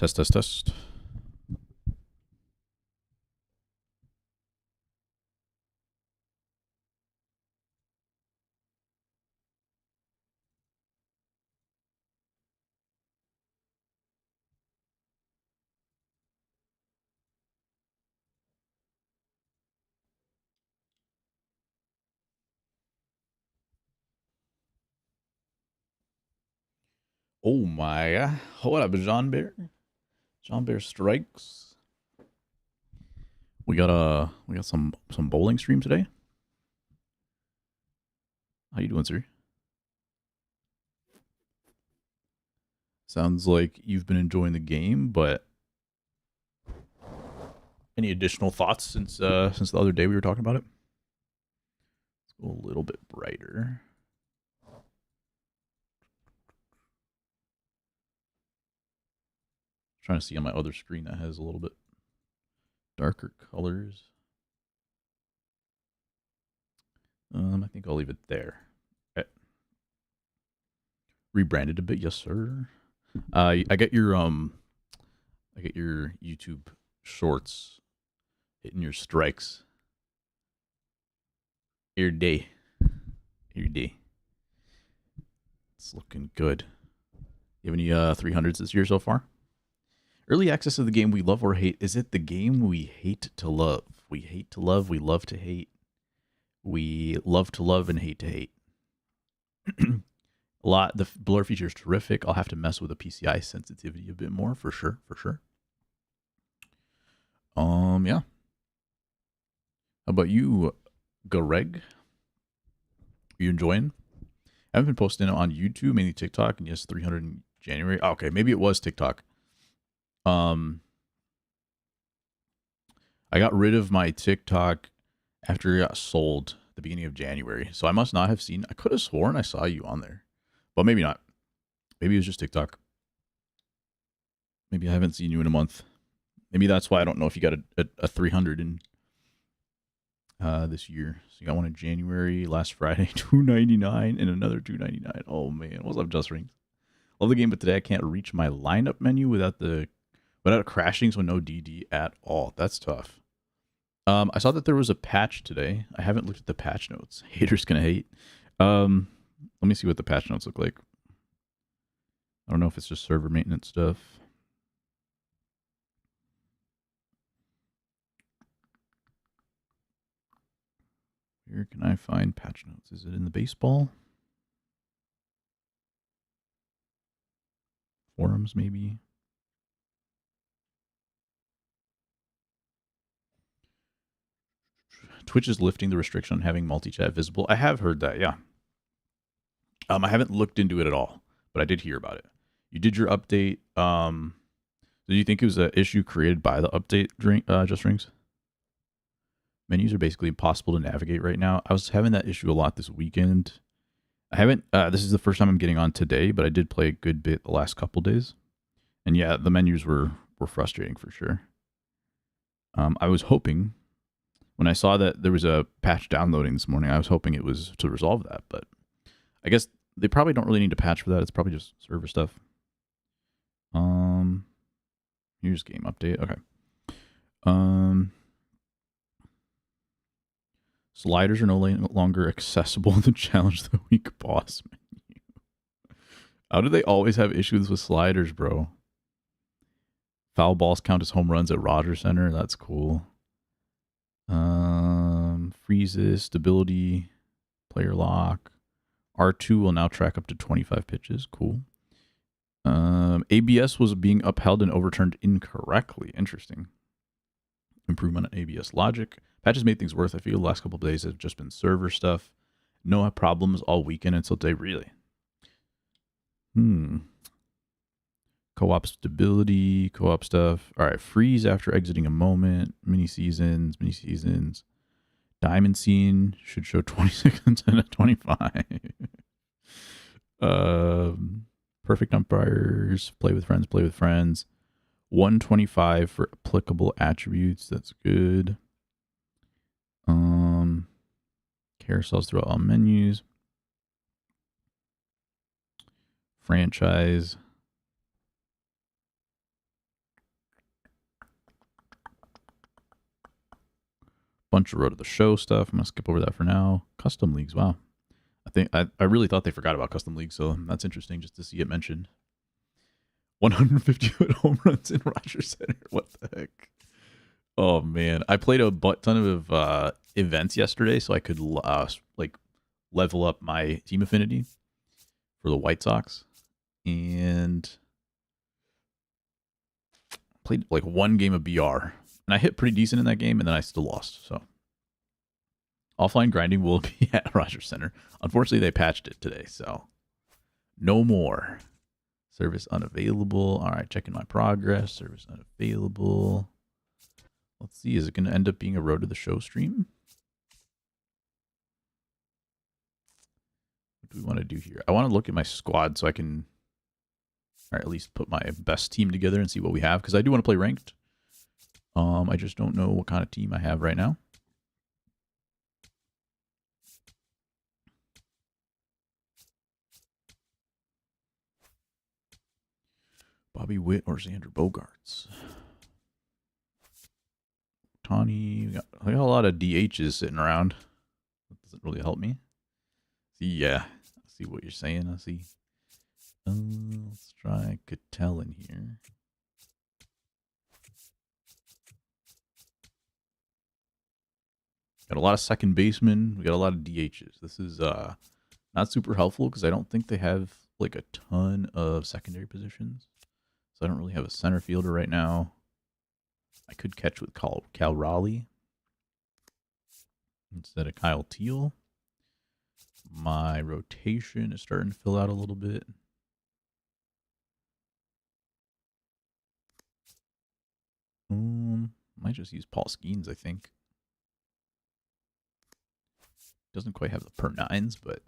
Test, test, test. Oh my! What up, John Bear? John Bear strikes. We got some bowling stream today. How you doing, sir? Sounds like you've been enjoying the game, but any additional thoughts since the other day we were talking about it? Let's go a little bit brighter. Trying to see on my other screen that has a little bit darker colors. I think I'll leave it there. Okay. Rebranded a bit, yes, sir. I get your YouTube shorts hitting your strikes every day. Every day. It's looking good. You have any 300s this year so far? Early access of the game we love or hate. Is it the game we hate to love? We hate to love, we love to hate. We love to love and hate to hate. The blur feature is terrific. I'll have to mess with the PCI sensitivity a bit more for sure. Yeah. How about you, Greg? Are you enjoying? I haven't been posting it on YouTube, mainly TikTok, and yes, 300 in January. Oh, okay, maybe it was TikTok. I got rid of my TikTok after it got sold at the beginning of January, so I must not have seen. I could have sworn I saw you on there, but maybe not. Maybe it was just TikTok. Maybe I haven't seen you in a month. Maybe that's why I don't know if you got a 300 in this year. So you got one in January, last Friday, $2.99, and another $2.99. Oh man, what's up, Just Rings? Love the game, but today I can't reach my lineup menu without crashing, so no DD at all. That's tough. I saw that there was a patch today. I haven't looked at the patch notes. Haters gonna hate. Let me see what the patch notes look like. I don't know if it's just server maintenance stuff. Where can I find patch notes? Is it in the baseball? Forums, maybe? Twitch is lifting the restriction on having multi-chat visible. I have heard that, yeah. I haven't looked into it at all, but I did hear about it. You did your update. Do you think it was an issue created by the update, Just Rings? Menus are basically impossible to navigate right now. I was having that issue a lot this weekend. I haven't, this is the first time I'm getting on today, but I did play a good bit the last couple days. And yeah, the menus were frustrating for sure. I was hoping, when I saw that there was a patch downloading this morning, I was hoping it was to resolve that, but I guess they probably don't really need to patch for that. It's probably just server stuff. Here's game update. Okay. Sliders are no longer accessible in the challenge the week boss menu. How do they always have issues with sliders, bro? Foul balls count as home runs at Rogers Center. That's cool. Freezes, stability, player lock. R2 will now track up to 25 pitches. Cool. ABS was being upheld and overturned incorrectly. Interesting. Improvement on ABS logic. Patches made things worse. I feel the last couple of days have just been server stuff. No problems all weekend until today. Really? Co-op stability, co-op stuff. All right, freeze after exiting a moment. Mini seasons. Diamond scene should show 26 instead of 25. Perfect umpires. Play with friends. 125 for applicable attributes. That's good. Carousels throughout all menus. Franchise. Bunch of Road to the Show stuff. I'm gonna skip over that for now. Custom leagues. Wow. I really thought they forgot about custom leagues, so that's interesting just to see it mentioned. 150 foot home runs in Rogers Center. What the heck? Oh man, I played a ton of events yesterday, so I could like level up my team affinity for the White Sox, and played like one game of BR, and I hit pretty decent in that game, and then I still lost. So offline grinding will be at Rogers Center. Unfortunately, they patched it today, so no more. Service unavailable. All right, checking my progress. Service unavailable. Let's see. Is it going to end up being a Road to the Show stream? What do we want to do here? I want to look at my squad so I can, or at least put my best team together and see what we have, because I do want to play ranked. I just don't know what kind of team I have right now. Bobby Witt or Xander Bogaerts. Tawny. We got a lot of DHs sitting around. That doesn't really help me. See, yeah. I see what you're saying. I see. Let's try Cattell in here. Got a lot of second basemen. We got a lot of DHs. This is not super helpful because I don't think they have like a ton of secondary positions. So I don't really have a center fielder right now. I could catch with Cal Raleigh instead of Kyle Teal. My rotation is starting to fill out a little bit. Might just use Paul Skeens, I think. Doesn't quite have the per nines, but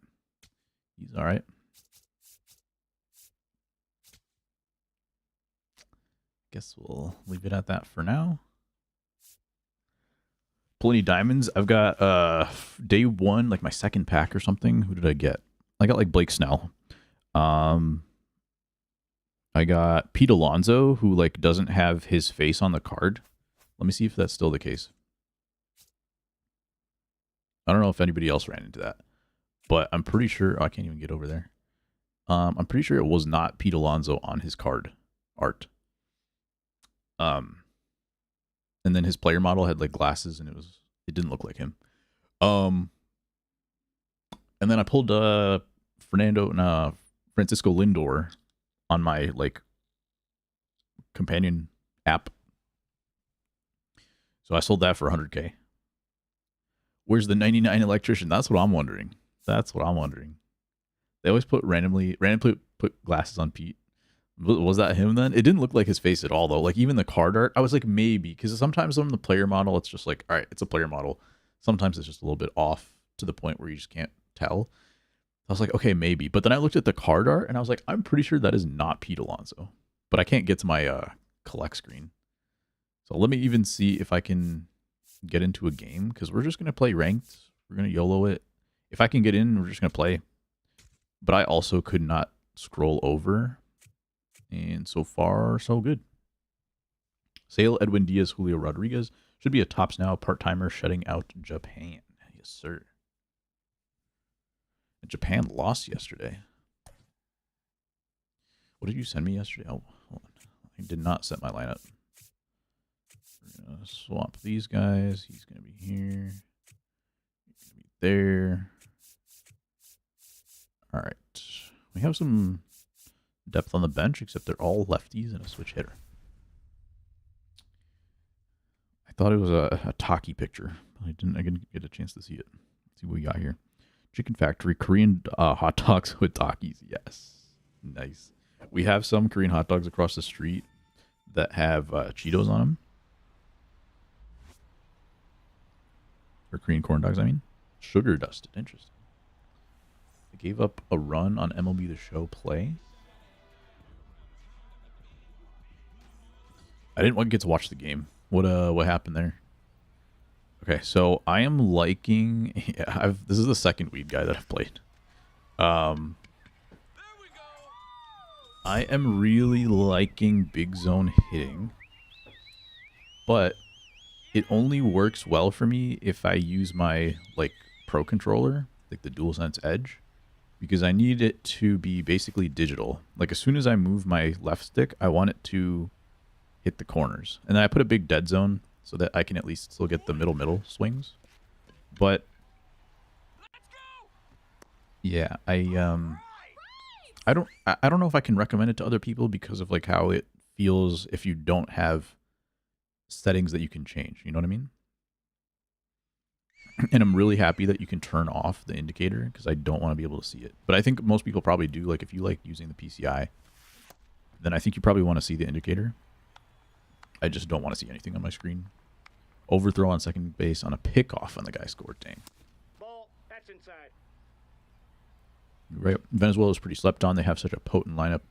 he's all right. Guess we'll leave it at that for now. Pull any diamonds? I've got day one, like my second pack or something. Who did I get? I got like Blake Snell. I got Pete Alonso, who like doesn't have his face on the card. Let me see if that's still the case. I don't know if anybody else ran into that, but I'm pretty sure. Oh, I can't even get over there. I'm pretty sure it was not Pete Alonso on his card art. And then his player model had like glasses, and it didn't look like him. And then I pulled Francisco Lindor on my like companion app. So I sold that for 100K. Where's the 99 electrician? That's what I'm wondering. That's what I'm wondering. They always randomly put glasses on Pete. Was that him then? It didn't look like his face at all, though. Like, even the card art, I was like, maybe. Because sometimes on the player model, it's just like, all right, it's a player model. Sometimes it's just a little bit off to the point where you just can't tell. I was like, okay, maybe. But then I looked at the card art, and I was like, I'm pretty sure that is not Pete Alonso. But I can't get to my collect screen. So let me even see if I can get into a game, because we're just going to play ranked. We're going to YOLO it. If I can get in, we're just going to play. But I also could not scroll over. And so far, so good. Sale Edwin Diaz, Julio Rodriguez. Should be a tops now. Part-timer shutting out Japan. Yes, sir. Japan lost yesterday. What did you send me yesterday? Oh, hold on. I did not set my lineup. We're going to swap these guys. He's going to be here. He's going to be there. All right. We have some depth on the bench, except they're all lefties and a switch hitter. I thought it was a Taki picture. I didn't get a chance to see it. Let's see what we got here. Chicken Factory, Korean hot dogs with Takis. Yes. Nice. We have some Korean hot dogs across the street that have Cheetos on them. Or Korean corn dogs, I mean. Sugar dusted. Interesting. I gave up a run on MLB The Show play. I didn't get to watch the game. What happened there? Okay, so I am liking. Yeah, this is the second weed guy that I've played. I am really liking big zone hitting, but it only works well for me if I use my like Pro controller, like the DualSense Edge, because I need it to be basically digital. Like as soon as I move my left stick, I want it to hit the corners. And then I put a big dead zone so that I can at least still get the middle swings. But yeah, I don't know if I can recommend it to other people because of like how it feels if you don't have settings that you can change. You know what I mean? And I'm really happy that you can turn off the indicator because I don't want to be able to see it. But I think most people probably do. Like if you like using the PCI, then I think you probably want to see the indicator. I just don't want to see anything on my screen. Overthrow on second base on a pickoff, and the guy scored. Dang. Ball, that's inside. Right. Venezuela is pretty slept on. They have such a potent lineup.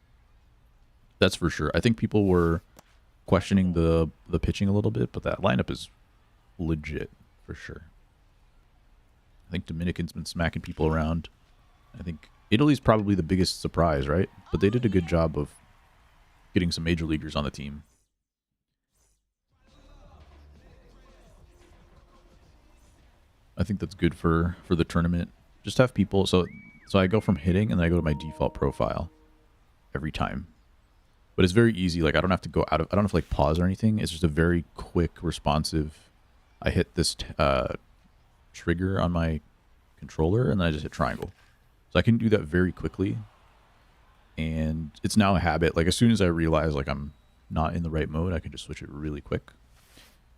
That's for sure. I think people were questioning the pitching a little bit, but that lineup is legit for sure. I think Dominican's been smacking people around. I think Italy's probably the biggest surprise, right? But they did a good job of getting some major leaguers on the team. I think that's good for the tournament. Just have people. So I go from hitting and then I go to my default profile every time. But it's very easy. Like I don't have to go out of. I don't have to like pause or anything. It's just a very quick, responsive. I hit this trigger on my controller and then I just hit triangle. So I can do that very quickly. And it's now a habit. Like as soon as I realize like I'm not in the right mode, I can just switch it really quick.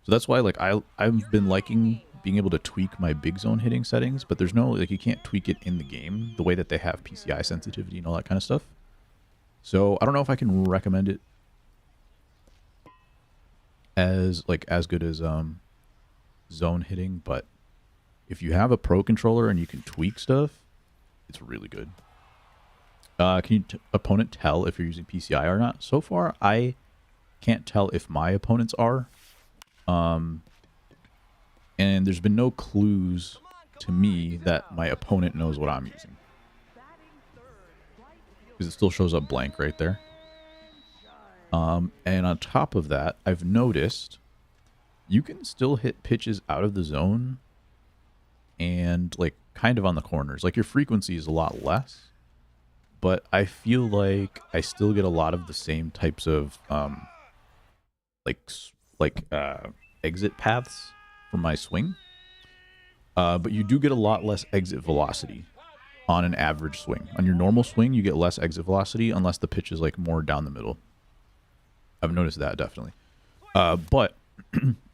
So that's why like I've been liking being able to tweak my big zone hitting settings, but there's no like you can't tweak it in the game the way that they have PCI sensitivity and all that kind of stuff. So I don't know if I can recommend it as good as zone hitting, but if you have a Pro controller and you can tweak stuff, it's really good. Can you opponent tell if you're using PCI or not? So far, I can't tell if my opponents are. And there's been no clues to me that my opponent knows what I'm using. Because it still shows up blank right there. And on top of that, I've noticed you can still hit pitches out of the zone and like kind of on the corners. Like your frequency is a lot less, but I feel like I still get a lot of the same types of exit paths from my swing. But you do get a lot less exit velocity on an average swing. On your normal swing, you get less exit velocity unless the pitch is like more down the middle. I've noticed that definitely. But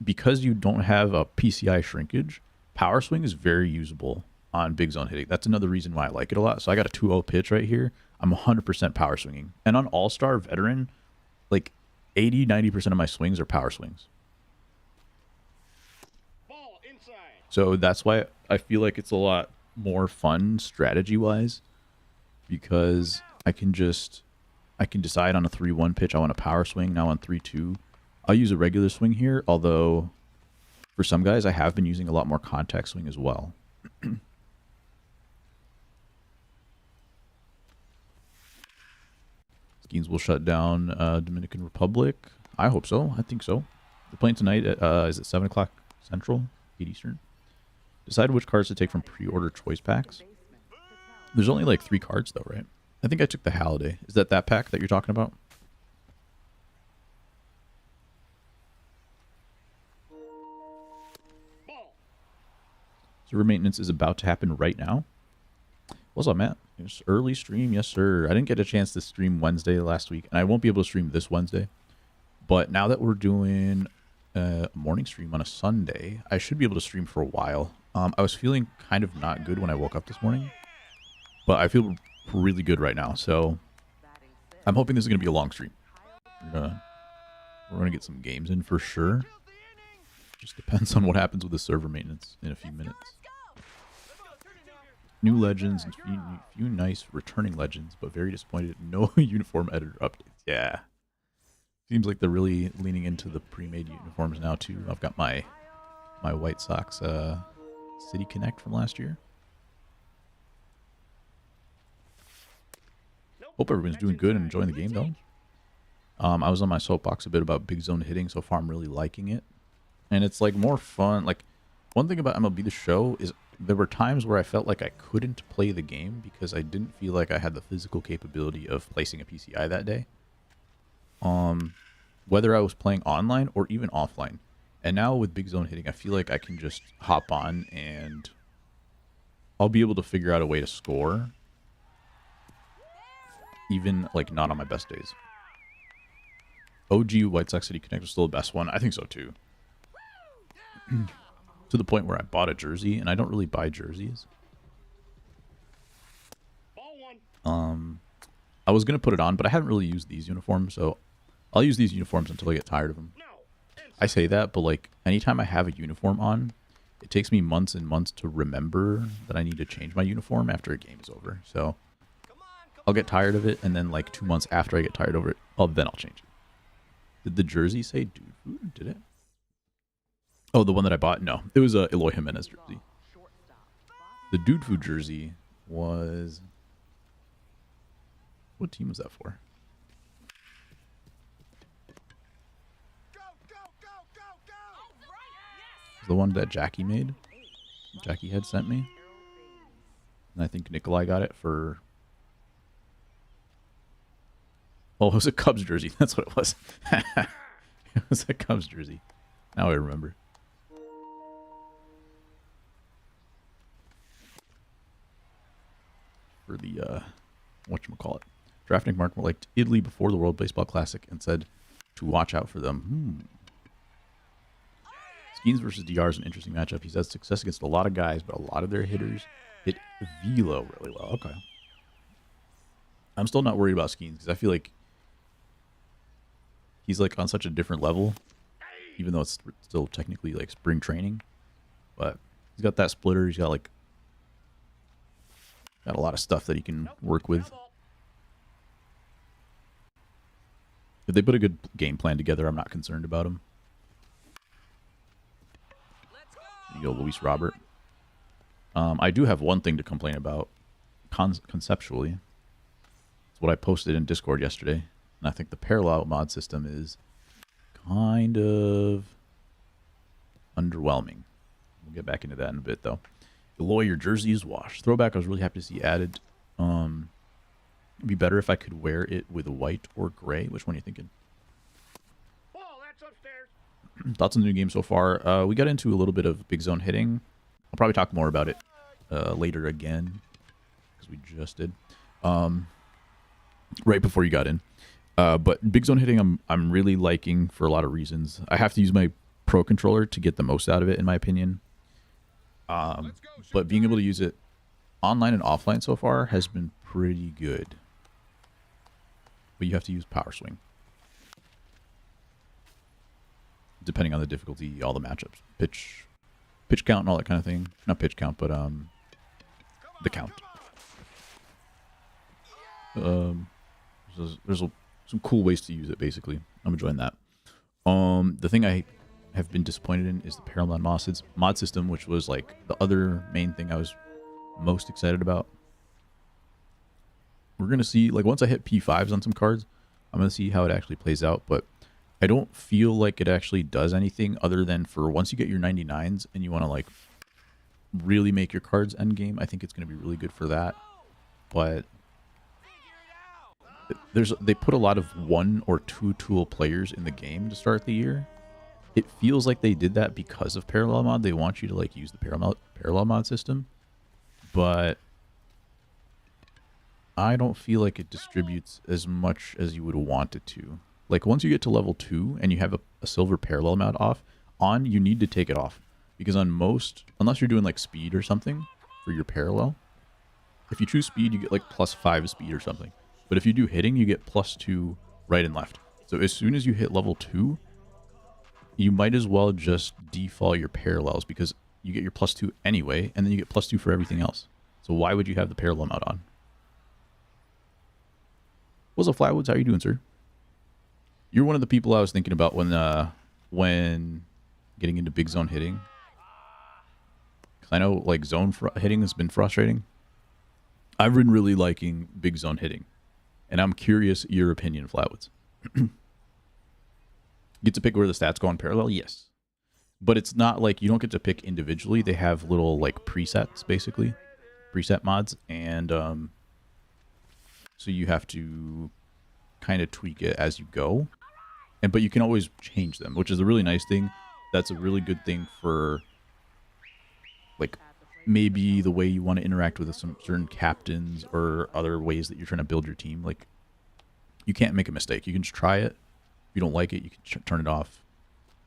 because you don't have a PCI shrinkage, power swing is very usable on big zone hitting. That's another reason why I like it a lot. So I got a 2-0 pitch right here. I'm 100% power swinging. And on All-Star Veteran, like 80-90% of my swings are power swings. Ball inside. So that's why I feel like it's a lot more fun strategy-wise, because I can decide on a 3-1 pitch I want a power swing. Now on 3-2, I'll use a regular swing here, although for some guys I have been using a lot more contact swing as well. Skeens will shut down Dominican Republic. I hope so. I think so. They're playing tonight at, is it 7 o'clock Central, 8 Eastern? Decide which cards to take from pre-order choice packs. There's only like 3 cards though, right? I think I took the Halliday. Is that pack that you're talking about? Server maintenance is about to happen right now. What's up, Matt? It's early stream, yes sir. I didn't get a chance to stream Wednesday last week, and I won't be able to stream this Wednesday. But now that we're doing a morning stream on a Sunday, I should be able to stream for a while. I was feeling kind of not good when I woke up this morning, but I feel really good right now. So I'm hoping this is going to be a long stream. We're going to get some games in for sure. Just depends on what happens with the server maintenance in a few minutes. New legends and few nice returning legends, but very disappointed. No uniform editor updates. Yeah. Seems like they're really leaning into the pre-made uniforms now too. I've got my White Sox City Connect from last year. Hope everyone's doing good and enjoying the game though. I was on my soapbox a bit about big zone hitting so far. I'm really liking it. And it's like more fun. Like one thing about MLB The Show is there were times where I felt like I couldn't play the game because I didn't feel like I had the physical capability of placing a PCI that day. Whether I was playing online or even offline. And now with Big Zone hitting, I feel like I can just hop on and I'll be able to figure out a way to score, even like not on my best days. OG White Sox City Connect was still the best one. I think so too. To the point where I bought a jersey, and I don't really buy jerseys. Ball one. I was gonna put it on, but I haven't really used these uniforms, so I'll use these uniforms until I get tired of them. No. I say that, but like anytime I have a uniform on, it takes me months and months to remember that I need to change my uniform after a game is over. So I'll get tired of it, and then like 2 months after I get tired over it, then I'll change it. Did the jersey say dude food? Did it? Oh, the one that I bought? No, it was a Eloy Jimenez jersey. The dude food jersey was... What team was that for? The one that Jackie made. Jackie had sent me. And I think Nikolai got it for... Oh, it was a Cubs jersey. That's what it was. It was a Cubs jersey. Now I remember. For the, whatchamacallit. Drafting Mark liked Italy before the World Baseball Classic and said to watch out for them. Skeens versus DR is an interesting matchup. He's had success against a lot of guys, but a lot of their hitters hit velo really well. Okay. I'm still not worried about Skeens because I feel like he's like on such a different level, even though it's still technically like spring training. But he's got that splitter. He's got like a lot of stuff that he can work with. If they put a good game plan together, I'm not concerned about him. You go, Luis Robert. I do have one thing to complain about conceptually. It's what I posted in Discord yesterday. And I think the parallel mod system is kind of underwhelming. We'll get back into that in a bit, though. Eloy, your jersey is washed. Throwback, I was really happy to see added. It'd be better if I could wear it with white or gray. Which one are you thinking? Ball, that's upstairs. Thoughts on the new game so far? We got into a little bit of Big Zone hitting. I'll probably talk more about it later again, because we just did. Right before you got in. But Big Zone hitting, I'm really liking for a lot of reasons. I have to use my Pro controller to get the most out of it, in my opinion. But being able to use it online and offline so far has been pretty good. But you have to use power swing. Depending on the difficulty, all the matchups. Pitch count and all that kind of thing. Not pitch count, but the count. There's some cool ways to use it, basically. I'm enjoying that. The thing I have been disappointed in is the parallel mod system, which was like the other main thing I was most excited about. We're going to see, like, once I hit P5s on some cards, I'm going to see how it actually plays out, but I don't feel like it actually does anything other than for once you get your 99s and you want to, like, really make your cards endgame. I think it's going to be really good for that, but they put a lot of 1 or 2 tool players in the game to start the year. It feels like they did that because of parallel mod. They want you to, like, use the parallel mod system, but I don't feel like it distributes as much as you would want it to. Like, once you get to level 2 and you have a silver parallel mod on, you need to take it off. Because on most, unless you're doing like speed or something for your parallel, if you choose speed, you get like +5 speed or something. But if you do hitting, you get +2 right and left. So as soon as you hit level 2, you might as well just default your parallels because you get your +2 anyway, and then you get +2 for everything else. So why would you have the parallel mod on? What's up, Flatwoods? How are you doing, sir? You're one of the people I was thinking about when getting into big zone hitting. Because I know, like, zone hitting has been frustrating. I've been really liking big zone hitting. And I'm curious your opinion, Flatwoods. Get to pick where the stats go on parallel? Yes. But it's not like you don't get to pick individually. They have little like presets, basically, preset mods, and so you have to kind of tweak it as you go. But you can always change them, which is a really nice thing. That's a really good thing for like maybe the way you want to interact with some certain captains or other ways that you're trying to build your team. Like, you can't make a mistake. You can just try it. If you don't like it, you can turn it off,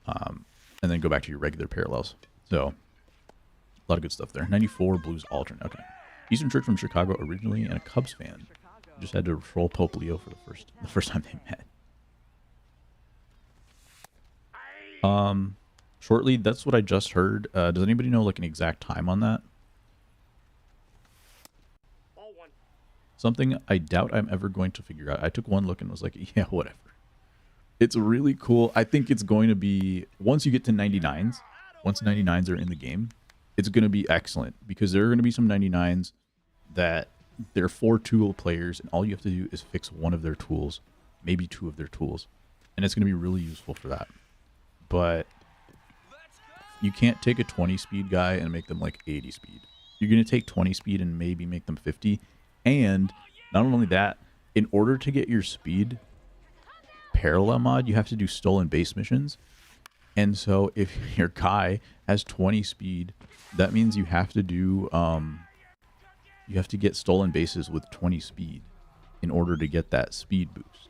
and then go back to your regular parallels. So, a lot of good stuff there. 94 Blues alternate. Okay. Eastern Church from Chicago originally and a Cubs fan. Just had to troll Pope Leo for the first time they met. Shortly, that's what I just heard. Does anybody know like an exact time on that? Something I doubt I'm ever going to figure out. I took one look and was like, yeah, whatever. It's really cool. I think it's going to be, once you get to 99s, once 99s are in the game, it's going to be excellent, because there are going to be some 99s that they're 4-tool players, and all you have to do is fix one of their tools, maybe two of their tools, and it's going to be really useful for that. But you can't take a 20 speed guy and make them like 80 speed. You're going to take 20 speed and maybe make them 50. And not only that, in order to get your speed parallel mod, you have to do stolen base missions. And so if your guy has 20 speed, that means you have to do you have to get stolen bases with 20 speed in order to get that speed boost.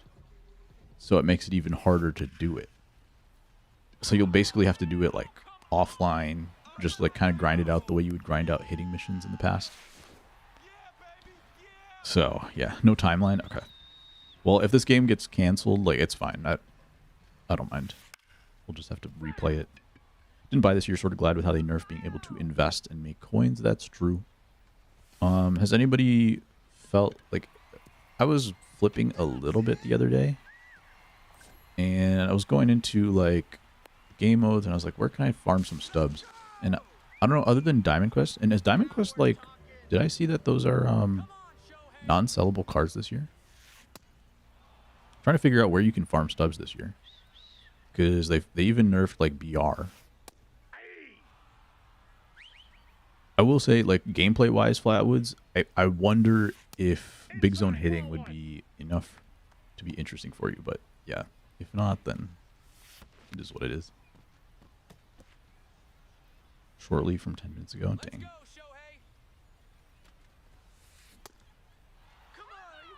So it makes it even harder to do it. So you'll basically have to do it like offline, just like kind of grind it out the way you would grind out hitting missions in the past. So yeah, no timeline. Okay. Well, if this game gets canceled, like, it's fine. I don't mind. We'll just have to replay it. Didn't buy this year. Sort of glad with how they nerfed being able to invest and make coins. That's true. Has anybody felt like, I was flipping a little bit the other day, and I was going into like game modes, and I was like, where can I farm some stubs? And I don't know, other than Diamond Quest. And is Diamond Quest like, did I see that those are non-sellable cards this year? I'm trying to figure out where you can farm stubs this year, because they even nerfed like BR. I will say, like, gameplay wise, Flatwoods, I wonder if big zone hitting would be enough to be interesting for you. But yeah, if not, then it is what it is. Shortly from 10 minutes ago. Dang.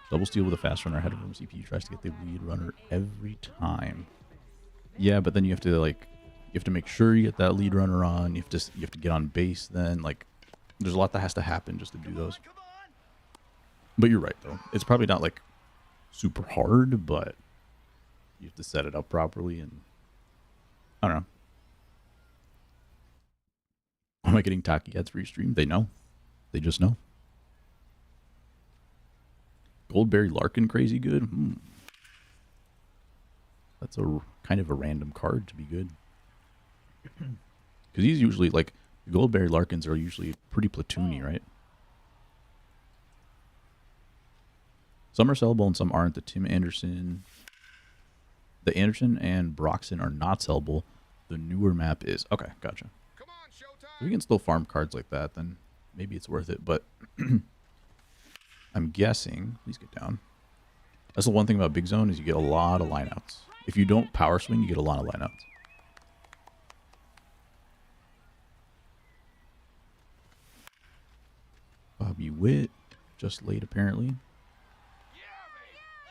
Double steal with a fast runner ahead of him. CPU tries to get the lead runner every time. Yeah, but then you have to make sure you get that lead runner on. You have to get on base then. Like, there's a lot that has to happen just to do those. But you're right though. It's probably not like super hard, but you have to set it up properly, and I don't know. Am I getting Taki ads for your stream? They know. They just know. Goldberry Larkin crazy good? That's a kind of a random card to be good. Because he's usually like, the Goldberry Larkins are usually pretty platoony, right? Some are sellable and some aren't. The Tim Anderson, the Anderson and Broxton are not sellable. The newer map is. Okay, gotcha. If we can still farm cards like that, then maybe it's worth it. But I'm guessing, please get down. That's the one thing about Big Zone, is you get a lot of lineouts. If you don't power swing, you get a lot of lineouts. Bobby Witt, just late apparently.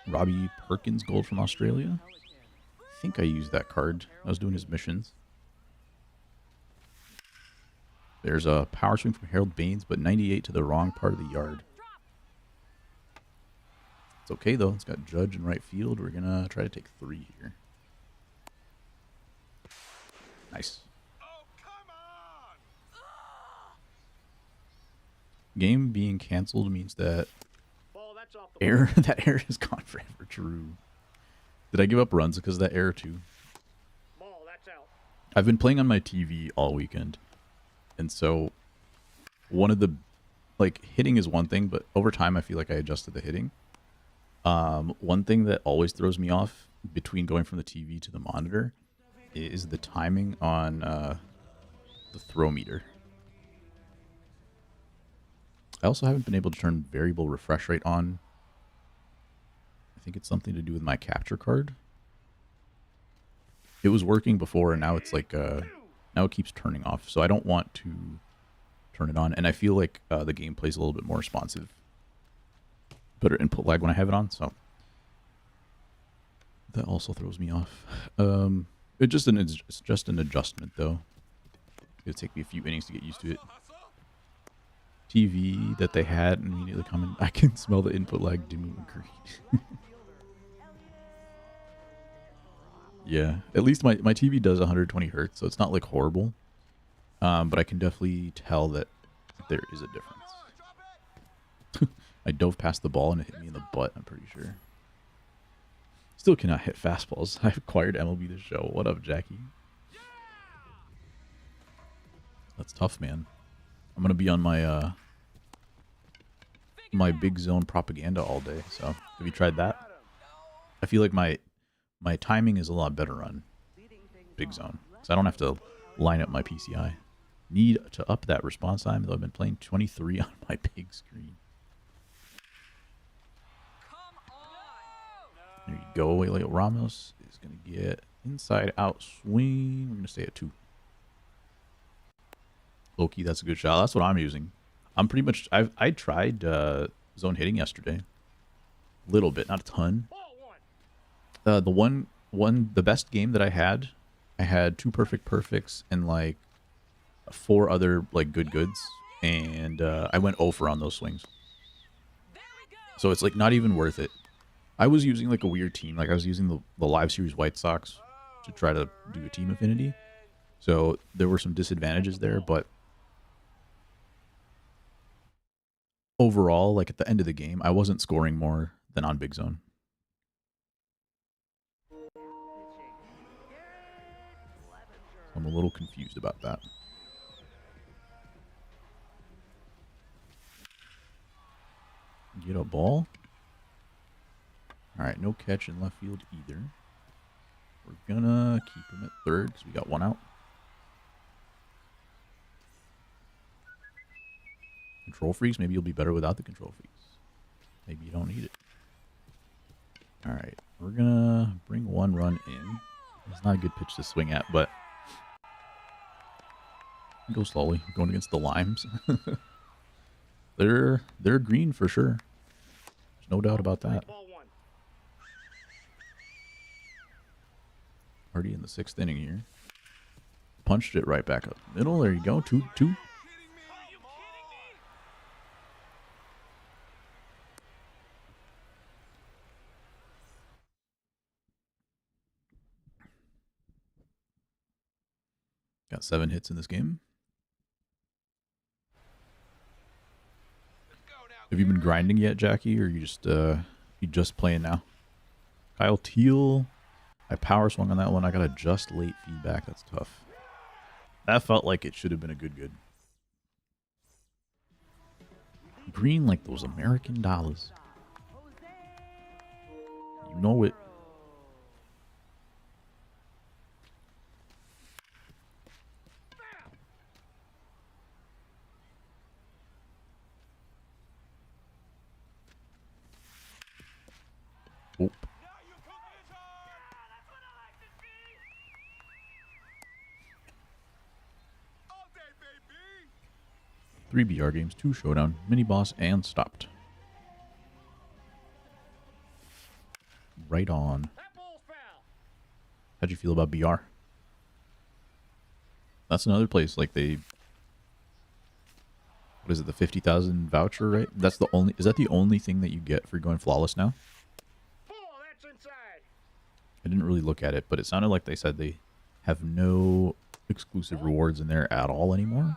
Robbie Perkins, gold from Australia. I think I used that card. I was doing his missions. There's a power swing from Harold Baines, but 98 to the wrong part of the yard. It's okay, though. It's got Judge in right field. We're going to try to take 3 here. Nice. Game being canceled means that that error is gone forever. True. Did I give up runs because of that error too? I've been playing on my TV all weekend, and so one of the, like, hitting is one thing, but over time I feel like I adjusted the hitting. One thing that always throws me off between going from the TV to the monitor is the timing on the throw meter. I also haven't been able to turn variable refresh rate on. I think it's something to do with my capture card. It was working before, and now it's like now it keeps turning off. So I don't want to turn it on, and I feel like the gameplay is a little bit more responsive. Better input lag when I have it on, so that also throws me off. It's just an adjustment though. It'll take me a few innings to get used to it. TV that they had immediately coming. I can smell the input lag dimming green. Yeah, at least my TV does 120 hertz, so it's not like horrible. But I can definitely tell that there is a difference. I dove past the ball and it hit me in the butt, I'm pretty sure. Still cannot hit fastballs. I acquired MLB The Show. What up, Jackie? That's tough, man. I'm gonna be on my my big zone propaganda all day. So have you tried that? I feel like my timing is a lot better on big zone, so I don't have to line up my PCI. Need to up that response time, though I've been playing 23 on my big screen. There you go. Leo Ramos is going to get inside out swing. We're going to stay at 2. Loki, that's a good shot. That's what I'm using. I'm pretty much, I tried zone hitting yesterday. A little bit, not a ton. The best game that I had 2 perfects and like 4 other like good goods, and I went 0 for on those swings. So it's like not even worth it. I was using like a weird team. Like I was using the Live Series White Sox to try to do a team affinity. So there were some disadvantages there, but overall, like at the end of the game, I wasn't scoring more than on big zone. I'm a little confused about that. Get a ball. All right, no catch in left field either. We're gonna keep him at third because we got 1 out. Control freaks. Maybe you'll be better without the control freaks. Maybe you don't need it. All right, we're gonna bring 1 run in. It's not a good pitch to swing at, but go slowly. Going against the limes. They're green for sure. There's no doubt about that. Already in the 6th inning here. Punched it right back up the middle. There you go. 2-2. Got 7 hits in this game. Have you been grinding yet, Jackie, or you just playing now? Kyle Teal. I power swung on that one. I got a just late feedback. That's tough. That felt like it should have been a good. Green like those American dollars. You know it. Oh. 3 BR games, 2 showdown, mini boss, and stopped. Right on. How'd you feel about BR? That's another place like they. What is it? The 50,000 voucher, right? That's the only. Is that the only thing that you get for going flawless now? I didn't really look at it, but it sounded like they said they have no exclusive rewards in there at all anymore.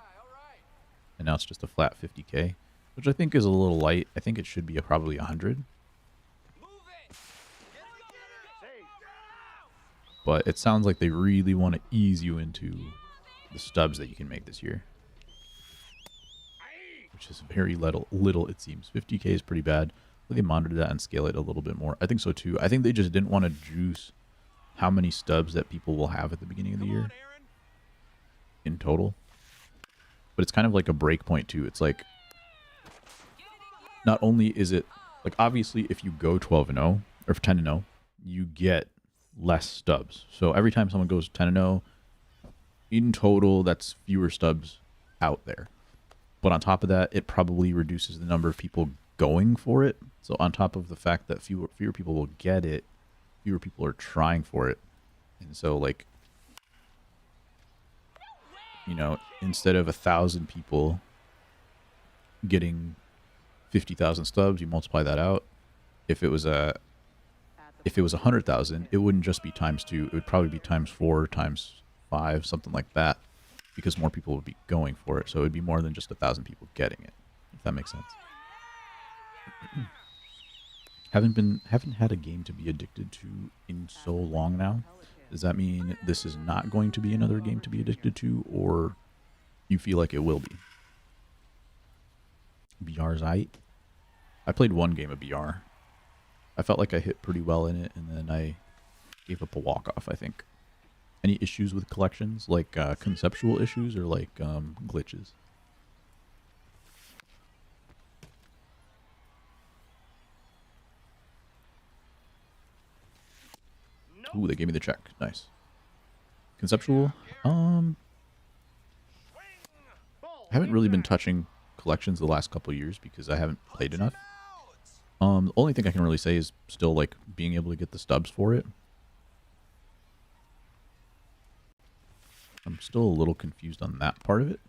And now it's just a flat 50K, which I think is a little light. I think it should be probably 100. But it sounds like they really want to ease you into the stubs that you can make this year. Which is very little it seems. 50K is pretty bad. They monitor that and scale it a little bit more. I think so too. I think they just didn't want to juice how many stubs that people will have at the beginning of the year in total. But it's kind of like a break point too. It's like, not only is it like, obviously if you go 12-0 or 10-0, you get less stubs. So every time someone goes 10-0, in total, that's fewer stubs out there. But on top of that, it probably reduces the number of people going for it. So on top of the fact that fewer people will get it, fewer people are trying for it. And so, like, you know, instead of 1,000 people getting 50,000 stubs, you multiply that out. If it was 100,000, it wouldn't just be ×2. It would probably be ×4, ×5, something like that, because more people would be going for it. So it would be more than just 1,000 people getting it, if that makes sense. Haven't had a game to be addicted to in so long now. Does that mean this is not going to be another game to be addicted to, or you feel like it will be? BR's aight. I played one game of BR. I felt like I hit pretty well in it, and then I gave up a walk-off, I think. Any issues with collections, like conceptual issues or like glitches? Ooh, they gave me the check. Nice. Conceptual. I haven't really been touching collections the last couple of years because I haven't played enough. The only thing I can really say is still like being able to get the stubs for it. I'm still a little confused on that part of it.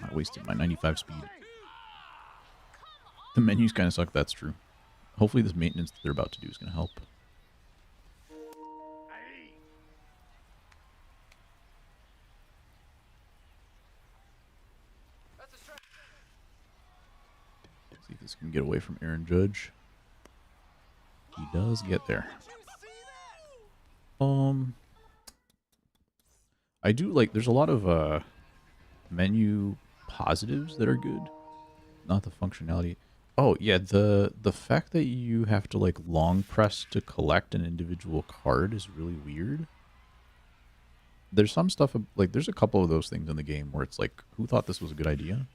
I wasted my 95 speed. The menus kind of suck, that's true. Hopefully this maintenance that they're about to do is going to help. See if this can get away from Aaron Judge. He does get there. I do like, there's a lot of menu positives that are good. Not the functionality. Oh yeah, the fact that you have to like long press to collect an individual card is really weird. There's some stuff, like there's a couple of those things in the game where it's like, who thought this was a good idea?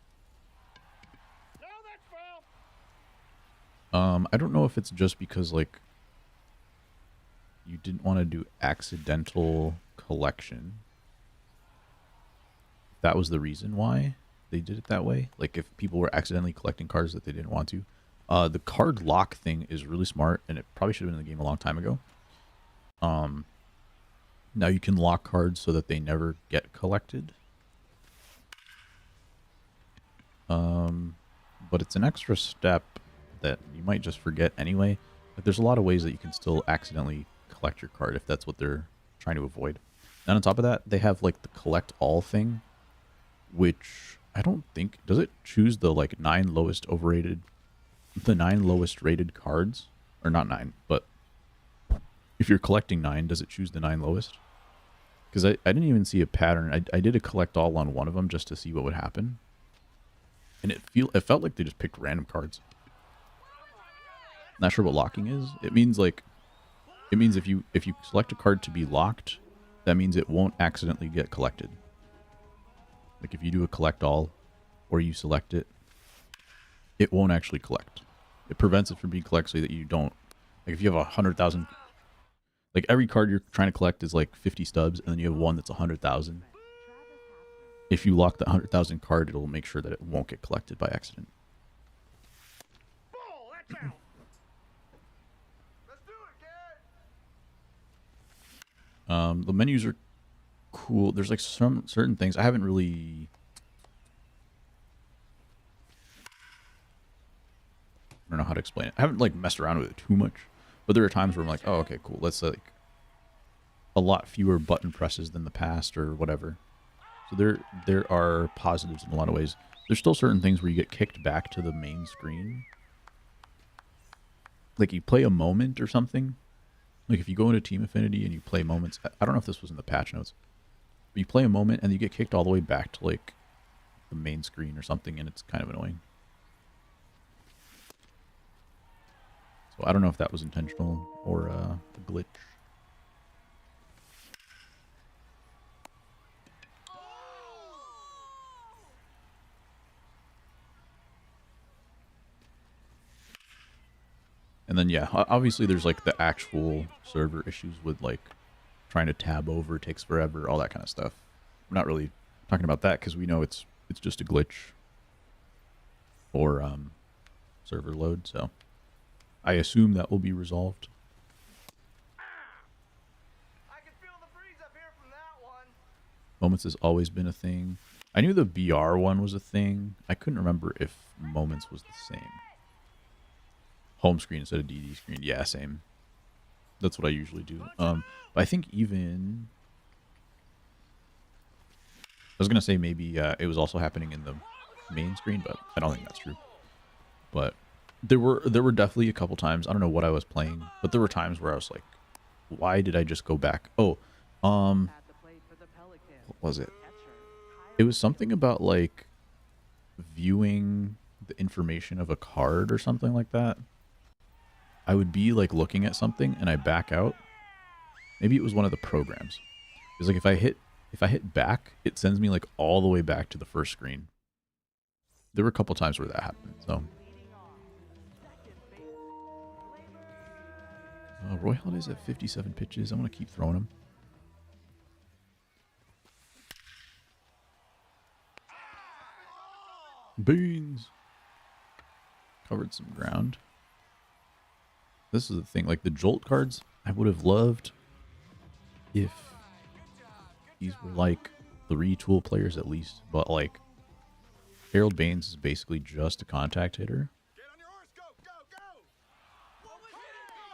I don't know if it's just because like you didn't want to do accidental collection. That was the reason why they did it that way. Like if people were accidentally collecting cards that they didn't want to. The card lock thing is really smart, and it probably should have been in the game a long time ago. Now you can lock cards so that they never get collected. But it's an extra step that you might just forget anyway. Like there's a lot of ways that you can still accidentally collect your card if that's what they're trying to avoid. And on top of that, they have like the collect all thing, which I don't think, does it choose the like 9 lowest rated cards? Or not 9, but if you're collecting 9, does it choose the 9 lowest? Because I didn't even see a pattern. I did a collect all on one of them just to see what would happen. And it felt like they just picked random cards. Not sure what locking is. It means if you select a card to be locked, that means it won't accidentally get collected. Like if you do a collect all or you select it, it won't actually collect. It prevents it from being collected so that you don't, like if you have 100,000, like every card you're trying to collect is like 50 stubs, and then you have one that's 100,000. If you lock the 100,000 card, it'll make sure that it won't get collected by accident. The menus are cool. There's like some certain things I haven't really. I don't know how to explain it. I haven't like messed around with it too much, but there are times where I'm like, oh, okay, cool. Let's like a lot fewer button presses than the past or whatever. So there are positives in a lot of ways. There's still certain things where you get kicked back to the main screen. Like you play a moment or something. Like if you go into Team Affinity and you play moments, I don't know if this was in the patch notes, but you play a moment and you get kicked all the way back to like the main screen or something, and it's kind of annoying. So I don't know if that was intentional or a glitch. And then yeah, obviously there's like the actual server issues with like trying to tab over takes forever, all that kind of stuff. I'm not really talking about that because we know it's just a glitch or server load. So I assume that will be resolved. I can feel the breeze up here from that one. Moments has always been a thing. I knew the BR one was a thing. I couldn't remember if Moments was the same. Home screen instead of DD screen. Yeah, same. That's what I usually do. But I think even I was gonna say maybe it was also happening in the main screen, but I don't think that's true. But there were definitely a couple times, I don't know what I was playing, but there were times where I was like, why did I just go back? Oh, what was it? It was something about like viewing the information of a card or something like that. I would be like looking at something and I back out. Maybe it was one of the programs. It's like if I hit back, it sends me like all the way back to the first screen. There were a couple times where that happened. So Roy Halladay's at 57 pitches. I'm gonna keep throwing him. Beans. Covered some ground. This is the thing, like the Jolt cards, I would have loved if these were like 3-tool players at least. But like Harold Baines is basically just a contact hitter.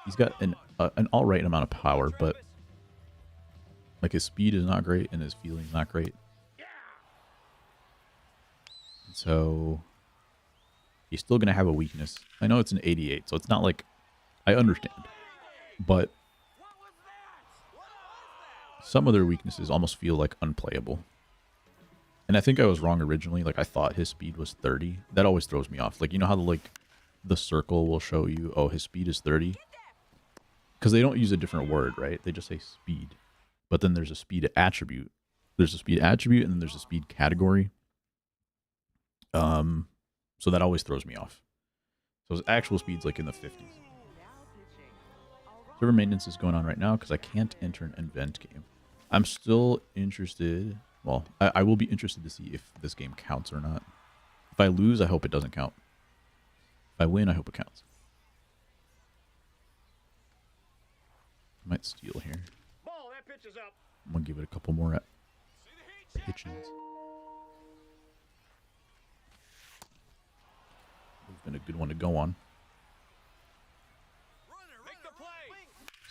He's got an all right amount of power, but like his speed is not great and his fielding's not great. So he's still gonna have a weakness. I know it's an 88, so it's not like I understand, but some of their weaknesses almost feel like unplayable. And I think I was wrong originally. Like I thought his speed was 30. That always throws me off. Like you know how the circle will show you, oh, his speed is 30, because they don't use a different word, right? They just say speed. But then there's a speed attribute. There's a speed attribute, and then there's a speed category. So that always throws me off. So his actual speed's like in the 50s. Server maintenance is going on right now because I can't enter an event game. I'm still interested. Well, I will be interested to see if this game counts or not. If I lose, I hope it doesn't count. If I win, I hope it counts. I might steal here. Ball, that pitch is up. I'm going to give it a couple more at pitches. It's been a good one to go on.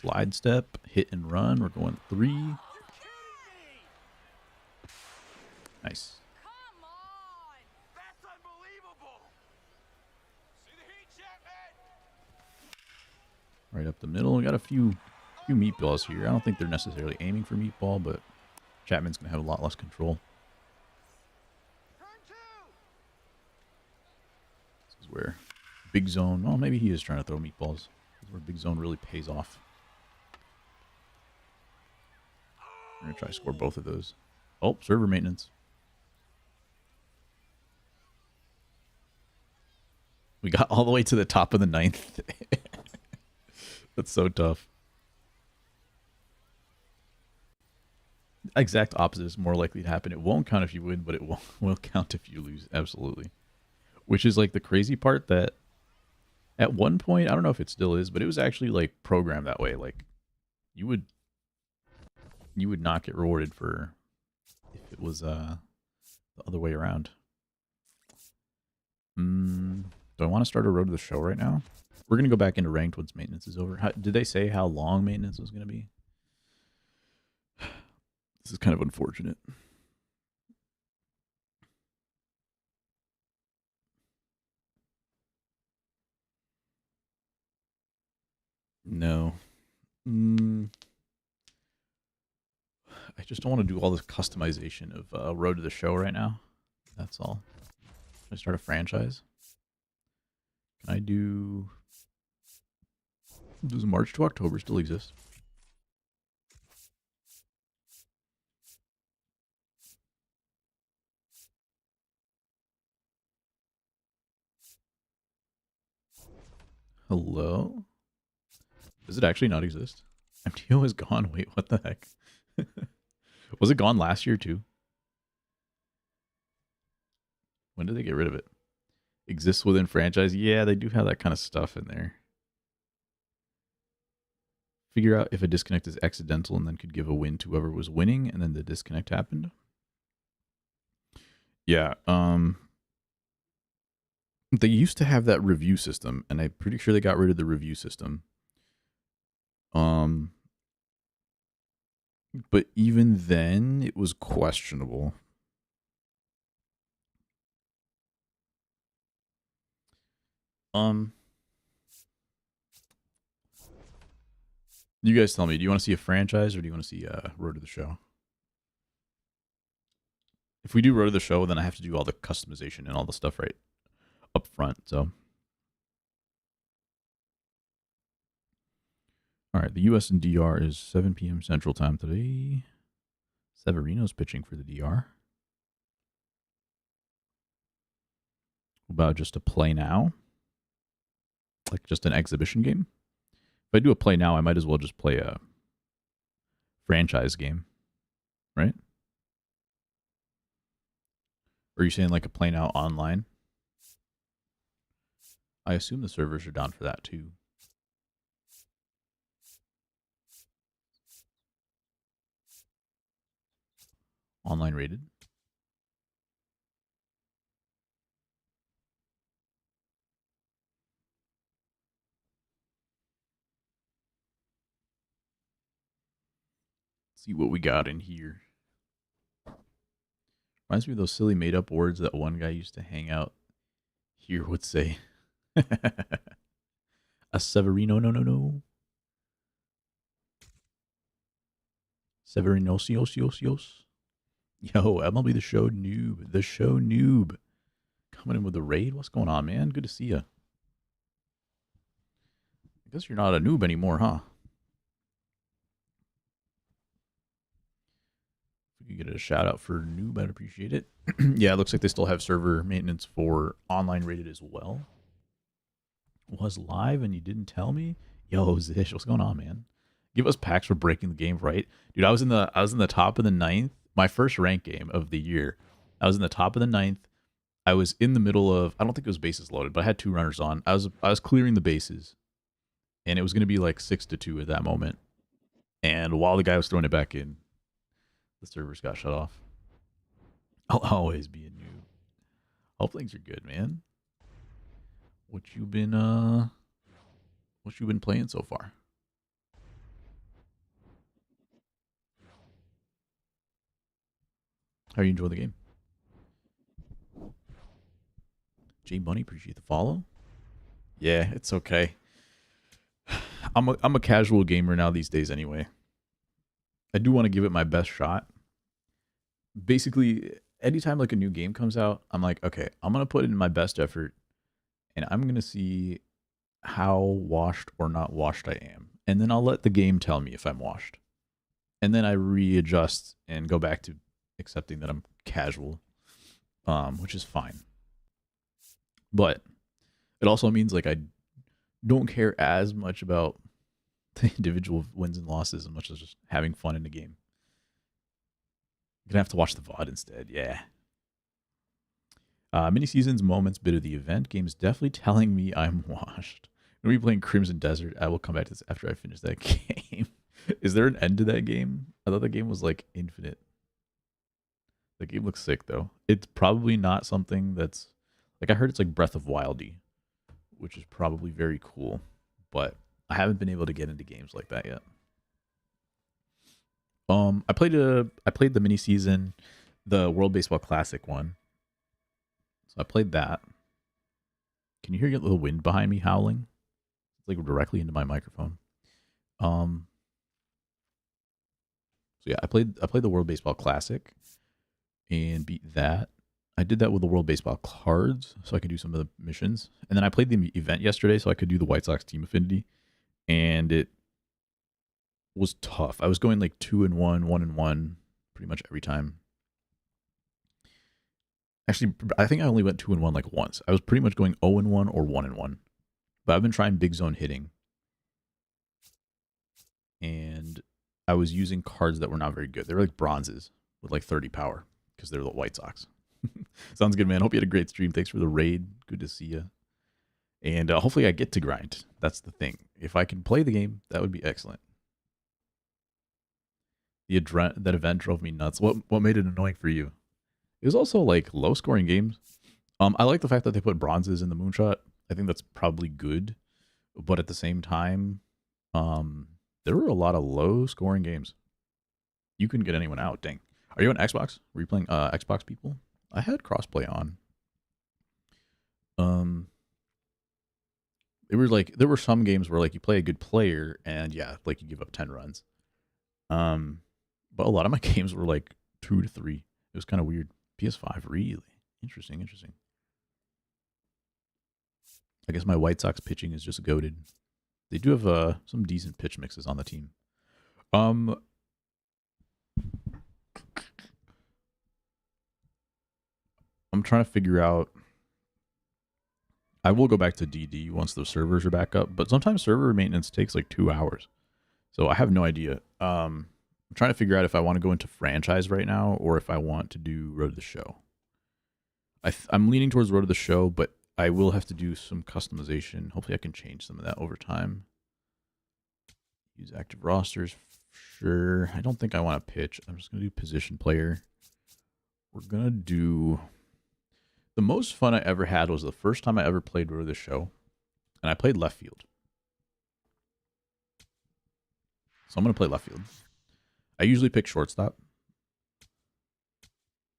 Slide step, hit and run. We're going 3. Nice. Come on! That's unbelievable! See the heat, Chapman? Right up the middle. We got a few meatballs here. I don't think they're necessarily aiming for meatball, but Chapman's going to have a lot less control. This is where big zone. Well, maybe he is trying to throw meatballs. This is where big zone really pays off. We're going to try to score both of those. Oh, server maintenance. We got all the way to the top of the 9th. That's so tough. Exact opposite is more likely to happen. It won't count if you win, but it will count if you lose. Absolutely. Which is like the crazy part that at one point, I don't know if it still is, but it was actually like programmed that way. Like you would not get rewarded for if it was the other way around. Do I want to start a road to the show right now? We're going to go back into ranked once maintenance is over. Did they say how long maintenance was going to be? This is kind of unfortunate. No. I just don't want to do all this customization of road to the show right now. That's all. Should I start a franchise? Can I do... Does March to October still exist? Hello? Does it actually not exist? MTO is gone. Wait, what the heck? Was it gone last year too? When did they get rid of it? Exists within franchise? Yeah, they do have that kind of stuff in there. Figure out if a disconnect is accidental and then could give a win to whoever was winning, and then the disconnect happened. Yeah, they used to have that review system, and I'm pretty sure they got rid of the review system. But even then, it was questionable. You guys tell me. Do you want to see a franchise or do you want to see Road to the Show? If we do Road to the Show, then I have to do all the customization and all the stuff right up front. So, all right. The U.S. and DR is 7 p.m. Central Time today. Severino's pitching for the DR. About just a play now, like just an exhibition game. If I do a play now, I might as well just play a franchise game, right? Or are you saying like a play now online? I assume the servers are down for that too. Online rated. Let's see what we got in here. Reminds me of those silly made up words that one guy used to hang out here would say. A Severino, no. Severinosios. Yo, MLB The Show noob. The Show noob. Coming in with a raid. What's going on, man? Good to see you. I guess you're not a noob anymore, huh? If you could get a shout out for noob, I'd appreciate it. Yeah, it looks like they still have server maintenance for online rated as well. Was live and you didn't tell me? Yo, Zish, what's going on, man? Give us packs for breaking the game, right? Dude, I was in the top of the ninth. My first rank game of the year. I was in the top of the ninth. I was in the middle of, I don't think it was bases loaded, but I had 2 runners on. I was clearing the bases. And it was gonna be like 6-2 at that moment. And while the guy was throwing it back in, the servers got shut off. I'll always be a noob. Hope things are good, man. What you been playing so far? How are you enjoying the game? J Bunny, appreciate the follow. Yeah, it's okay. I'm a casual gamer now these days anyway. I do want to give it my best shot. Basically, anytime like a new game comes out, I'm like, okay, I'm gonna put in my best effort, and I'm gonna see how washed or not washed I am, and then I'll let the game tell me if I'm washed, and then I readjust and go back to accepting that I'm casual, which is fine. But it also means like I don't care as much about the individual wins and losses as much as just having fun in the game. You're gonna have to watch the VOD instead, yeah. Mini seasons, moments, bit of the event. Game's definitely telling me I'm washed. When we playing Crimson Desert, I will come back to this after I finish that game. Is there an end to that game? I thought the game was like infinite. The game looks sick though. It's probably not something that's like I heard it's like Breath of Wildy, which is probably very cool, but I haven't been able to get into games like that yet. I played the mini season, the World Baseball Classic one. So I played that. Can you hear the little wind behind me howling? It's like directly into my microphone. So yeah, I played the World Baseball Classic and beat that. I did that with the World Baseball cards, so I could do some of the missions. And then I played the event yesterday, so I could do the White Sox team affinity. And it was tough. I was going like 2-1, 1-1, pretty much every time. Actually, I think I only went 2-1 like once. I was pretty much going 0-1 or 1-1. But I've been trying big zone hitting. and I was using cards that were not very good. They were like bronzes with like 30 power because they're the White Sox. Sounds good, man. Hope you had a great stream. Thanks for the raid. Good to see you. And hopefully I get to grind. That's the thing. If I can play the game, that would be excellent. That event drove me nuts. What made it annoying for you? It was also like low scoring games. I like the fact that they put bronzes in the moonshot. I think that's probably good, but at the same time, there were a lot of low scoring games. You couldn't get anyone out. Dang. Are you on Xbox? Were you playing Xbox people? I had crossplay on. There were some games where like you play a good player and yeah, like you give up 10 runs. But a lot of my games were like 2 to 3. It was kind of weird. PS5, really interesting. I guess my White Sox pitching is just goated. They do have some decent pitch mixes on the team. I'm trying to figure out. I will go back to DD once the servers are back up, but sometimes server maintenance takes like 2 hours. So I have no idea. I'm trying to figure out if I want to go into franchise right now or if I want to do Road to the Show. I'm leaning towards Road to the Show, but I will have to do some customization. Hopefully I can change some of that over time. Use active rosters. Sure. I don't think I want to pitch. I'm just going to do position player. We're going to do... The most fun I ever had was the first time I ever played Road to the Show, and I played left field. So I'm going to play left field. I usually pick shortstop,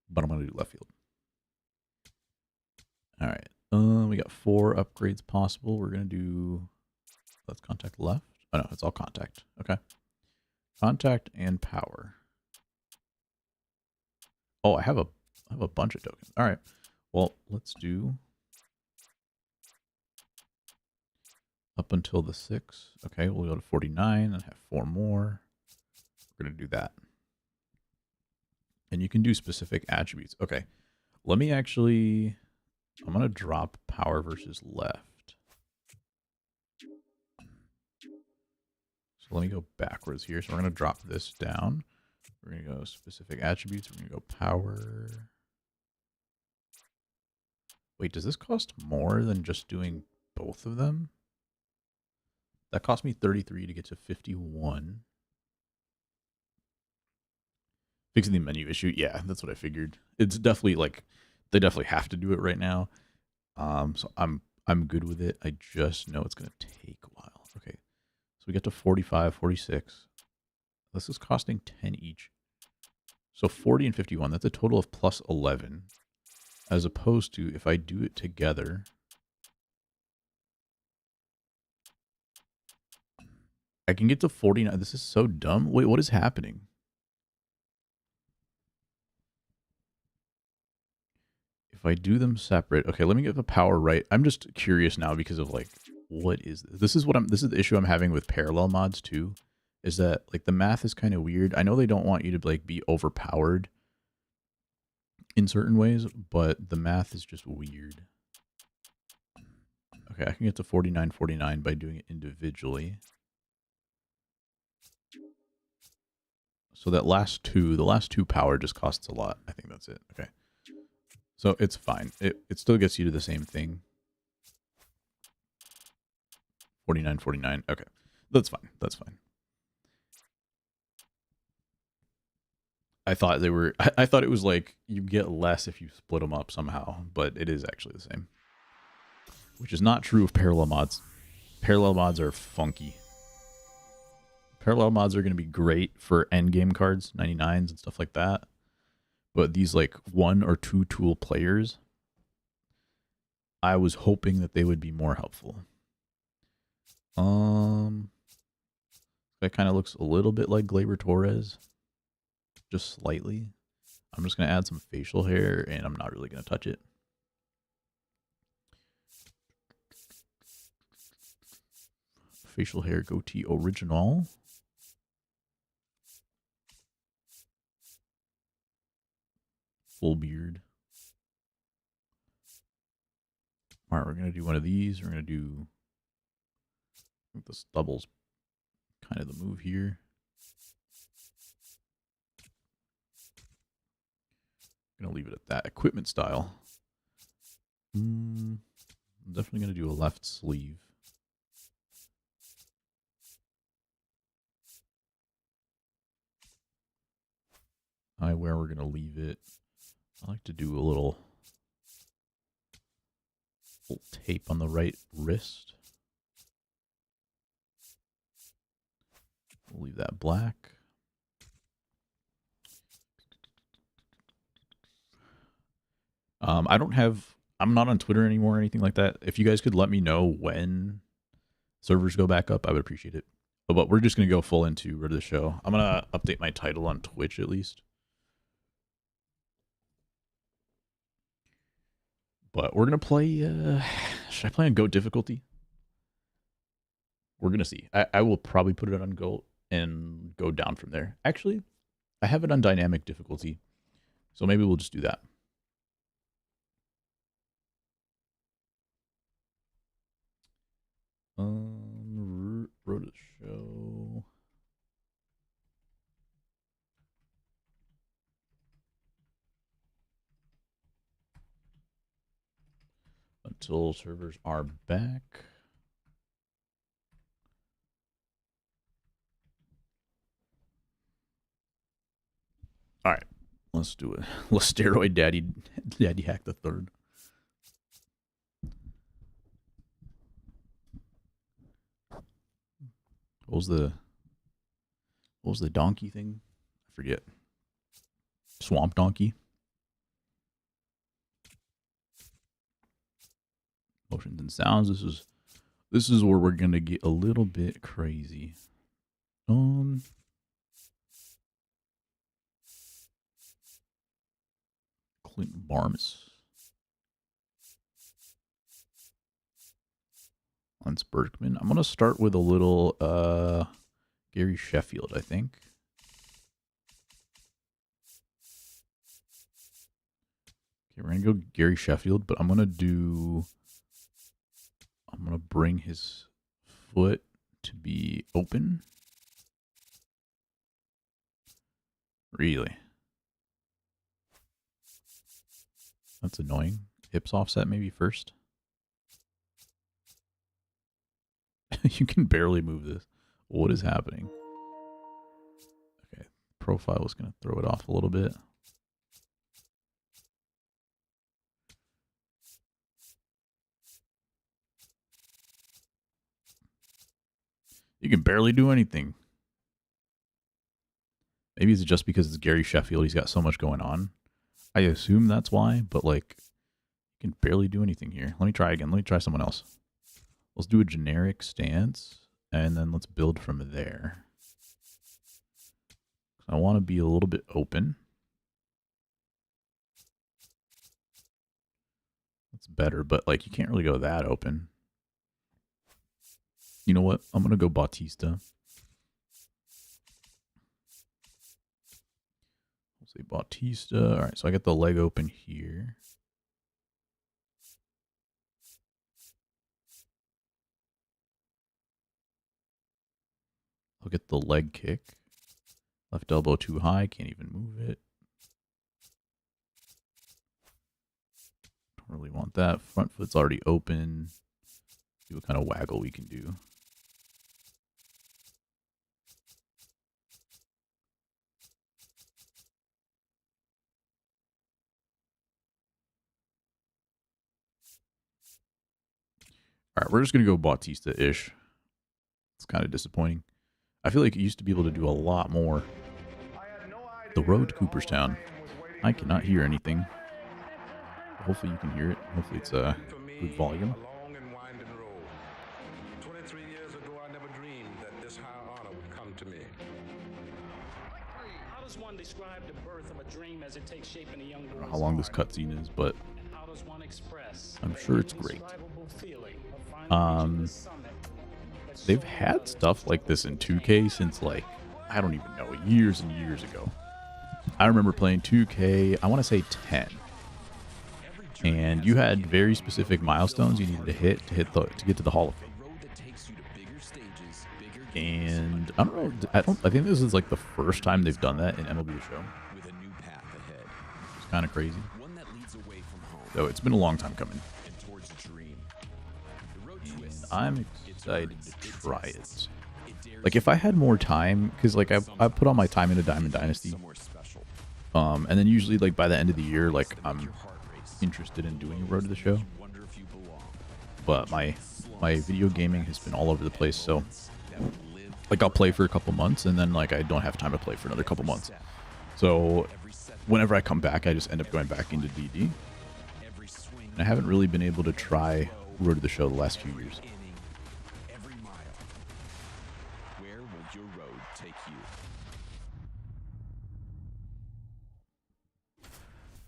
but I'm going to do left field. All right. We got 4 upgrades possible. We're going to do... Let's contact left. Oh, no, it's all contact. Okay. Contact and power. Oh, I have a bunch of tokens. All right. Well, let's do up until the 6. Okay, we'll go to 49 and have 4 more. We're going to do that. And you can do specific attributes. Okay, let me actually... I'm going to drop power versus left. So let me go backwards here. So we're going to drop this down. We're going to go specific attributes. We're going to go power. Wait, does this cost more than just doing both of them? That cost me 33 to get to 51. Fixing the menu issue. Yeah, that's what I figured. It's definitely like, they definitely have to do it right now. So I'm good with it. I just know it's going to take a while. Okay. So we get to 45, 46. This is costing 10 each. So 40 and 51, that's a total of plus 11. As opposed to if I do it together, I can get to 49. This is so dumb. Wait, what is happening? If I do them separate, okay, let me get the power right. I'm just curious now because of like, what is this? This is the issue I'm having with parallel mods too, is that like the math is kind of weird. I know they don't want you to like be overpowered in certain ways, but the math is just weird. Okay, I can get to 49, 49 by doing it individually. So that the last two power just costs a lot. I think that's it. Okay. So it's fine. It still gets you to the same thing. 49, 49. Okay. That's fine. That's fine. I thought they were, I thought it was like you get less if you split them up somehow, but it is actually the same. Which is not true of parallel mods. Parallel mods are funky. Parallel mods are going to be great for endgame cards, 99s and stuff like that. But these like 1 or 2 tool players, I was hoping that they would be more helpful. That kind of looks a little bit like Gleyber Torres, just slightly. I'm just going to add some facial hair, and I'm not really going to touch it. Facial hair goatee original. Full beard. All right, we're going to do one of these. We're going to do, I think the stubble's kind of the move here. I'm going to leave it at that. Equipment style. I'm definitely going to do a left sleeve. Eyewear, we're going to leave it. I like to do a little tape on the right wrist. We'll leave that black. I'm not on Twitter anymore or anything like that. If you guys could let me know when servers go back up, I would appreciate it. But we're just going to go full into Rid of the Show. I'm going to update my title on Twitch at least. But we're going to play, should I play on GOAT difficulty? We're going to see. I will probably put it on GOAT and go down from there. Actually, I have it on dynamic difficulty. So maybe we'll just do that. Wrote a show. Until servers are back. All right, let's do it. Let's steroid daddy hack the third. What was the donkey thing? I forget. Swamp donkey. Motions and sounds. This is where we're gonna get a little bit crazy. Clinton Barnes. Lance Berkman. I'm gonna start with a little Gary Sheffield, I think. Okay, we're gonna go Gary Sheffield, but I'm gonna bring his foot to be open. Really? That's annoying. Hips offset maybe first. You can barely move this. What is happening? Okay, profile is going to throw it off a little bit. You can barely do anything. Maybe it's just because it's Gary Sheffield. He's got so much going on. I assume that's why, but like, you can barely do anything here. Let me try again. Let me try someone else. Let's do a generic stance, and then let's build from there. I want to be a little bit open. That's better, but like, you can't really go that open. You know what? I'm going to go Bautista. We'll say Bautista. All right, so I got the leg open here. Look at the leg kick. Left elbow too high, can't even move it. Don't really want that. Front foot's already open. See what kind of waggle we can do. All right, we're just going to go Bautista-ish. It's kind of disappointing. I feel like it used to be able to do a lot more. The road to Cooperstown. I cannot hear anything. Hopefully you can hear it. Hopefully it's a good volume. 23 years ago, I never dreamed that this high honor would come to me. How does one describe the birth of a dream as it takes shape in a young boy's I don't know how long this heart? cutscene is, but And how does one express I'm the sure it's great. indescribable feeling of finally reaching the summit that they've so had others stuff like this in 2K since like, I don't even know, years and years ago. I remember playing 2K, I want to say 10. And you had very specific milestones you needed to get to the Hall of Fame. A road that takes you to bigger stages, bigger And I don't know. I think this is like the first time they've done that in MLB The Show. With a new path ahead, It's kind of crazy. one that leads away from home So it's been a long time coming. and towards a dream. The road And twists. I'm It excited turns, to it try twists. it. It dares Like if I had more time, because like I put all my time into Diamond Dynasty, somewhere special. and then usually like by the end of the year, like To make I'm your heart race. interested in doing a Road to the Show. You wonder if you belong. But my video gaming has been all over the place, so That would live like I'll play for a couple months and then like I don't have time to play for another couple months. So every set, whenever I come back, I just end up going back into DD. every swing, And I haven't really been able to try Road to the Show the last few years. inning, every mile. Where will your road take you?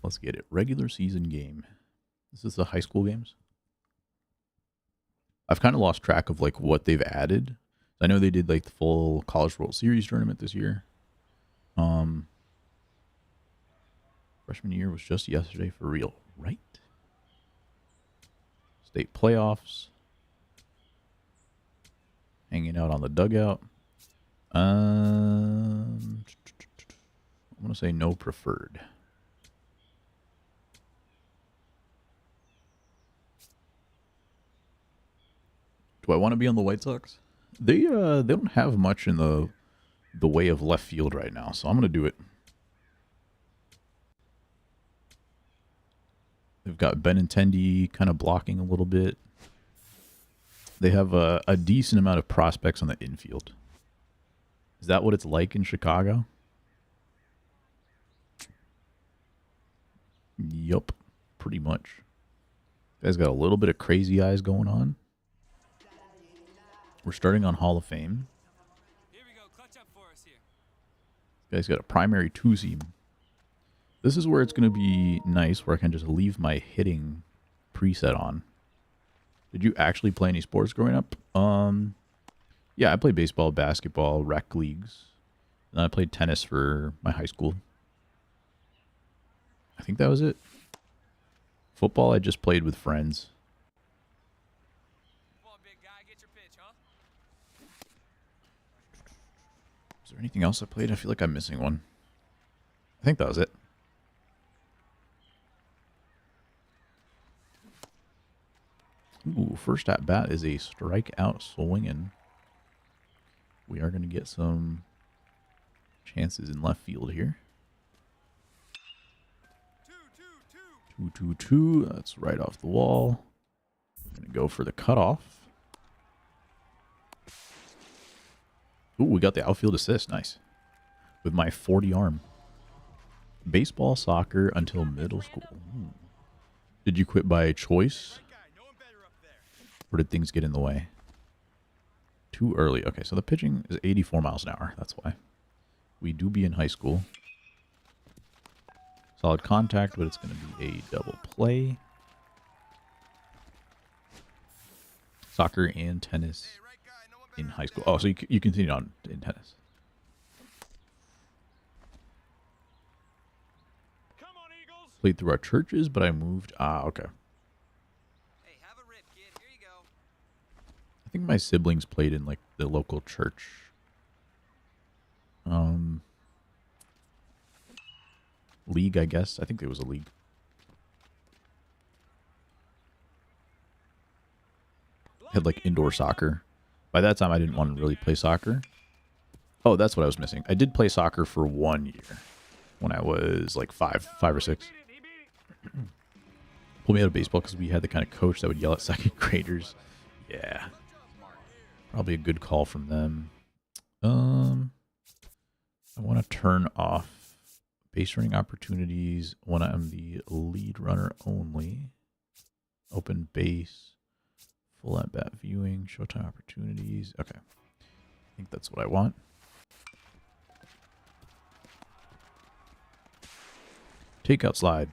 Let's get it. Regular season game. This is the high school games. I've kind of lost track of like what they've added. I know they did like the full College World Series tournament this year. Freshman year was just yesterday for real, right? State playoffs. Hanging out on the dugout. I'm gonna say no preferred. Do I want to be on the White Sox? They don't have much in the way of left field right now, so I'm gonna do it. They've got Benintendi kind of blocking a little bit. They have a decent amount of prospects on the infield. Is that what it's like in Chicago? Yup, pretty much. Guys got a little bit of crazy eyes going on. We're starting on Hall of Fame. Here we go. Clutch up for us here. Guy's got a primary two-seam. This is where it's going to be nice, where I can just leave my hitting preset on. Did you actually play any sports growing up? Yeah, I played baseball, basketball, rec leagues. And then I played tennis for my high school. I think that was it. Football, I just played with friends. Come on, big guy. Get your pitch, huh? Is there anything else I played? I feel like I'm missing one. I think that was it. Ooh, first at bat is a strikeout swinging. We are going to get some chances in left field here. 2-2-2. That's right off the wall. I'm going to go for the cutoff. Ooh, we got the outfield assist. Nice. With my 40 arm. Baseball, soccer until middle school. Did you quit by choice? Or did things get in the way? Too early. Okay, so the pitching is 84 miles an hour. That's why. We do be in high school. Solid contact, but it's going to be a double play. Soccer and tennis in high school. Oh, so you continued on in tennis. Come on, Eagles. Played through our churches, but I moved. Ah, okay. Hey, have a rip, kid. Here you go. I think my siblings played in like the local church. League, I guess. I think there was a league. Had like indoor soccer. By that time, I didn't want to really play soccer. Oh, that's what I was missing. I did play soccer for 1 year when I was like five or six. Pulled me out of baseball because we had the kind of coach that would yell at second graders. Yeah. Probably a good call from them. I want to turn off base running opportunities when I'm the lead runner only. Open base. Full at bat viewing. Showtime opportunities. Okay. I think that's what I want. Takeout slide.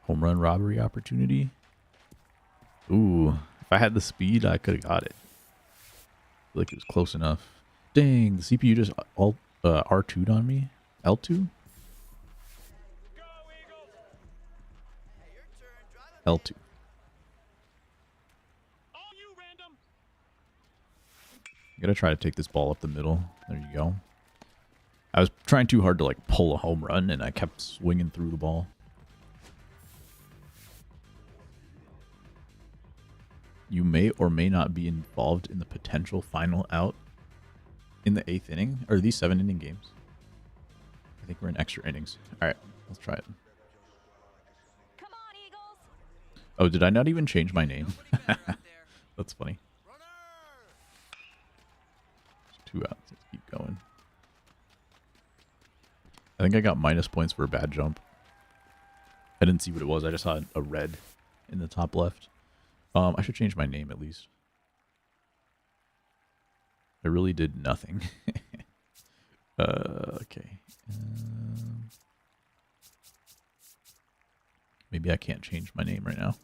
Home run robbery opportunity. Ooh, if I had the speed, I could have got it. I feel like it was close enough. Dang, the CPU just R2'd on me. L2? L2. All you random. I'm gonna try to take this ball up the middle. There you go. I was trying too hard to like pull a home run, and I kept swinging through the ball. You may or may not be involved in the potential final out in the 8th inning. Are these 7-inning games? I think we're in extra innings. All right, let's try it. Come on, Eagles. Oh, did I not even change my name? Nobody better out there. That's funny. Runner. 2 outs. Let's keep going. I think I got minus points for a bad jump. I didn't see what it was. I just saw a red in the top left. I should change my name at least. I really did nothing. Okay. Maybe I can't change my name right now.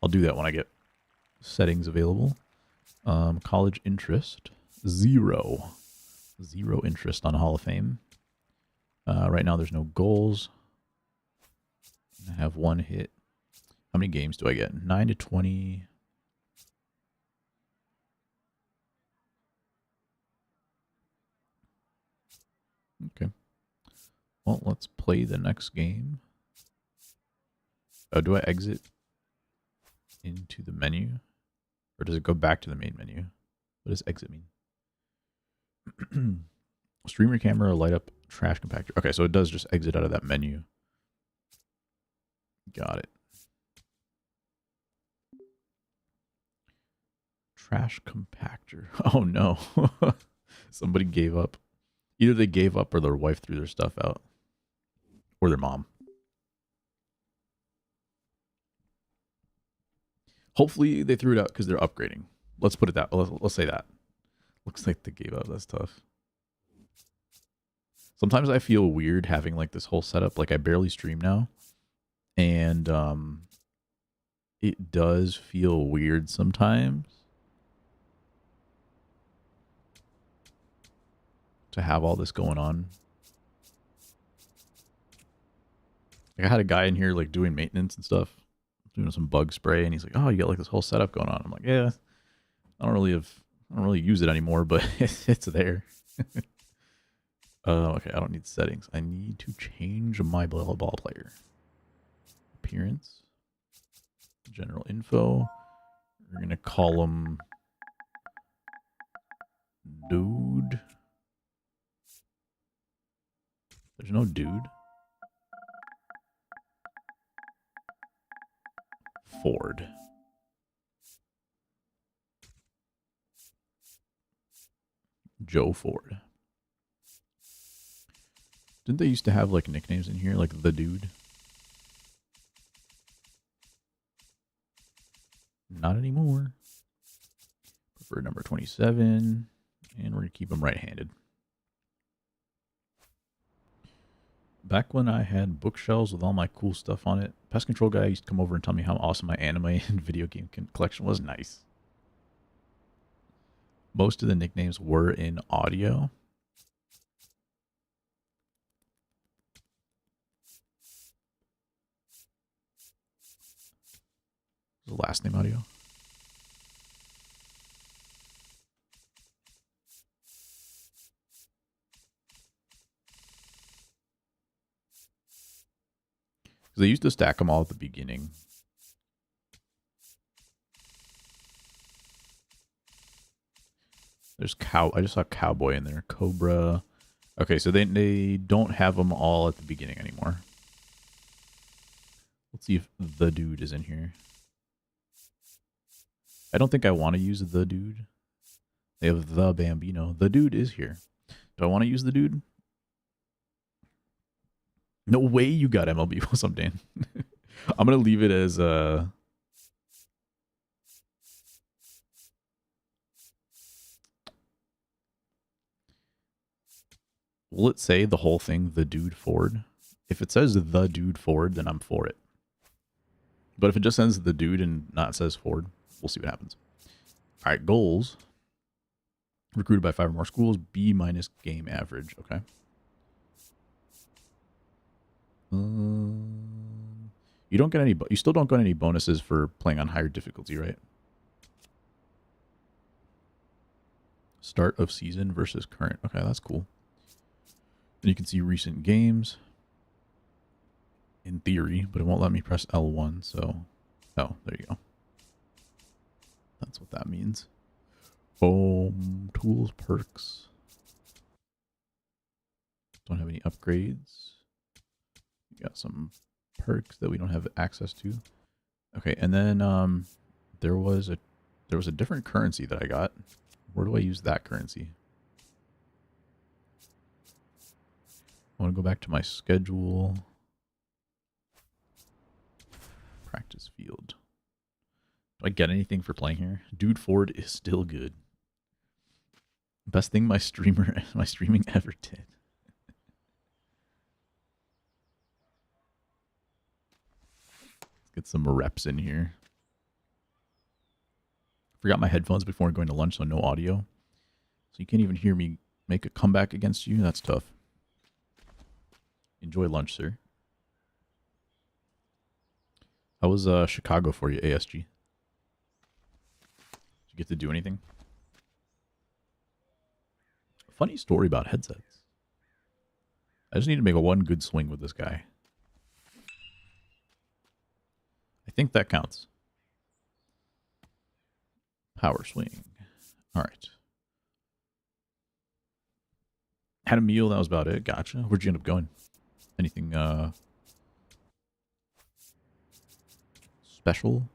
I'll do that when I get settings available. College interest, 0. 0 interest on Hall of Fame. Right now there's no goals. I have 1 hit. How many games do I get? 9 to 20. Okay. Well, let's play the next game. Oh, do I exit into the menu? Or does it go back to the main menu? What does exit mean? Streamer camera, light up, trash compactor. Okay, so it does just exit out of that menu. Got it. Trash compactor. Oh no. Somebody gave up. Either they gave up or their wife threw their stuff out. Or their mom. Hopefully they threw it out because they're upgrading. Let's put it that. Let's say that. Looks like they gave up. That's tough. Sometimes I feel weird having like this whole setup. Like I barely stream now. And it does feel weird sometimes to have all this going on. Like I had a guy in here like doing maintenance and stuff, doing some bug spray, and he's like, "Oh, you got like this whole setup going on." I'm like, "Yeah, I don't really use it anymore, but it's there." Okay, I don't need settings. I need to change my ball player. Appearance, general info. We're gonna call him Dude. There's no dude. Ford. Joe Ford. Didn't they used to have like nicknames in here, like the dude? Not anymore. Prefer number 27. And we're going to keep him right-handed. Back when I had bookshelves with all my cool stuff on it, Pest Control guy used to come over and tell me how awesome my anime and video game collection was. Nice. Most of the nicknames were in audio. The last name audio. Because they used to stack them all at the beginning. There's I just saw Cowboy in there. Cobra. Okay, so they don't have them all at the beginning anymore. Let's see if the dude is in here. I don't think I want to use the dude. They have the Bambino. The dude is here. Do I want to use the dude? No way you got MLB. What's up, Dan? I'm going to leave it as will it say the whole thing, the dude Ford? If it says the dude Ford, then I'm for it. But if it just says the dude and not says Ford, we'll see what happens. All right, goals. Recruited by 5 or more schools, B- game average. Okay. You You don't get any. You still don't get any bonuses for playing on higher difficulty, right? Start of season versus current. Okay, that's cool. And you can see recent games. In theory, but it won't let me press L1. So, oh, there you go. That's what that means. Boom. Tools, perks. Don't have any upgrades. We got some perks that we don't have access to. Okay, and then there was a different currency that I got. Where do I use that currency? I want to go back to my schedule. Practice field. Do I get anything for playing here? Dude Ford is still good. Best thing my streaming ever did. Let's get some reps in here. Forgot my headphones before going to lunch, so no audio. So you can't even hear me make a comeback against you. That's tough. Enjoy lunch, sir. How was Chicago for you, ASG? Did you get to do anything? Funny story about headsets. I just need to make one good swing with this guy. I think that counts. Power swing. All right. Had a meal. That was about it. Gotcha. Where'd you end up going? Anything special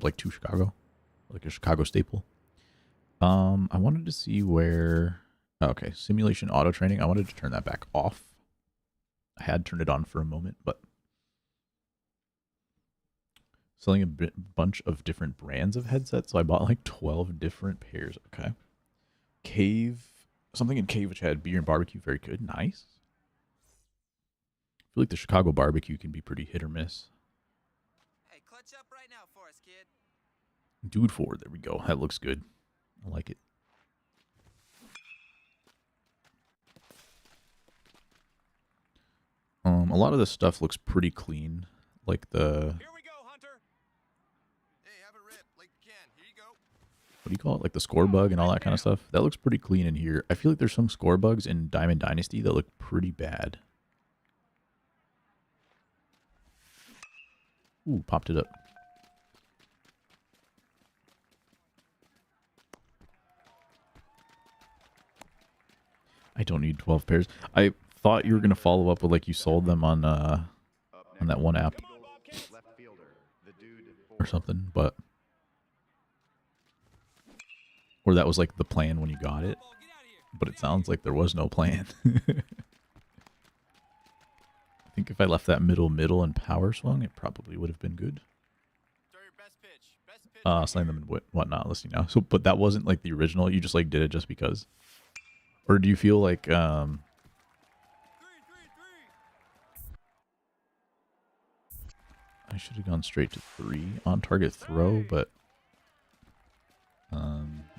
like to Chicago, like a Chicago staple? I wanted to see where. Oh, okay, simulation auto training. I wanted to turn that back off. I had turned it on for a moment, but selling a bunch of different brands of headsets. So I bought like 12 different pairs. Okay, Cave, something in Cave which had beer and barbecue. Very good, nice. I feel like the Chicago barbecue can be pretty hit or miss. Clutch up right now for us, kid. Dude Ford, there we go. That looks good. I like it. A lot of this stuff looks pretty clean. Like the... Here we go, Hunter. Hey, have a rip. Like you can. Here you go. What do you call it? Like the score bug and all that kind of stuff. That looks pretty clean in here. I feel like there's some score bugs in Diamond Dynasty that look pretty bad. Ooh, popped it up. I don't need 12 pairs. I thought you were going to follow up with like you sold them on that one app or something, but or that was like the plan when you got it. But it sounds like there was no plan. I think if I left that middle and power swung, it probably would have been good. Slam them and whatnot, listening now. So, but that wasn't like the original. You just like did it just because. Or do you feel like I should have gone straight to 3 on target throw, but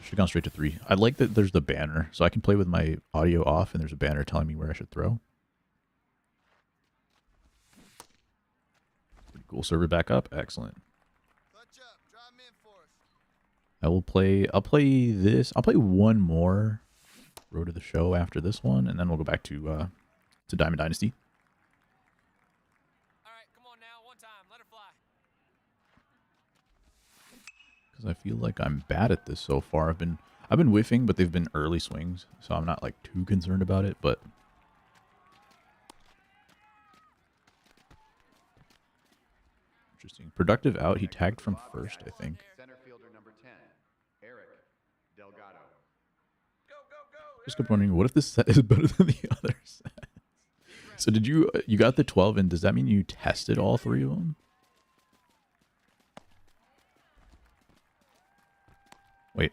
should have gone straight to 3. I like that there's the banner, so I can play with my audio off and there's a banner telling me where I should throw. Pretty cool. Server back up. Excellent. I'll play this. I'll play one more Road to the Show after this one, and then we'll go back to Diamond Dynasty. All right, come on now. One time. Let her fly. Because I feel like I'm bad at this so far. I've been whiffing, but they've been early swings, so I'm not like too concerned about it, but interesting. Productive out. He tagged from first, I think. Center fielder number 10, Eric Delgado. Just kept wondering, what if this set is better than the other set? So did you got the 12, and does that mean you tested all 3 of them? Wait.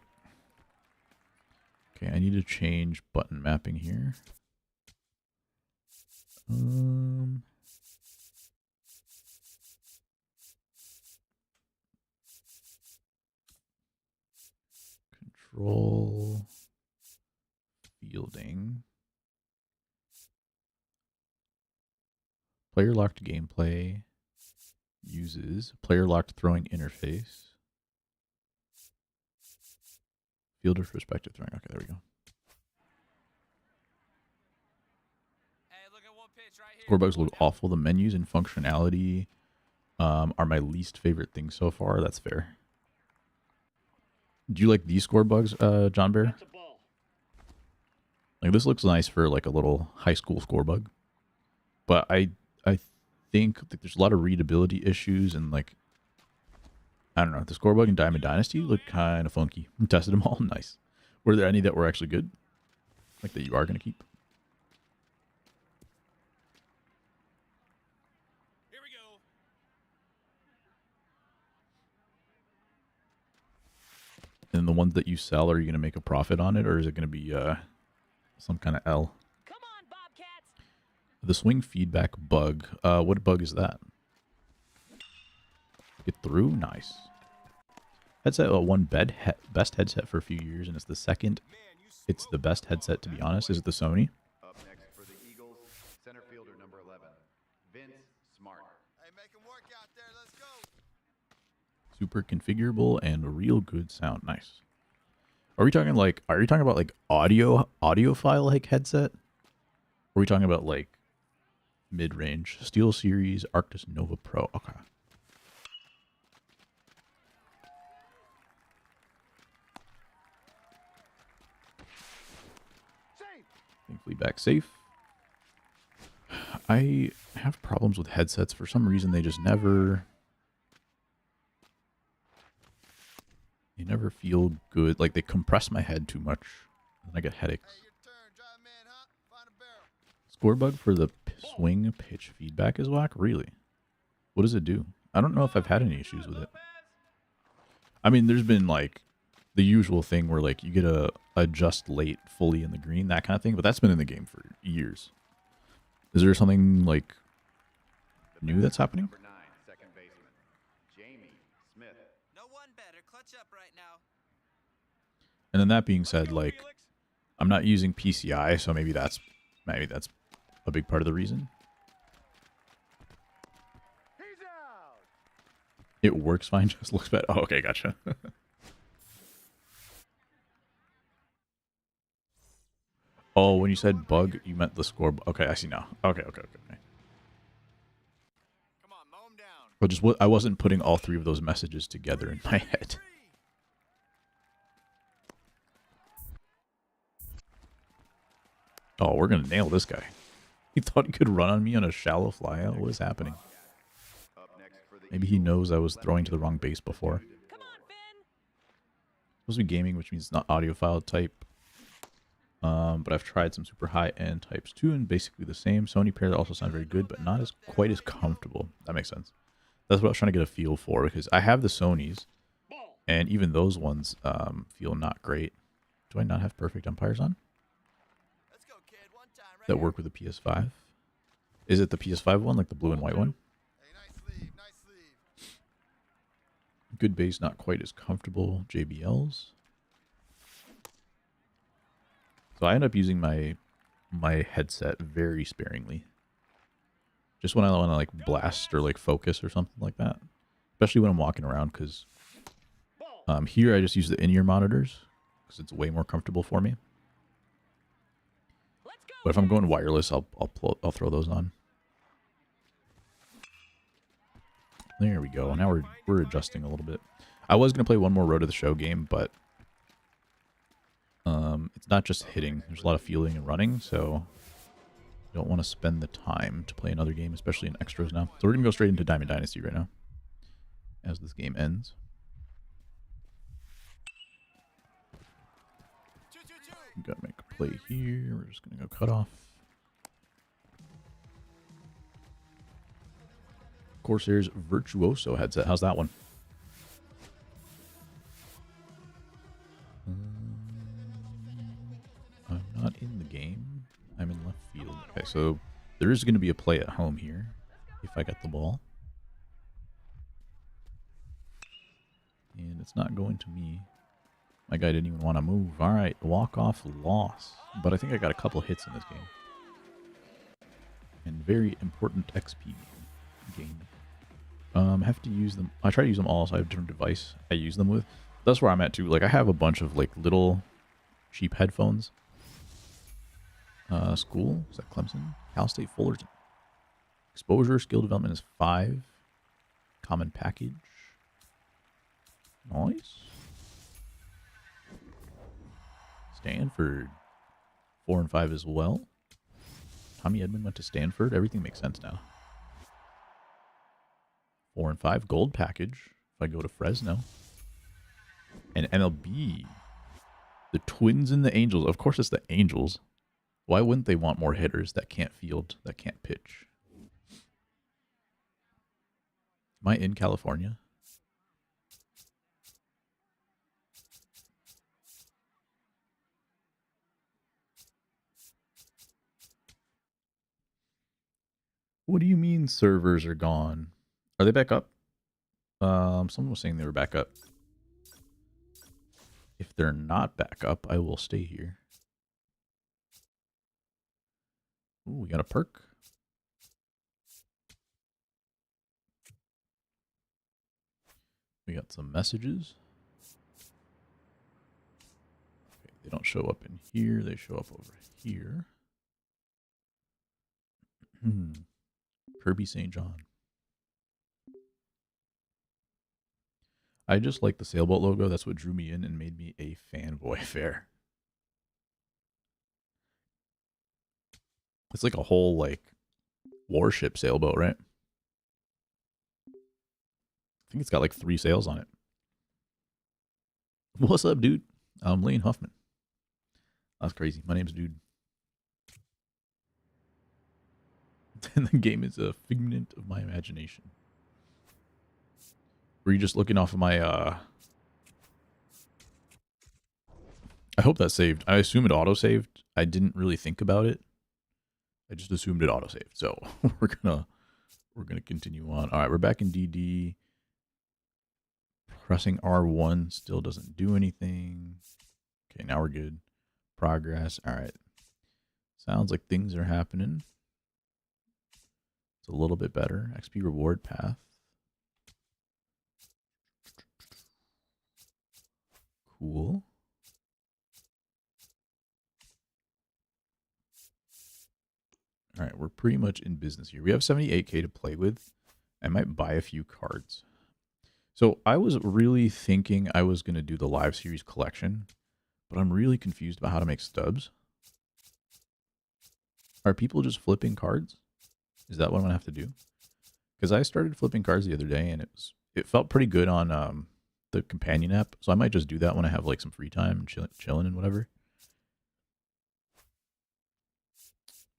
Okay, I need to change button mapping here. Control fielding. Player locked gameplay. uses player locked throwing interface. Fielder perspective throwing. Okay, there we go. Score bugs look awful. The menus and functionality are my least favorite thing so far. That's fair. Do you like these score bugs, John Bear? That's a ball. Like this looks nice for like a little high school score bug, but I think that there's a lot of readability issues and like I don't know. The score bug in Diamond Dynasty looked kind of funky. Tested them all. Nice. Were there any that were actually good? Like that you are going to keep? Here we go. And the ones that you sell, are you going to make a profit on it, or is it going to be some kind of L? Come on, Bobcats. The swing feedback bug. What bug is that? Get through? Nice. Headset won best headset for a few years, and it's the second. It's the best headset, to be honest. Is it the Sony? Up next for the Eagles, center fielder number 11, Vince Smart. Hey, make him work out there. Let's go. Super configurable and real good sound. Nice. Are we talking like? Are you talking about like audiophile like headset? Or are we talking about like mid-range Steel Series Arctis Nova Pro? Okay. Thankfully back safe. I have problems with headsets. For some reason, they just never... They never feel good. Like, they compress my head too much. And I get headaches. Hey, your turn. Drive man, huh? Find a barrel. Score bug for the swing pitch feedback is whack? Really? What does it do? I don't know if I've had any issues with it. I mean, there's been, like, the usual thing where, like, you get a adjust late fully in the green, that kind of thing. But that's been in the game for years. Is there something, like, new that's happening? Number 9, second baseman, Jamie Smith. No one better. Clutch up right now. And then that being said, like, I'm not using PCI, so maybe that's a big part of the reason. He's out. It works fine, just looks bad. Oh, okay, gotcha. Oh, when you said bug, you meant the score. Okay, I see now. Okay. Come on, mow him down. But just I wasn't putting all three of those messages together in my head. Oh, we're gonna nail this guy. He thought he could run on me on a shallow flyout. What is happening? Up next for the Maybe he knows I was throwing to the wrong base before. Come on, Finn. Supposed to be gaming, which means it's not audiophile type. But I've tried some super high-end types too, and basically the same. Sony pair that also sound very good, but not as quite as comfortable. That makes sense. That's what I was trying to get a feel for, because I have the Sonys, and even those ones feel not great. Do I not have perfect umpires on Let's go, kid. One time, right that here. work with the PS5? Is it the PS5 one, like the blue and white one? Hey, nice leave. Nice leave. Good bass, not quite as comfortable. JBLs. So I end up using my headset very sparingly. Just when I want to like blast or like focus or something like that. Especially when I'm walking around, because here I just use the in-ear monitors because it's way more comfortable for me. Let's go. But if I'm going wireless, I'll throw those on. There we go. Now we're adjusting a little bit. I was gonna play one more Road to the Show game, but it's not just hitting. There's a lot of fielding and running, so I don't want to spend the time to play another game, especially in extras now. So we're going to go straight into Diamond Dynasty right now as this game ends. Got to make a play here. We're just going to go cut off. Corsair's Virtuoso headset. How's that one? I'm not in the game. I'm in left field. Okay, so there is going to be a play at home here if I get the ball. And it's not going to me. My guy didn't even want to move. All right, walk-off loss. But I think I got a couple hits in this game. And very important XP game. I have to use them. I try to use them all, so I have a different device I use them with. That's where I'm at too. Like I have a bunch of like little cheap headphones. School, is that Clemson? Cal State Fullerton. Exposure, skill development is 5. Common package. Nice. Stanford. 4 and 5 as well. Tommy Edmond went to Stanford. Everything makes sense now. 4 and 5 gold package. If I go to Fresno. And MLB. The Twins and the Angels. Of course it's the Angels. Why wouldn't they want more hitters that can't field, that can't pitch? Am I in California? What do you mean servers are gone? Are they back up? Someone was saying they were back up. If they're not back up, I will stay here. Ooh, we got a perk. We got some messages. Okay, they don't show up in here. They show up over here. Kirby St. John. I just like the sailboat logo. That's what drew me in and made me a fanboy fair. It's like a whole like warship sailboat, right? I think it's got like 3 sails on it. What's up, dude? I'm Lane Huffman. That's crazy. My name's Dude. And the game is a figment of my imagination. Were you just looking off of my I hope that saved. I assume it auto-saved. I didn't really think about it. I just assumed it auto-saved. So we're gonna continue on. All right, we're back in DD. Pressing R1 still doesn't do anything. Okay, now we're good. Progress. All right. Sounds like things are happening. It's a little bit better. XP reward path. Cool. All right, we're pretty much in business here. We have 78K to play with. I might buy a few cards. So I was really thinking I was going to do the live series collection, but I'm really confused about how to make stubs. Are people just flipping cards? Is that what I'm going to have to do? Because I started flipping cards the other day, and it felt pretty good on the companion app. So I might just do that when I have like some free time, chilling and whatever.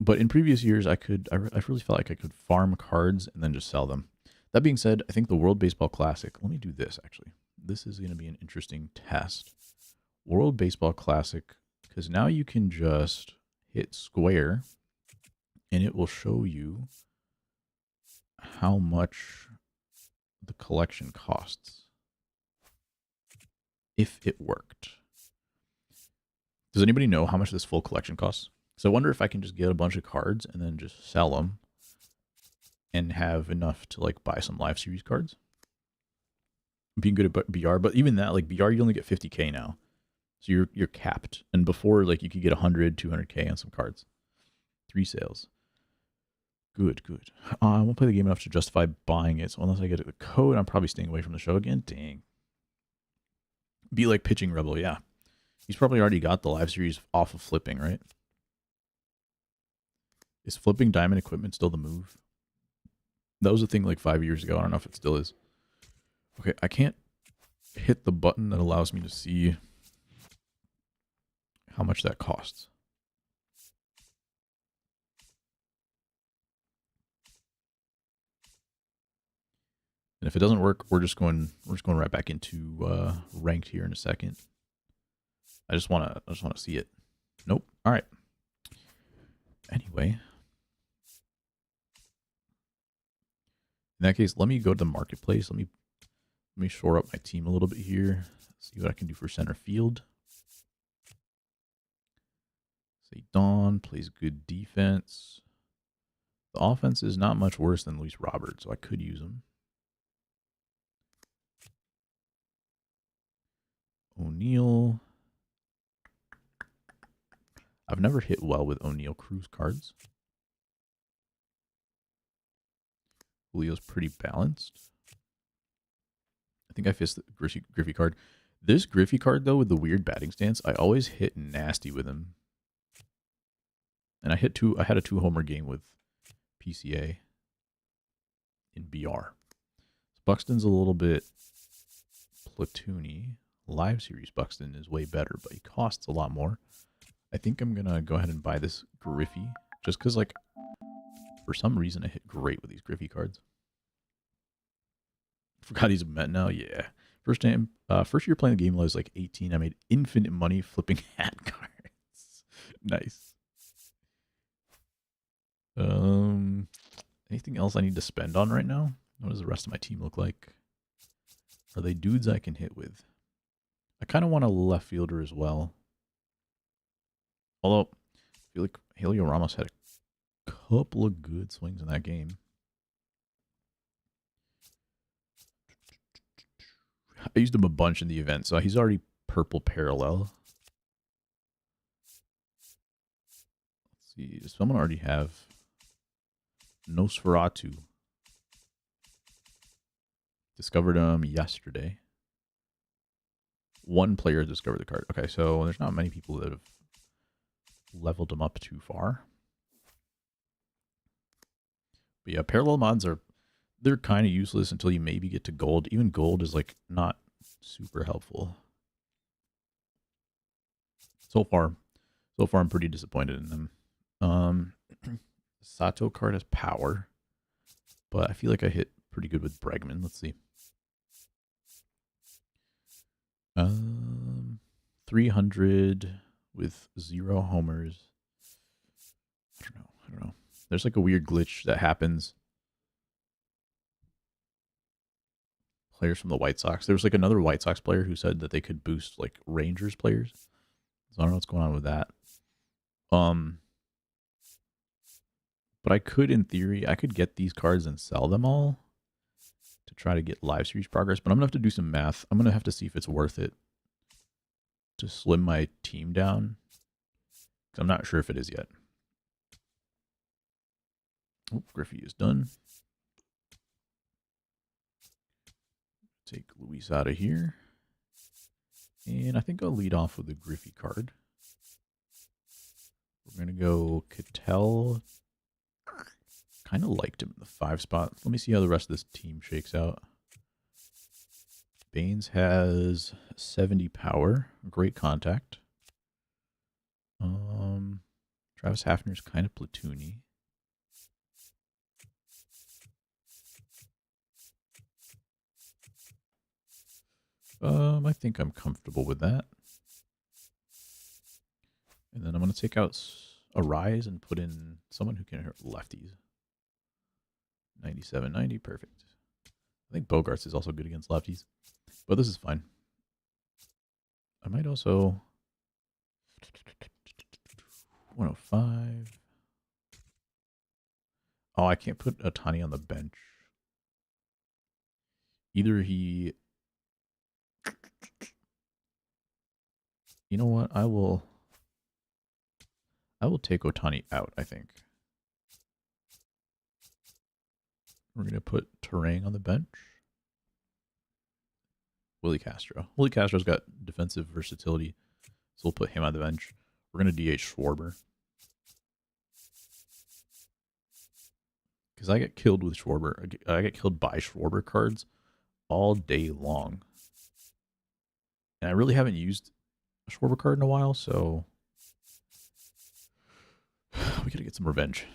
But in previous years, I really felt like I could farm cards and then just sell them. That being said, I think the World Baseball Classic, let me do this actually. This is going to be an interesting test. World Baseball Classic, because now you can just hit square and it will show you how much the collection costs. If it worked. Does anybody know how much this full collection costs? So I wonder if I can just get a bunch of cards and then just sell them and have enough to like buy some live series cards. Being good at BR, but even that, like BR, you only get 50K now. So you're capped. And before, like you could get 100, 200K on some cards. 3 sales. Good. I won't play the game enough to justify buying it. So unless I get the code, I'm probably staying away from the show again. Dang. Be like Pitching Rebel, yeah. He's probably already got the live series off of flipping, right? Is flipping diamond equipment still the move? That was a thing like 5 years ago. I don't know if it still is. Okay, I can't hit the button that allows me to see how much that costs. And if it doesn't work, we're just going right back into ranked here in a second. I just wanna see it. Nope. All right. Anyway. In that case, let me go to the marketplace. Let me shore up my team a little bit here. See what I can do for center field. Say Dawn plays good defense. The offense is not much worse than Luis Roberts, so I could use him. O'Neal. I've never hit well with O'Neal Cruz cards. Julio's pretty balanced. I think I faced the Griffey card. This Griffey card, though, with the weird batting stance, I always hit nasty with him. And I had a 2-homer game with PCA in BR. Buxton's a little bit platoony. Live series Buxton is way better, but he costs a lot more. I think I'm going to go ahead and buy this Griffey just because, like, for some reason I hit great with these Griffey cards. Forgot he's a Met now. Yeah. First year playing the game, I was like 18. I made infinite money flipping hat cards. Nice. Anything else I need to spend on right now? What does the rest of my team look like? Are they dudes I can hit with? I kind of want a left fielder as well. Although, I feel like Helio Ramos had a couple of good swings in that game. I used him a bunch in the event, so he's already purple parallel. Let's see, does someone already have Nosferatu? Discovered him yesterday. One player discovered the card. Okay, so there's not many people that have leveled him up too far. But yeah, parallel mods they're kind of useless until you maybe get to gold. Even gold is like not super helpful. So far I'm pretty disappointed in them. Sato card has power, but I feel like I hit pretty good with Bregman. Let's see. 300 with 0 homers. I don't know. There's like a weird glitch that happens. Players from the White Sox. There was like another White Sox player who said that they could boost like Rangers players. So I don't know what's going on with that. But I could, in theory, I could get these cards and sell them all to try to get live series progress. But I'm gonna have to do some math. I'm gonna have to see if it's worth it to slim my team down. 'Cause I'm not sure if it is yet. Oh, Griffey is done. Take Luis out of here. And I think I'll lead off with the Griffey card. We're going to go Cattell. Kind of liked him in the 5 spot. Let me see how the rest of this team shakes out. Baines has 70 power. Great contact. Travis Hafner's kind of platoony. I think I'm comfortable with that. And then I'm going to take out a Rise and put in someone who can hit lefties. 97-90, perfect. I think Bogarts is also good against lefties, but this is fine. I might also 105. Oh, I can't put Ohtani on the bench. Either he... You know what? I will take Ohtani out, I think. We're going to put Terang on the bench. Willie Castro. Willie Castro's got defensive versatility, so we'll put him on the bench. We're going to DH Schwarber. Because I get killed with Schwarber. I get killed by Schwarber cards all day long. And I really haven't used a Schwarber card in a while, so we gotta get some revenge.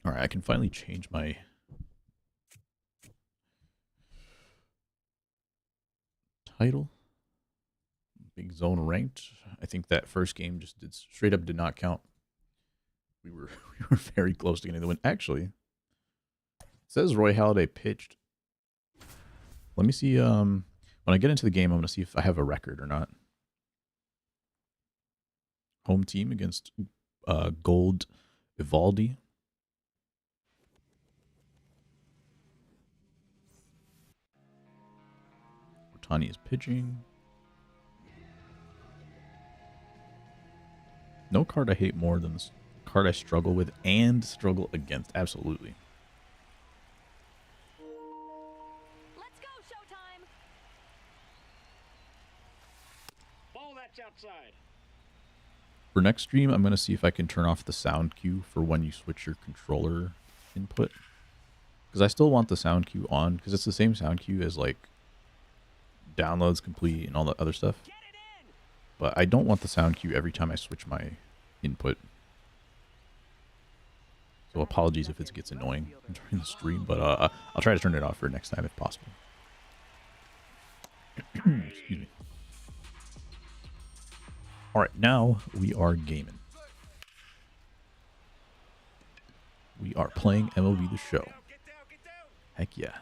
Alright, I can finally change my title. Big zone ranked. I think that first game just straight up did not count. We were very close to getting the win. Actually, it says Roy Halladay pitched. Let me see. When I get into the game, I'm gonna see if I have a record or not. Home team against Gold Evaldi. Otani is pitching. No card I hate more than this card I struggle with and struggle against. Absolutely. Let's go, Showtime. Ball that's outside. For next stream, I'm going to see if I can turn off the sound cue for when you switch your controller input. Because I still want the sound cue on, because it's the same sound cue as like downloads complete and all that other stuff. Get it in. But I don't want the sound cue every time I switch my input. So apologies if it gets annoying during the stream, but I'll try to turn it off for next time if possible. Excuse me. All right, now we are gaming. We are playing MLB The Show. Heck yeah.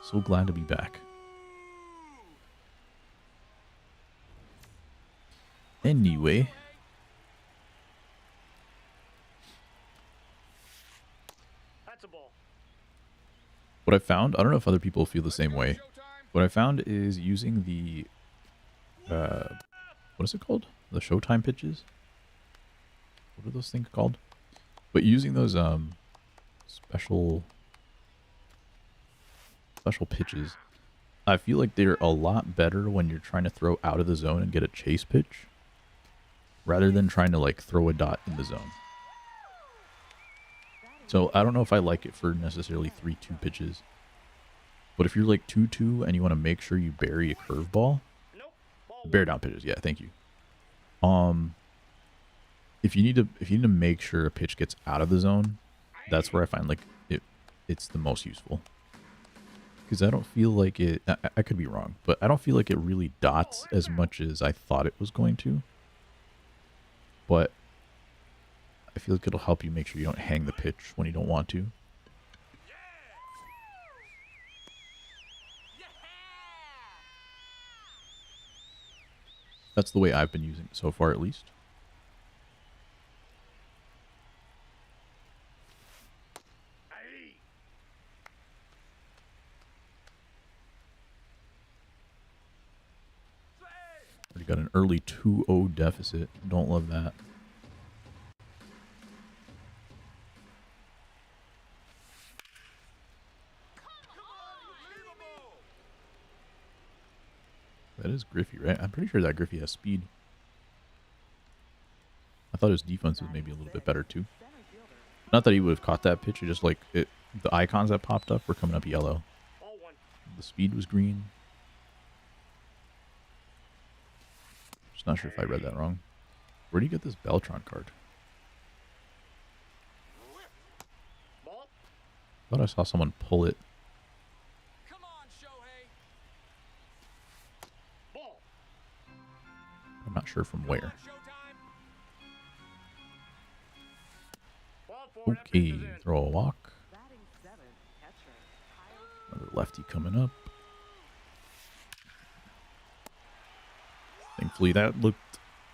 So glad to be back. Anyway. That's a ball. What I found, I don't know if other people feel the same way. What I found is using the, what is it called? The Showtime pitches? What are those things called? But using those, special pitches, I feel like they're a lot better when you're trying to throw out of the zone and get a chase pitch, rather than trying to like throw a dot in the zone. So I don't know if I like it for necessarily 3-2 pitches, but if you're like 2-2 and you want to make sure you bury a curveball, Nope. Ball bear down pitches, yeah, thank you. If you need to make sure a pitch gets out of the zone, that's where I find like it's the most useful. Because I don't feel like it, I could be wrong, but I don't feel like it really dots as much as I thought it was going to. But I feel like it'll help you make sure you don't hang the pitch when you don't want to. That's the way I've been using it so far, at least. Already got an early 2-0 deficit. Don't love that. That is Griffey, right? I'm pretty sure that Griffey has speed. I thought his defense was maybe a little bit better too. Not that he would have caught that pitch. It just like the icons that popped up were coming up yellow. Ball one. The speed was green. Just not sure if I read that wrong. Where do you get this Beltron card? Ball. Thought I saw someone pull it. Come on, Shohei. Ball. I'm not sure from where. Showtime. Ball four. That Okay, pitch is in. throw a walk. Another lefty coming up. Thankfully that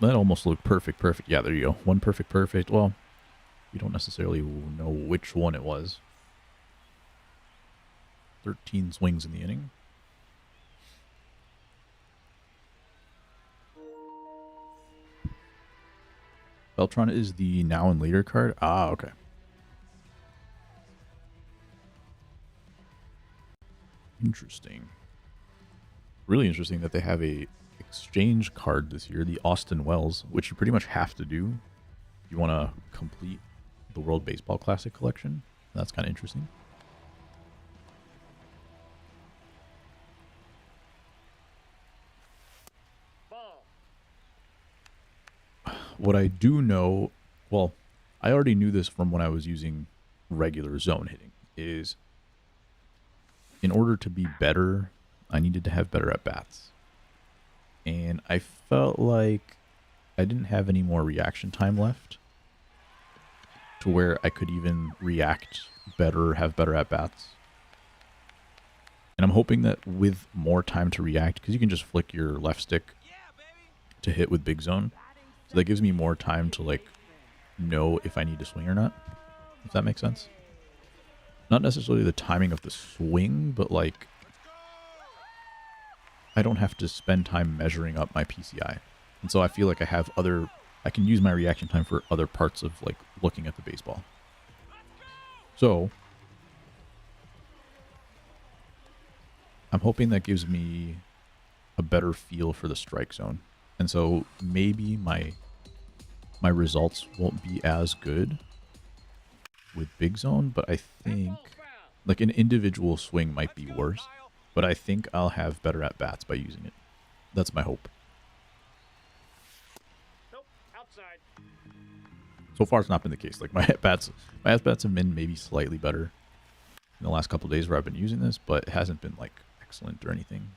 almost looked perfect. Yeah, there you go. One perfect. Well, you don't necessarily know which one it was. 13 swings in the inning. Beltron is the now and later card. Ah, okay. Interesting. Really interesting that they have a exchange card this year, the Austin Wells, which you pretty much have to do if you want to complete the World Baseball Classic collection. That's kind of interesting. Ball. What I do know, well, I already knew this from when I was using regular zone hitting, is in order to be better, I needed to have better at-bats. And I felt like I didn't have any more reaction time left to where I could even react better, have better at-bats. And I'm hoping that with more time to react, because you can just flick your left stick to hit with Big Zone, so that gives me more time to like know if I need to swing or not, if that makes sense. Not necessarily the timing of the swing, but like I don't have to spend time measuring up my PCI. And so I feel like I can use my reaction time for other parts of like looking at the baseball. So I'm hoping that gives me a better feel for the strike zone. And so maybe my results won't be as good with big zone, but I think like an individual swing might be worse, but I think I'll have better at bats by using it. That's my hope. Nope, outside. So far it's not been the case. Like my at bats have been maybe slightly better in the last couple of days where I've been using this, but it hasn't been like excellent or anything.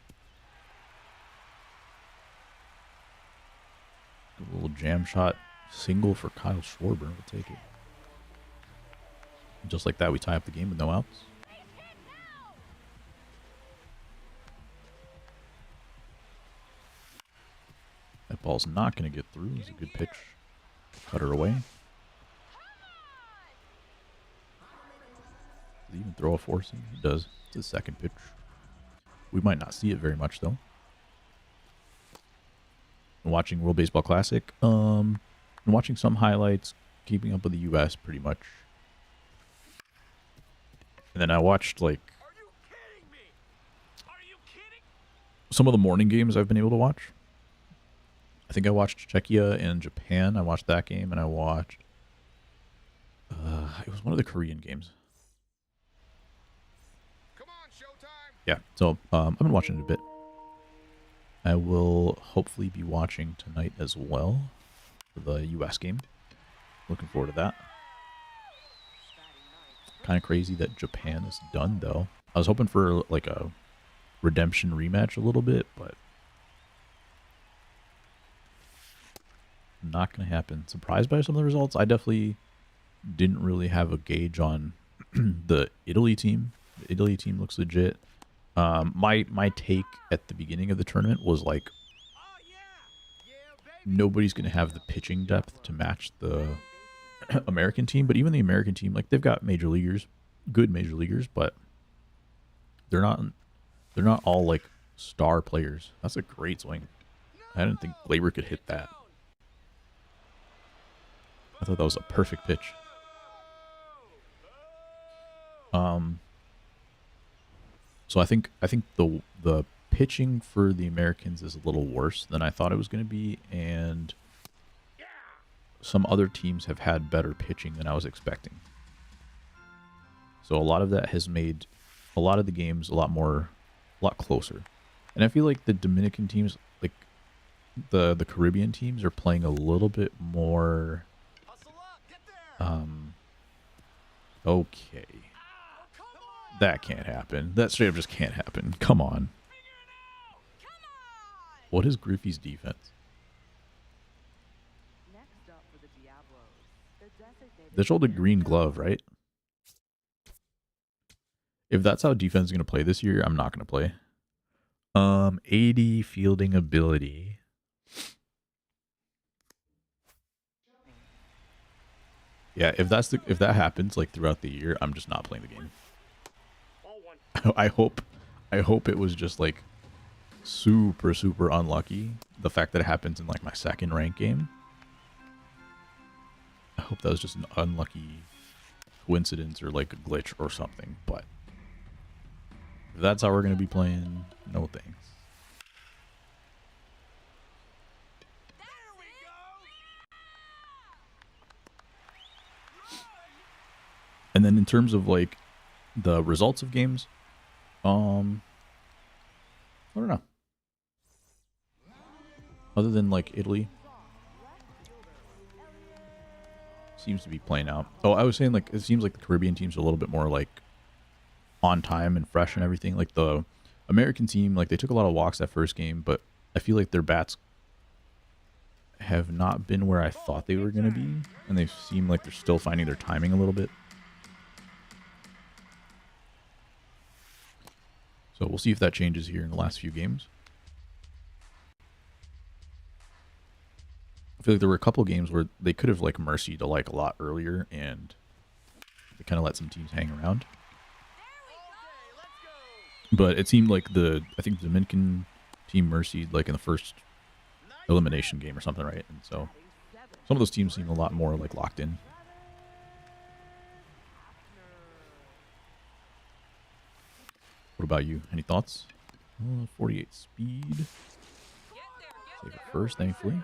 A little jam shot single for Kyle Schwarber. We'll take it. Just like that, we tie up the game with no outs. That ball's not going to get through. It's a good pitch. Cut her away. Does he even throw a four seam? He does. It's his second pitch. We might not see it very much, though. Watching World Baseball Classic. And watching some highlights. Keeping up with the U.S. pretty much. And then I watched, like, some of the morning games I've been able to watch. I think I watched Czechia and Japan. I watched that game, and I watched... it was one of the Korean games. Come on, showtime. Yeah, so I've been watching it a bit. I will hopefully be watching tonight as well for the U.S. game. Looking forward to that. Kind of crazy that Japan is done, though. I was hoping for like a redemption rematch a little bit, but not going to happen. Surprised by some of the results. I definitely didn't really have a gauge on the Italy team. The Italy team looks legit. My take at the beginning of the tournament was like, nobody's going to have the pitching depth to match the American team, but even the American team, like, they've got major leaguers, good major leaguers, but they're not all like star players. That's a great swing. I didn't think Glaber could hit that. I thought that was a perfect pitch. So I think the pitching for the Americans is a little worse than I thought it was going to be, and some other teams have had better pitching than I was expecting. So a lot of that has made a lot of the games a lot closer. And I feel like the Dominican teams, like the Caribbean teams, are playing a little bit more. Okay. That can't happen. That straight up just can't happen. Come on. What is Griffey's defense? They showed a green glove, right? If that's how defense is going to play this year, I'm not going to play. 80 fielding ability. Yeah, if that happens like throughout the year, I'm just not playing the game. I hope it was just like super unlucky. The fact that it happens in like my second rank game. I hope that was just an unlucky coincidence or like a glitch or something, but if that's how we're going to be playing, no thanks. And then in terms of like the results of games, I don't know. Other than like Italy, seems to be playing out. Oh, I was saying like it seems like the Caribbean teams are a little bit more like on time and fresh and everything. Like the American team, like they took a lot of walks that first game, but I feel like their bats have not been where I thought they were going to be, and they seem like they're still finding their timing a little bit. So we'll see if that changes here in the last few games. I feel like there were a couple games where they could have like mercied to like a lot earlier, and they kind of let some teams hang around. But it seemed like I think the Dominican Team Mercy like in the first elimination game or something, right? And so some of those teams seem a lot more like locked in. What about you? Any thoughts? 48 speed. Save it first, thankfully.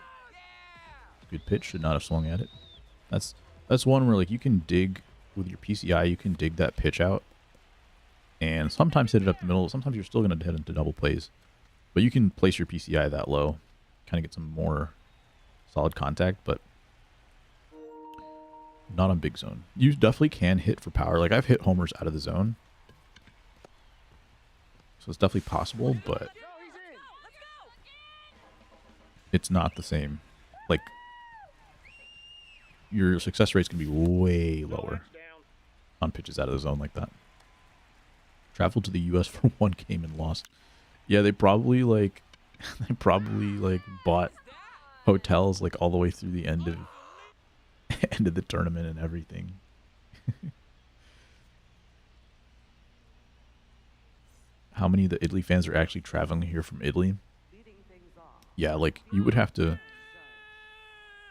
Good pitch. Should not have swung at it. That's one where like you can dig with your PCI. You can dig that pitch out, and sometimes hit it up the middle. Sometimes you're still going to head into double plays, but you can place your PCI that low, kind of get some more solid contact, but not on big zone. You definitely can hit for power. Like I've hit homers out of the zone. So it's definitely possible, but it's not the same. Like, your success rate's going to be way lower on pitches out of the zone like that. Traveled to the U.S. for one game and lost. Yeah, they probably, like, bought hotels, like, all the way through the end of the tournament and everything. How many of the Italy fans are actually traveling here from Italy? Yeah, like, you would have to...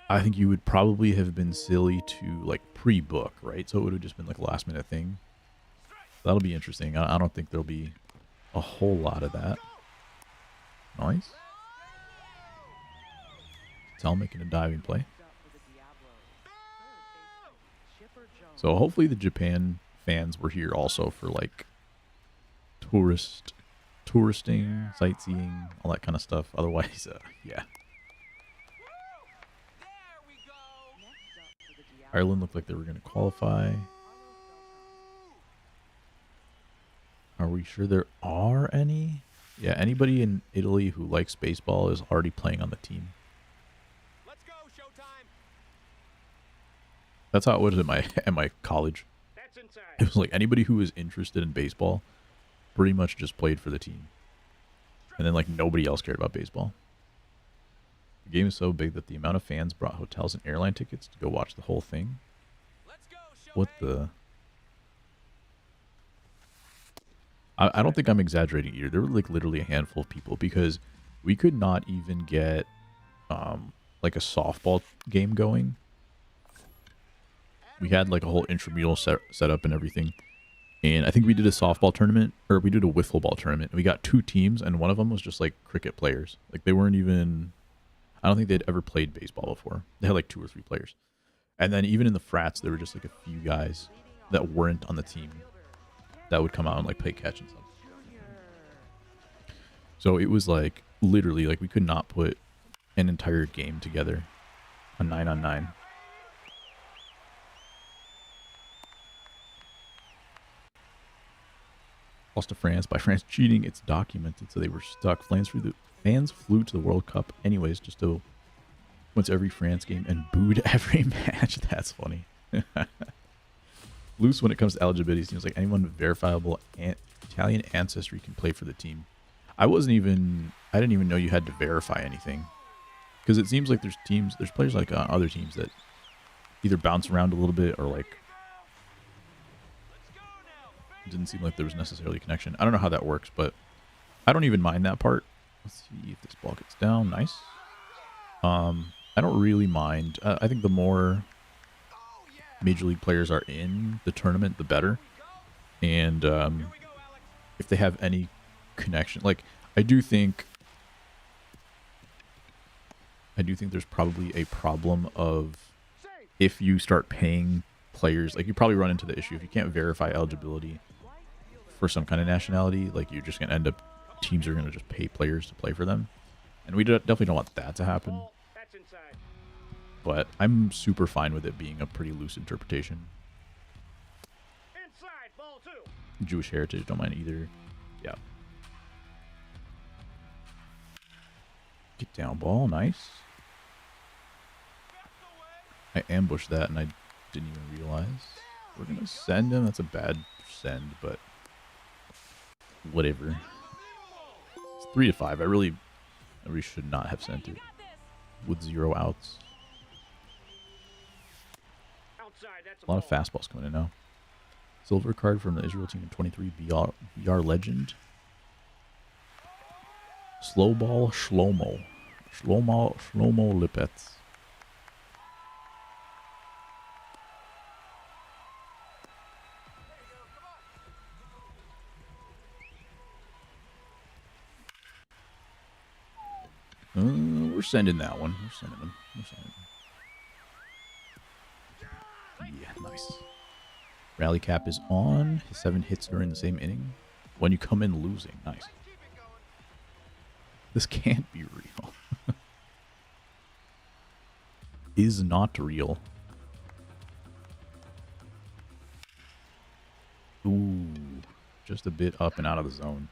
I think you would probably have been silly to, like, pre-book, right? So it would have just been, like, a last-minute thing. That'll be interesting. I don't think there'll be a whole lot of that. Nice. Tell making a diving play. So hopefully the Japan fans were here also for, like, touristing, sightseeing, all that kind of stuff. Otherwise, yeah. Ireland looked like they were going to qualify. Are we sure there are any? Yeah, anybody in Italy who likes baseball is already playing on the team. Let's go, showtime. That's how it was at my college. That's inside. It was like anybody who was interested in baseball pretty much just played for the team. And then like nobody else cared about baseball. The game is so big that the amount of fans brought hotels and airline tickets to go watch the whole thing. Let's go, What the... I don't think I'm exaggerating either. There were like literally a handful of people because we could not even get like a softball game going. We had like a whole intramural set up and everything. And I think we did a softball tournament, or we did a wiffle ball tournament. We got 2 teams, and one of them was just like cricket players. Like they weren't even... I don't think they'd ever played baseball before. They had like 2 or 3 players. And then even in the frats, there were just like a few guys that weren't on the team that would come out and like play catch and stuff. So it was like literally like we could not put an entire game together, a 9-on-9. Lost to France by France cheating. It's documented, so they were stuck. Fans flew to the World Cup anyways, just to went to every France game and booed every match. That's funny. Loose when it comes to eligibility. Seems like anyone with verifiable Italian ancestry can play for the team. I didn't even know you had to verify anything, because it seems like there's players like on other teams that either bounce around a little bit or like it didn't seem like there was necessarily a connection. I don't know how that works, but I don't even mind that part. Let's see if this ball gets down. Nice. I don't really mind. I think the more Major League players are in the tournament, the better. And if they have any connection, like I do think there's probably a problem of if you start paying players, like you probably run into the issue if you can't verify eligibility for some kind of nationality, like you're just going to end up, teams are going to just pay players to play for them. And we definitely don't want that to happen. But I'm super fine with it being a pretty loose interpretation. Inside, ball 2. Jewish heritage, don't mind either. Yeah. Get down ball, nice. I ambushed that and I didn't even realize. We're going to send him. That's a bad send, but whatever. It's 3-5. I really should not have sent it with 0 outs. A lot of fastballs coming in now. Silver card from the Israel team in 23, BR legend. Slow ball Shlomo. Shlomo Lipetz. We're sending that one. We're sending him. Yeah, nice. Rally cap is on. His 7 hits during the same inning. When you come in losing. Nice. This can't be real. Is not real. Ooh. Just a bit up and out of the zone.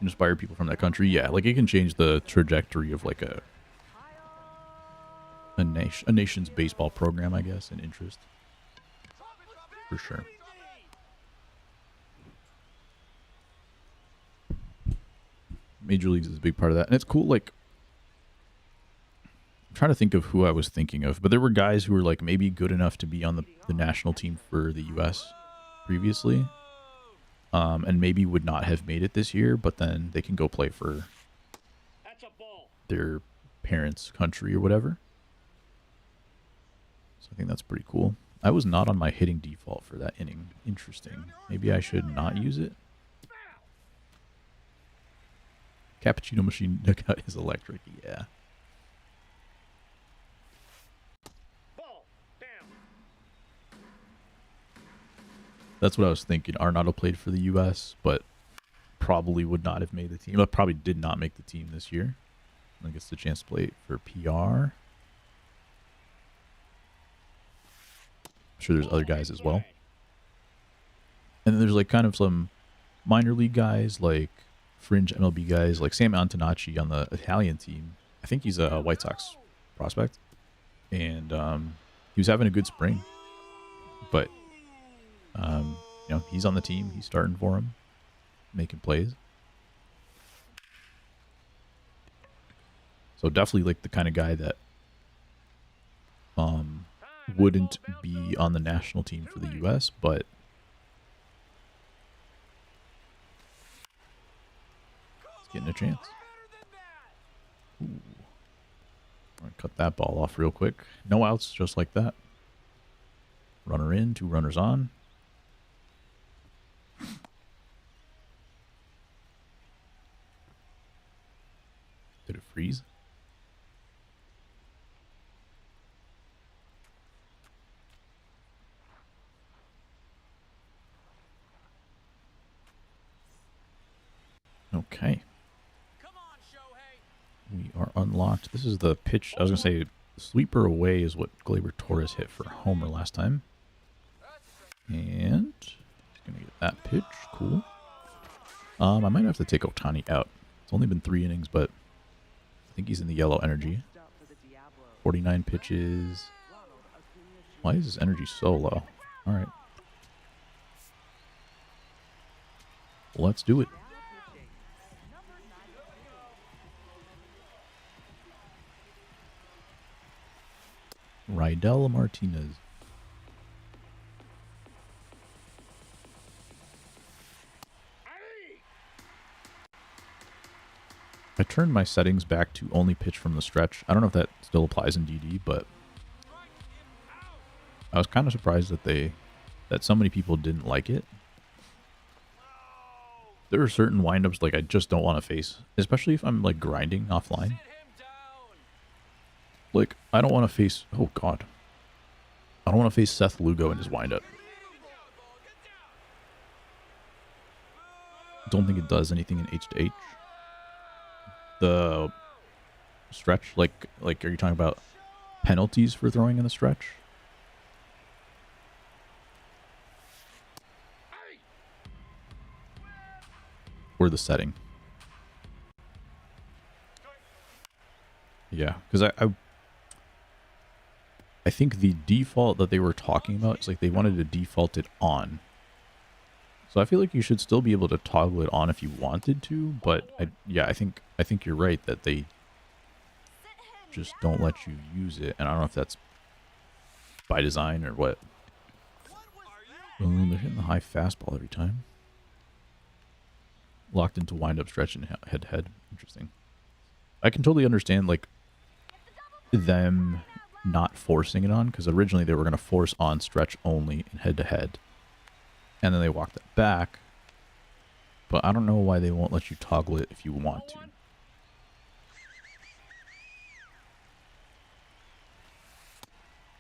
Inspire people from that country. Yeah, like it can change the trajectory of like a nation's baseball program, I guess, and interest. For sure. Major Leagues is a big part of that. And it's cool, like, I'm trying to think of who I was thinking of, but there were guys who were like maybe good enough to be on the national team for the US previously. And maybe would not have made it this year, but then they can go play for their parents' country or whatever. So I think that's pretty cool. I was not on my hitting default for that inning. Interesting. Maybe I should not use it. Cappuccino machine dugout is electric. Yeah. That's what I was thinking. Arnaudo played for the U.S., but probably would not have made the team. Probably did not make the team this year. I gets the chance to play for PR. I'm sure there's other guys as well. And then there's like kind of some minor league guys, like fringe MLB guys, like Sam Antonacci on the Italian team. I think he's a White Sox prospect. And he was having a good spring. But you know, he's on the team. He's starting for him, making plays. So definitely like the kind of guy that wouldn't be on the national team for the U.S., but he's getting a chance. Ooh. I'm gonna cut that ball off real quick. No outs, just like that. Runner in, 2 runners on. Did it freeze? Okay. We are unlocked. This is the pitch. I was going to say, sweeper away is what Gleyber Torres hit for a homer last time. And he's going to get that pitch. Cool. I might have to take Ohtani out. It's only been 3 innings, but I think he's in the yellow energy. 49 pitches. Why is his energy so low? All right. Let's do it. Rydell Martinez. I turned my settings back to only pitch from the stretch. I don't know if that still applies in DD, but I was kind of surprised that so many people didn't like it. There are certain windups like I just don't want to face, especially if I'm like grinding offline. Like I don't want to face. Oh God, I don't want to face Seth Lugo in his windup. Don't think it does anything in H to H. The stretch, like are you talking about penalties for throwing in the stretch? Or the setting? Yeah, because I think the default that they were talking about is like they wanted to default it on. So I feel like you should still be able to toggle it on if you wanted to, but I think you're right that they just don't let you use it, and I don't know if that's by design or what. Boom, they're hitting the high fastball every time. Locked into wind-up stretch and head-to-head. Interesting. I can totally understand, like, them not forcing it on, because originally they were going to force on stretch only and head-to-head. And then they walked it back. But I don't know why they won't let you toggle it if you want to.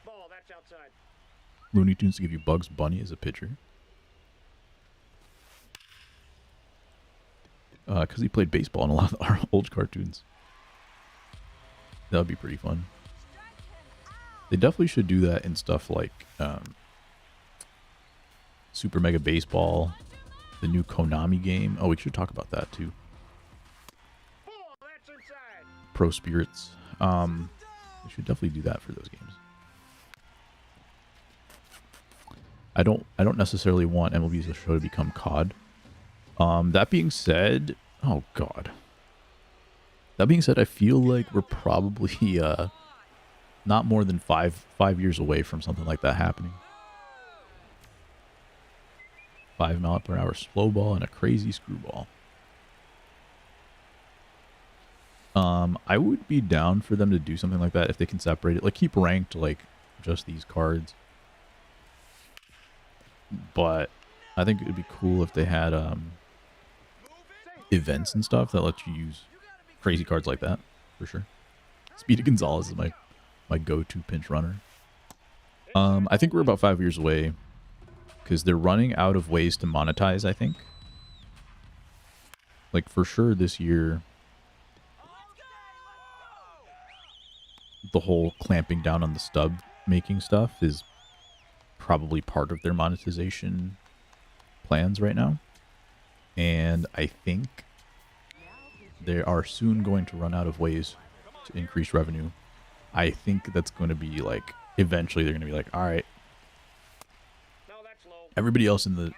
Ball, that's outside. Looney Tunes to give you Bugs Bunny as a pitcher. Because he played baseball in a lot of our old cartoons. That would be pretty fun. They definitely should do that in stuff like Super Mega Baseball, the new Konami game. Oh, we should talk about that too. Ball, that's inside. Pro Spirits. We should definitely do that for those games. I don't necessarily want MLB The Show to become COD. That being said, oh god. That being said, I feel like we're probably not more than five years away from something like that happening. 5 mph slow ball and a crazy screwball. I would be down for them to do something like that if they can separate it, like keep ranked like just these cards. But I think it would be cool if they had events and stuff that let you use crazy cards like that, for sure. Speedy Gonzalez is my go-to pinch runner. I think we're about 5 years away because they're running out of ways to monetize, I think. Like, for sure this year, the whole clamping down on the stub making stuff is probably part of their monetization plans right now. And I think they are soon going to run out of ways to increase revenue. I think that's going to be like, eventually they're going to be like, all right, No, that's low. everybody else in the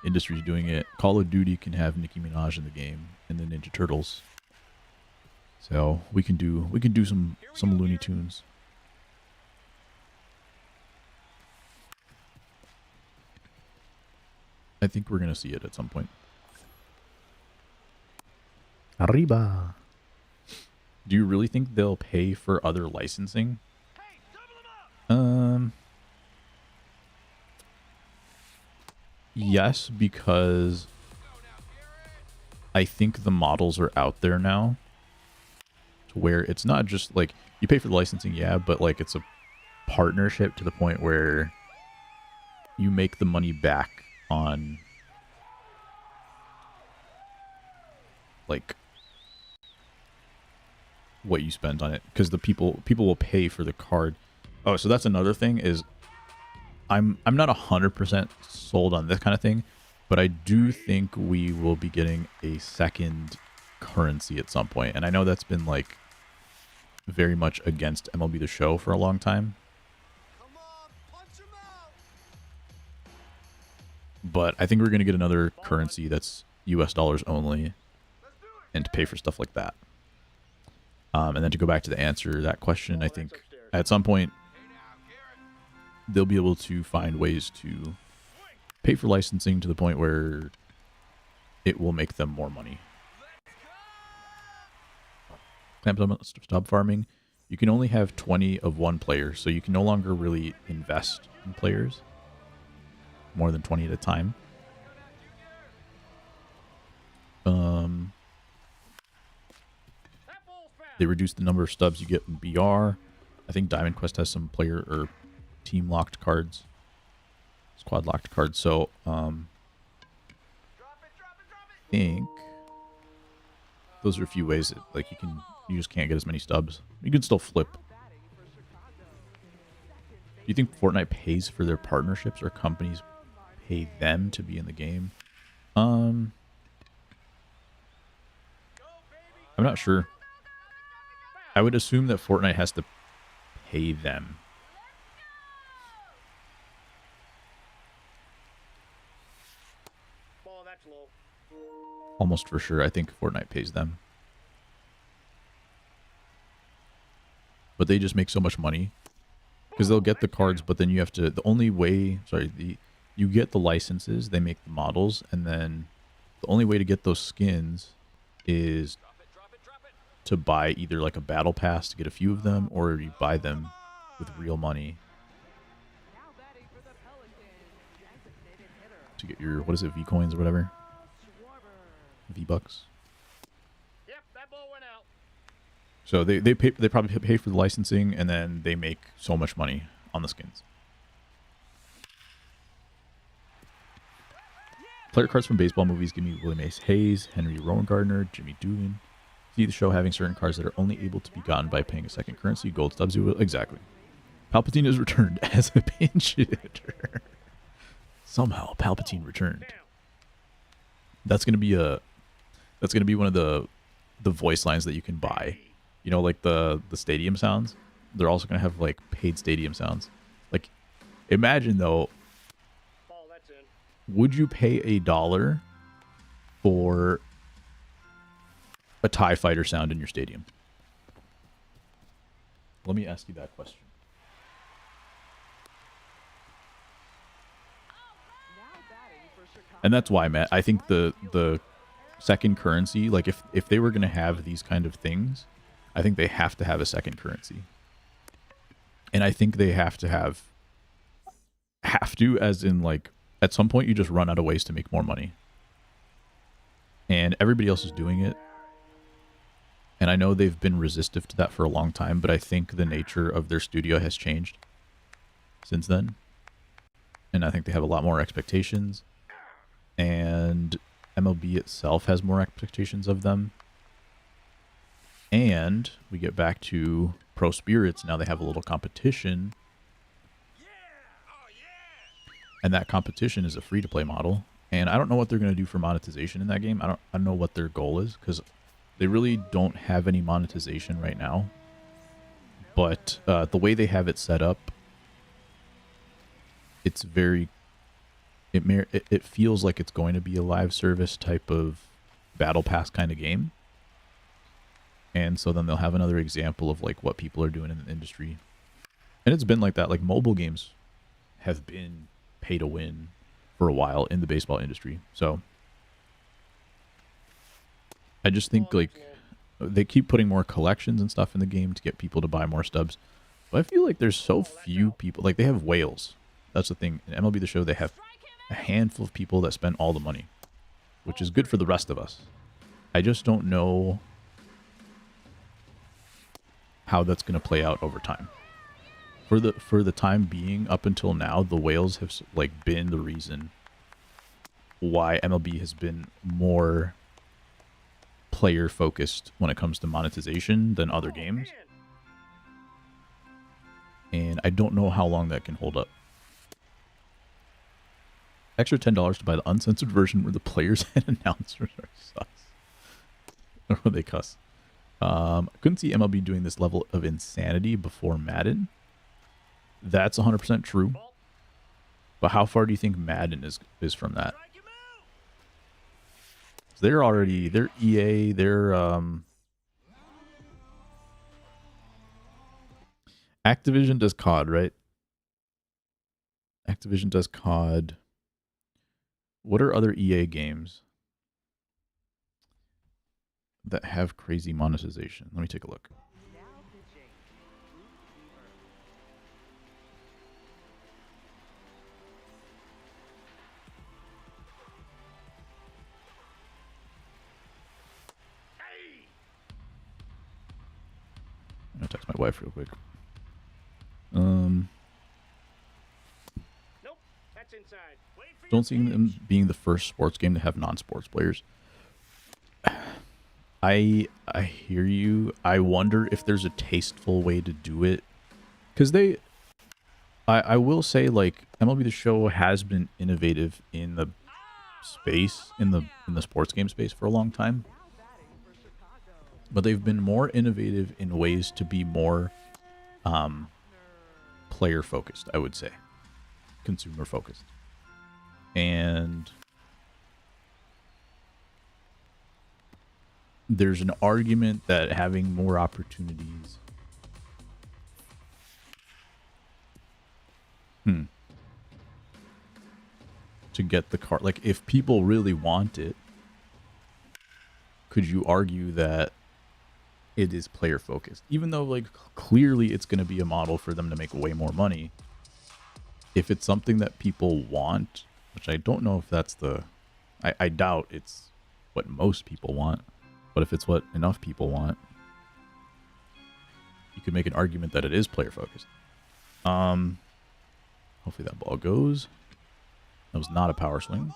industry is doing it. Call of Duty can have Nicki Minaj in the game and the Ninja Turtles. So we can do some Looney Tunes. I think we're going to see it at some point. Arriba. Do you really think they'll pay for other licensing? Yes, because I think the models are out there now to where it's not just like you pay for the licensing, yeah, but like it's a partnership to the point where you make the money back on like what you spent on it, because the people will pay for the card. Oh, so that's another thing is I'm not 100% sold on this kind of thing, but I do think we will be getting a second currency at some point. And I know that's been like very much against MLB The Show for a long time. Come on, punch him out. But I think we're going to get another currency that's US dollars only and to pay for stuff like that. And then to go back to the answer that question, I think at some point they'll be able to find ways to pay for licensing to the point where it will make them more money. Stop farming. You can only have 20 of one player, so you can no longer really invest in players. More than 20 at a time. They reduced the number of stubs you get in BR. I think Diamond Quest has some player or team locked cards, squad locked cards. So I think those are a few ways that like you just can't get as many stubs. You can still flip. Do you think Fortnite pays for their partnerships or companies pay them to be in the game? I'm not sure. I would assume that Fortnite has to pay them. Ball, that's low. Almost for sure. I think Fortnite pays them. But they just make so much money because they'll get the cards, but then you have to, the only way, sorry, you get the licenses, they make the models, and then the only way to get those skins is to buy either like a battle pass to get a few of them, or you buy them with real money to get your, what is it, V coins or whatever, V bucks. Yep, that ball went out. So they probably pay for the licensing, and then they make so much money on the skins. Player cards from baseball movies give me Willie Mays Hayes, Henry Rowan Gardner, Jimmy Doogan. See the show having certain cards that are only able to be gotten by paying a second currency, gold stubs. Exactly. Palpatine is returned as a pinch hitter. Somehow Palpatine returned. That's gonna be one of the voice lines that you can buy. You know, like the stadium sounds. They're also gonna have like paid stadium sounds. Like, imagine though. Ball, that's in. Would you pay $1 for a TIE fighter sound in your stadium? Let me ask you that question. And that's why, Matt, I think the second currency, like if they were going to have these kind of things, I think they have to have a second currency. And I think they have to as in like, at some point you just run out of ways to make more money. And everybody else is doing it. And I know they've been resistive to that for a long time, but I think the nature of their studio has changed since then. And I think they have a lot more expectations. And MLB itself has more expectations of them. And we get back to Pro Spirits. Now they have a little competition. And that competition is a free-to-play model. And I don't know what they're going to do for monetization in that game. I don't know what their goal is, because they really don't have any monetization right now. But the way they have it set up, it's very... It feels like it's going to be a live service type of battle pass kind of game. And so then they'll have another example of like what people are doing in the industry. And it's been like that. Like mobile games have been pay to win for a while in the baseball industry. So I just think like they keep putting more collections and stuff in the game to get people to buy more stubs. But I feel like there's so few people. Like they have whales. That's the thing. In MLB The Show, they have a handful of people that spend all the money, which is good for the rest of us. I just don't know how that's going to play out over time. For the time being, up until now, the whales have like been the reason why MLB has been more player focused when it comes to monetization than other games. And I don't know how long that can hold up. Extra $10 to buy the uncensored version where the players and announcers are sus. Or they cuss. I couldn't see MLB doing this level of insanity before Madden. That's 100% true. But how far do you think Madden is from that? They're EA, they're Activision does COD, right? Activision does COD. What are other EA games that have crazy monetization? Let me take a look. I'm gonna text my wife real quick. Nope, that's inside. Don't see them being the first sports game to have non-sports players. I hear you. I wonder if there's a tasteful way to do it, because I will say, like, MLB The Show has been innovative in the space, in the sports game space for a long time. But they've been more innovative in ways to be more player focused, I would say. Consumer focused. And there's an argument that having more opportunities to get the card. Like, if people really want it, could you argue that it is player focused? Even though, like, clearly it's going to be a model for them to make way more money. If it's something that people want, which I don't know if that's the... I doubt it's what most people want. But if it's what enough people want, you could make an argument that it is player focused. Hopefully that ball goes. That was not a power swing.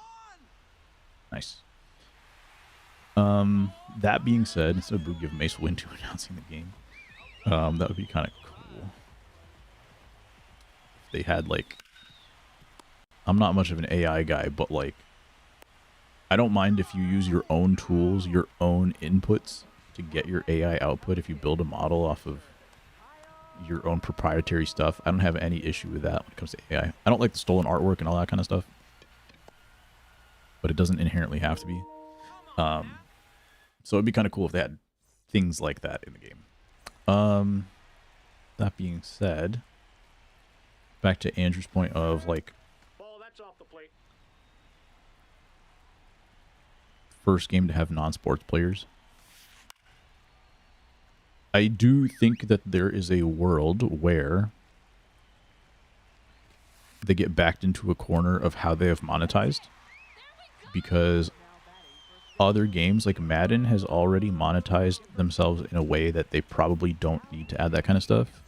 Nice. That being said, instead of Boo give Mace Windu announcing the game, that would be kind of cool. If they had, like, I'm not much of an AI guy, but, like, I don't mind if you use your own tools, your own inputs to get your AI output. If you build a model off of your own proprietary stuff, I don't have any issue with that when it comes to AI. I don't like the stolen artwork and all that kind of stuff, but it doesn't inherently have to be. So it'd be kind of cool if they had things like that in the game. That being said, back to Andrew's point of, like, Ball, that's off the plate. first game to have non-sports players. I do think that there is a world where they get backed into a corner of how they have monetized, because other games like Madden has already monetized themselves in a way that they probably don't need to add that kind of stuff.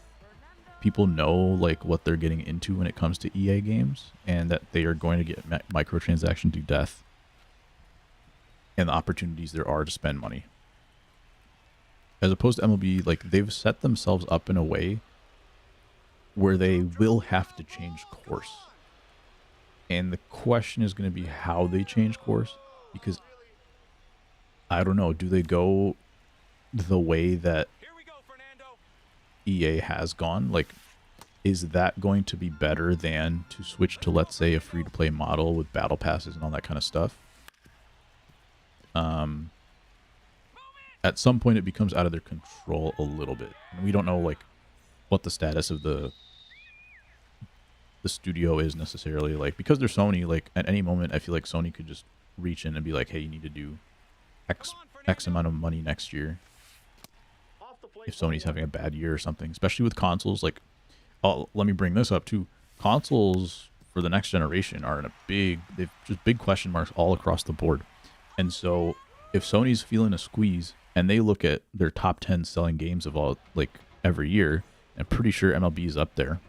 People know, like, what they're getting into when it comes to EA games, and that they are going to get microtransaction to death, and the opportunities there are to spend money. As opposed to MLB, like, they've set themselves up in a way where they will have to change course. And the question is going to be how they change course, because I don't know, do they go the way that EA has gone? Like, is that going to be better than to switch to, let's say, a free-to-play model with battle passes and all that kind of stuff? At some point it becomes out of their control a little bit. And we don't know, like, what the status of the studio is necessarily. Like, because they're Sony, like, at any moment I feel like Sony could just reach in and be like, hey, you need to do X amount of money next year. If Sony's having a bad year or something, especially with consoles. Like, oh, let me bring this up too. Consoles for the next generation are in a they've just big question marks all across the board. And so if Sony's feeling a squeeze and they look at their top 10 selling games of all, like, every year, I'm pretty sure MLB is up there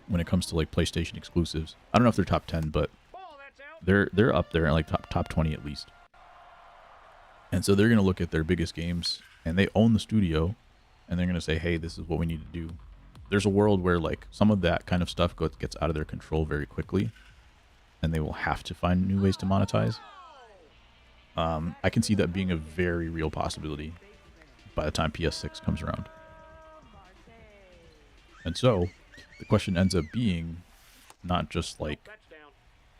when it comes to, like, PlayStation exclusives. I don't know if they're top 10, but they're up there in, like, top 20 at least. And so they're going to look at their biggest games, and they own the studio, and they're going to say, hey, this is what we need to do. There's a world where, like, some of that kind of stuff gets out of their control very quickly, and they will have to find new ways to monetize. I can see that being a very real possibility by the time PS6 comes around. And so the question ends up being not just, like,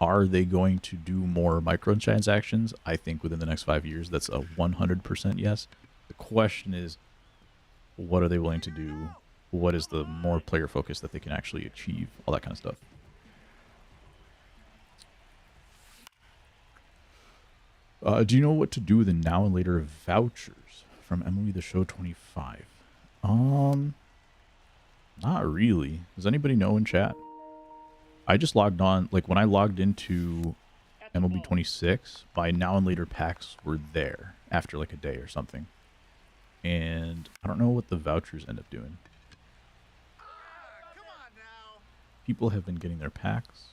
are they going to do more microtransactions? I think within the next 5 years, that's a 100% yes. The question is, what are they willing to do? What is the more player focus that they can actually achieve? All that kind of stuff. Do you know what to do with the now and later vouchers from MLB The Show 25? Not really. Does anybody know in chat? I just logged on, like, when I logged into MLB 26, by now and later packs were there after, like, a day or something. And I don't know what the vouchers end up doing. People have been getting their packs.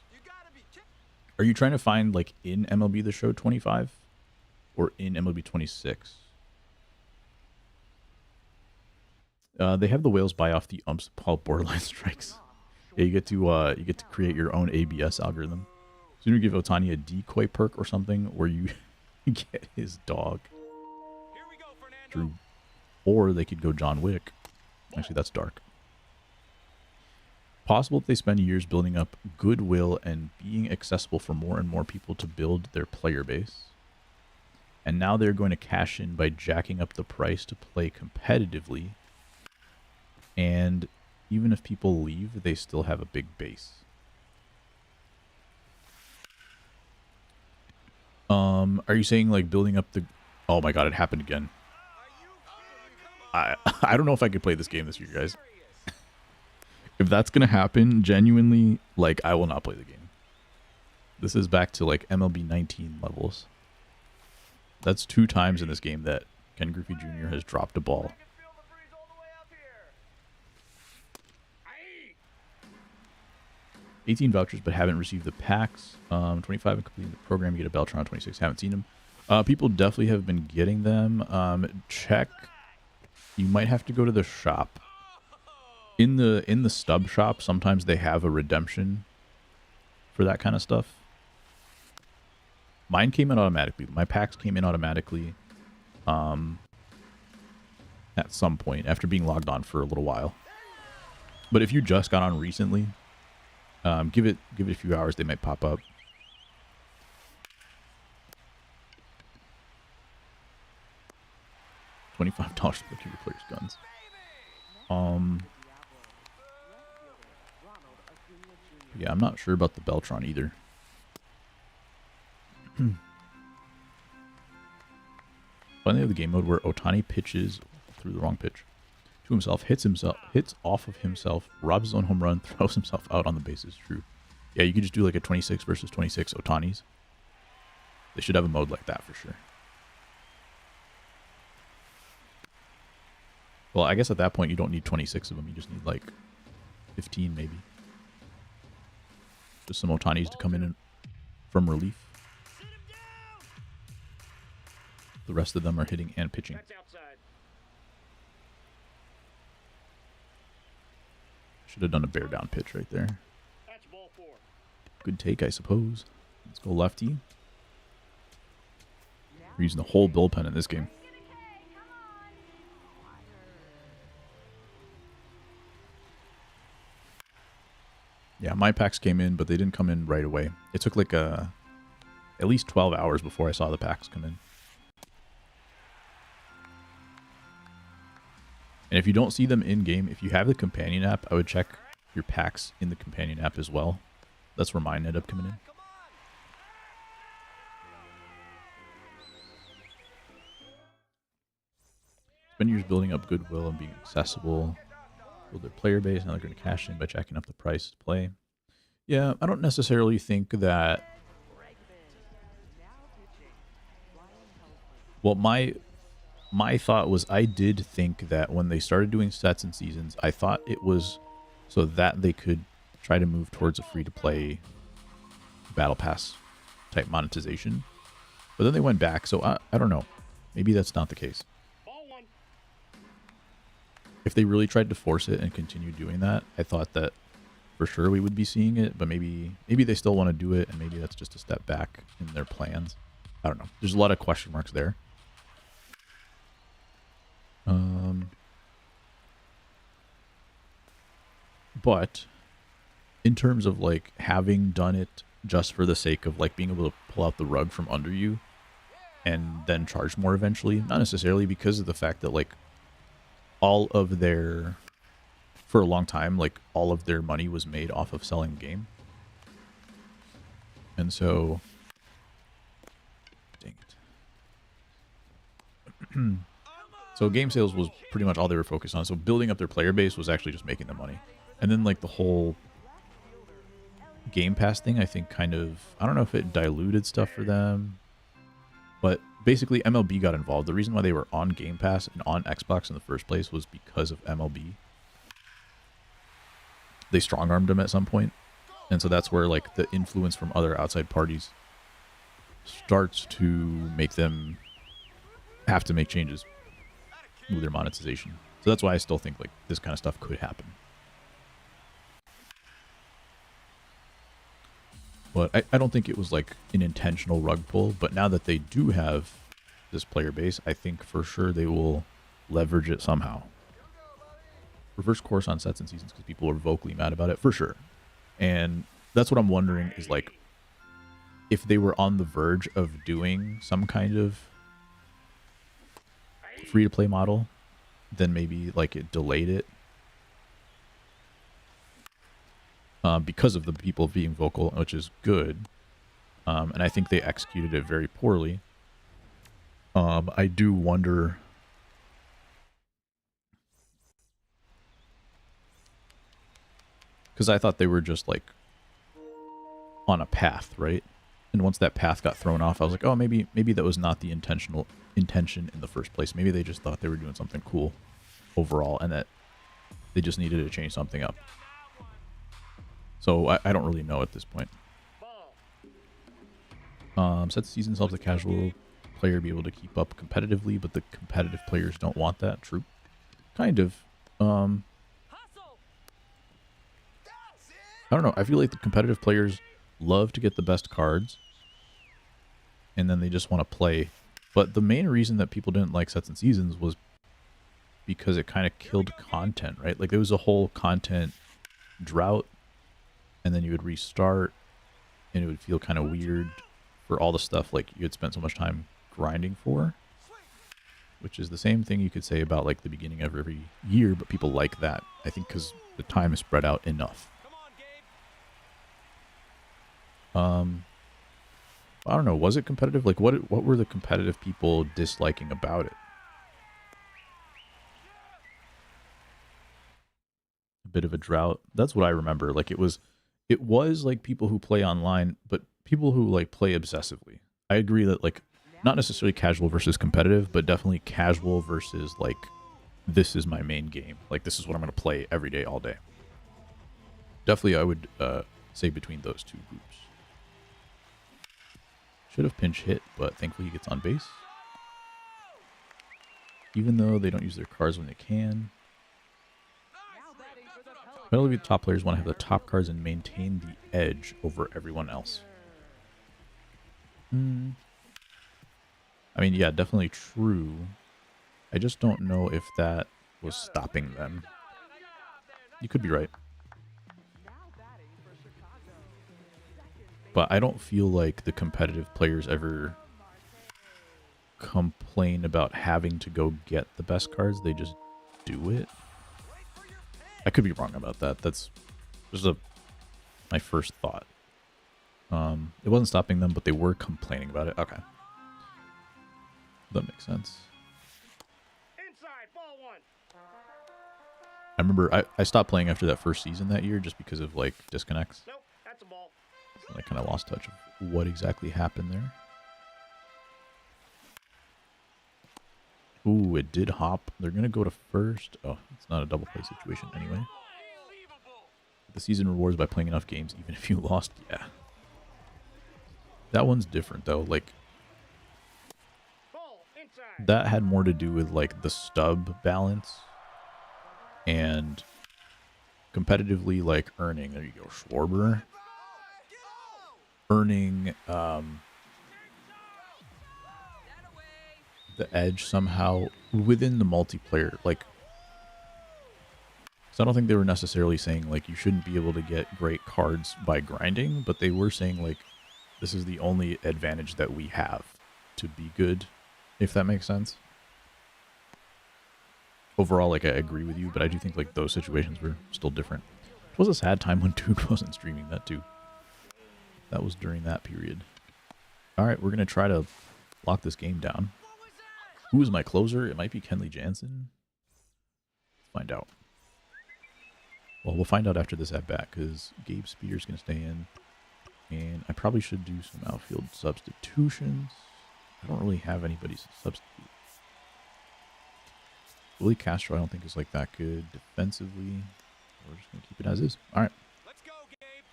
Are you trying to find, like, in MLB The Show 25? Or in MLB 26? They have the whales buy off the umps while borderline strikes. Yeah, you get to create your own ABS algorithm. So you give Otani a decoy perk or something, where you get his dog. True. Or they could go John Wick. Actually, that's dark. Possible that they spend years building up goodwill and being accessible for more and more people to build their player base. And now they're going to cash in by jacking up the price to play competitively. And even if people leave, they still have a big base. Are you saying like building up the? Oh my god, it happened again. I don't know if I could play this game this year, guys. If that's gonna happen, genuinely, like I will not play the game. This is back to like MLB 19 levels. That's 2 times in this game that Ken Griffey Jr. has dropped a ball. 18 vouchers, but haven't received the packs. 25 and completing the program. You get a Beltron. 26 haven't seen them. People definitely have been getting them. Check. You might have to go to the shop. In the stub shop, sometimes they have a redemption for that kind of stuff. Mine came in automatically. My packs came in automatically at some point after being logged on for a little while. But if you just got on recently, give it a few hours, they might pop up. $25 to look at your players' guns. Yeah, I'm not sure about the Beltron either. Finally, have the game mode where Ohtani pitches through the wrong pitch to himself, hits off of himself, robs his own home run, throws himself out on the bases. True. Yeah, you could just do like a 26 versus 26 Ohtanis. They should have a mode like that for sure. Well, I guess at that point you don't need 26 of them. You just need like 15 maybe. Just some Ohtanis to come in from relief. The rest of them are hitting and pitching. Should have done a bear down pitch right there. Good take, I suppose. Let's go lefty. We're using the whole bullpen in this game. Yeah, my packs came in, but they didn't come in right away. It took like at least 12 hours before I saw the packs come in. And if you don't see them in-game, if you have the companion app, I would check your packs in the companion app as well. That's where mine ended up coming in. Spend years building up goodwill and being accessible. Build their player base. Now they're going to cash in by jacking up the price to play. Yeah, I don't necessarily think that... Well, my thought was I did think that when they started doing sets and seasons, I thought it was so that they could try to move towards a free-to-play battle pass type monetization. But then they went back, so I don't know. Maybe that's not the case. If they really tried to force it and continue doing that, I thought that for sure we would be seeing it, but maybe they still want to do it, and maybe that's just a step back in their plans. I don't know. There's a lot of question marks there. But in terms of like having done it just for the sake of like being able to pull out the rug from under you and then charge more eventually, not necessarily because of the fact that like all of their, for a long time, like all of their money was made off of selling the game. And so, dang it. So game sales was pretty much all they were focused on. So building up their player base was actually just making them money. And then like the whole Game Pass thing, I think kind of, I don't know if it diluted stuff for them, but basically MLB got involved. The reason why they were on Game Pass and on Xbox in the first place was because of MLB. They strong-armed them at some point. And so that's where like the influence from other outside parties starts to make them have to make changes with their monetization. So that's why I still think like this kind of stuff could happen. But I don't think it was like an intentional rug pull. But now that they do have this player base, I think for sure they will leverage it somehow. Reverse course on sets and seasons because people are vocally mad about it, for sure. And that's what I'm wondering is like if they were on the verge of doing some kind of free-to-play model, then maybe like it delayed it. Because of the people being vocal, which is good. And I think they executed it very poorly. I do wonder, because I thought they were just like on a path, right? And once that path got thrown off, I was like, oh, maybe that was not the intention in the first place. Maybe they just thought they were doing something cool overall, and that they just needed to change something up. So I don't really know at this point. Set the season helps the casual player be able to keep up competitively, but the competitive players don't want that. True. Kind of. I don't know. I feel like the competitive players love to get the best cards, and then they just want to play. But the main reason that people didn't like sets and seasons was because it kind of killed content, right? Like there was a whole content drought, and then you would restart, and it would feel kind of weird for all the stuff like you had spent so much time grinding for, which is the same thing you could say about like the beginning of every year, but people like that, I think, because the time is spread out enough. I don't know, was it competitive? Like what were the competitive people disliking about it? A bit of a drought. That's what I remember. Like it was like people who play online, but people who like play obsessively. I agree that like not necessarily casual versus competitive, but definitely casual versus like this is my main game. Like this is what I'm going to play every day, all day. Definitely I would say between those two groups. Should have pinch hit, but thankfully he gets on base. Even though they don't use their cards when they can. MLB, the top players want to have the top cards and maintain the edge over everyone else. I mean, yeah, definitely true. I just don't know if that was stopping them. You could be right. But I don't feel like the competitive players ever complain about having to go get the best cards. They just do it. I could be wrong about that. That's just my first thought. It wasn't stopping them, but they were complaining about it. Okay. That makes sense. Inside, ball one. I remember I stopped playing after that first season that year just because of like disconnects. Nope, that's a ball. I kind of lost touch of what exactly happened there. Ooh, it did hop. They're going to go to first. Oh, it's not a double play situation anyway. The season rewards by playing enough games, even if you lost. Yeah. That one's different, though. Like, that had more to do with, like, the stub balance. And competitively, like, earning. There you go, Schwarber. Earning, the edge somehow within the multiplayer, like, so I don't think they were necessarily saying like you shouldn't be able to get great cards by grinding, but they were saying like this is the only advantage that we have to be good, if that makes sense. Overall, like I agree with you, but I do think like those situations were still different. It was a sad time when Duke wasn't streaming that too. That was during that period. All right, we're gonna try to lock this game down. Who is my closer? It might be Kenley Jansen. Let's find out. Well, we'll find out after this at-bat because Gabe Spears going to stay in. And I probably should do some outfield substitutions. I don't really have anybody to substitute. Willie Castro I don't think is like that good defensively. We're just going to keep it as is. All right. Let's go, Gabe.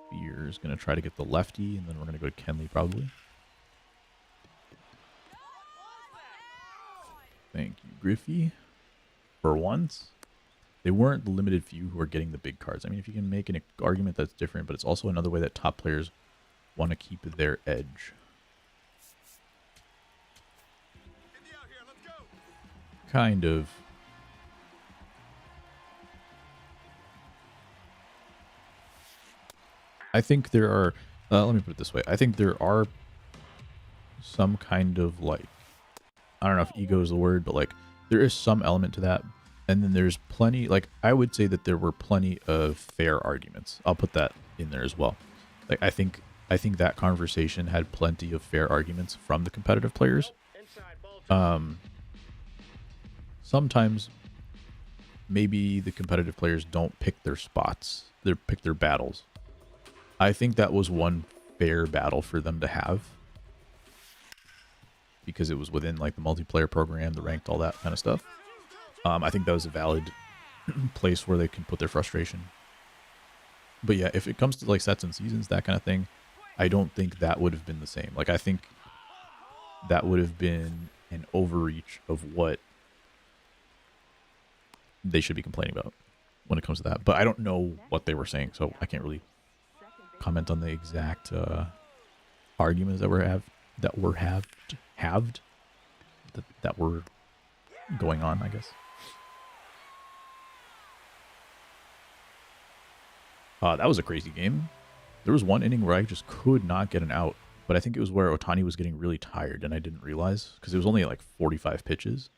Spears going to try to get the lefty, and then we're going to go to Kenley probably. Thank you, Griffey. For once, they weren't the limited few who are getting the big cards. I mean, if you can make an argument that's different, but it's also another way that top players want to keep their edge. Kind of. I think there are, let me put it this way. I think there are some kind of like, I don't know if ego is the word, but like there is some element to that. And then there's plenty, like I would say that there were plenty of fair arguments. I'll put that in there as well. Like I think I think that conversation had plenty of fair arguments from the competitive players. Sometimes maybe the competitive players don't pick their spots, they pick their battles. I think that was one fair battle for them to have because it was within like the multiplayer program, the ranked, all that kind of stuff. I think that was a valid place where they can put their frustration. But yeah, if it comes to like sets and seasons, that kind of thing, I don't think that would have been the same. Like I think that would have been an overreach of what they should be complaining about when it comes to that. But I don't know what they were saying, so I can't really comment on the exact arguments that were that were going on, I guess. That was a crazy game. There was one inning where I just could not get an out, but I think it was where Otani was getting really tired, and I didn't realize because it was only like 45 pitches.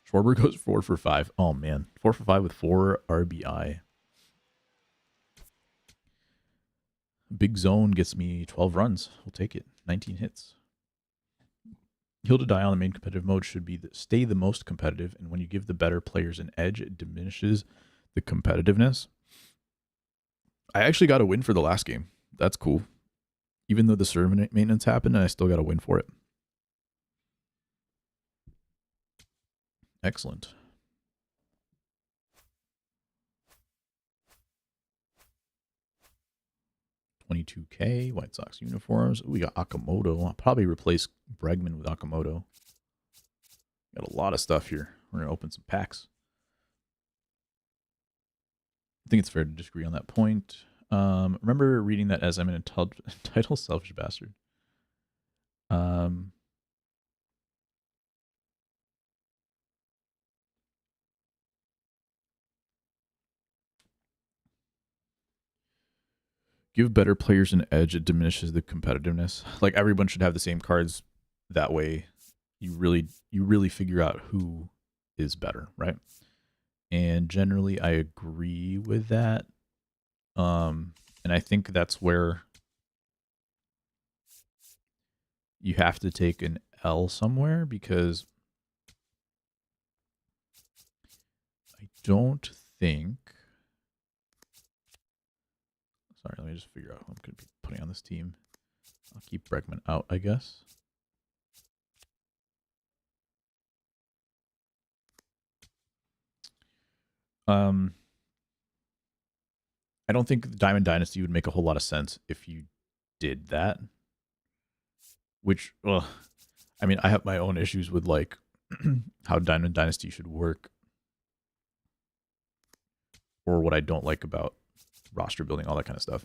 Schwarber goes 4 for 5. Oh man, 4 for 5 with 4 RBI. Big Zone gets me 12 runs. We'll take it. 19 hits. Heal to Die on the main competitive mode should be stay the most competitive, and when you give the better players an edge, it diminishes the competitiveness. I actually got a win for the last game. That's cool. Even though the server maintenance happened, I still got a win for it. Excellent. $22K, White Sox uniforms. Ooh, we got Akamoto. I'll probably replace Bregman with Akamoto. Got a lot of stuff here. We're going to open some packs. I think it's fair to disagree on that point. Remember reading that as I'm an entitled selfish bastard. Give better players an edge, it diminishes the competitiveness. Like everyone should have the same cards. That way you really figure out who is better, right? And generally I agree with that. And I think that's where you have to take an L somewhere, because I don't think... Sorry, let me just figure out who I'm going to be putting on this team. I'll keep Bregman out, I guess. I don't think Diamond Dynasty would make a whole lot of sense if you did that. Which, well, I mean, I have my own issues with like how Diamond Dynasty should work, or what I don't like about roster building, all that kind of stuff.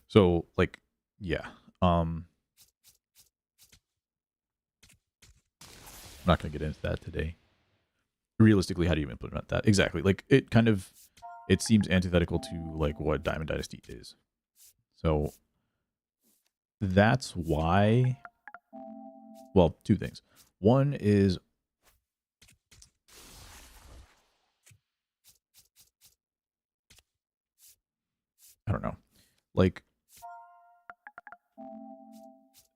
So, like, yeah. I'm not going to get into that today. Realistically, how do you implement that? Exactly. Like, it seems antithetical to like what Diamond Dynasty is. So that's why, well, two things. One is I don't know, like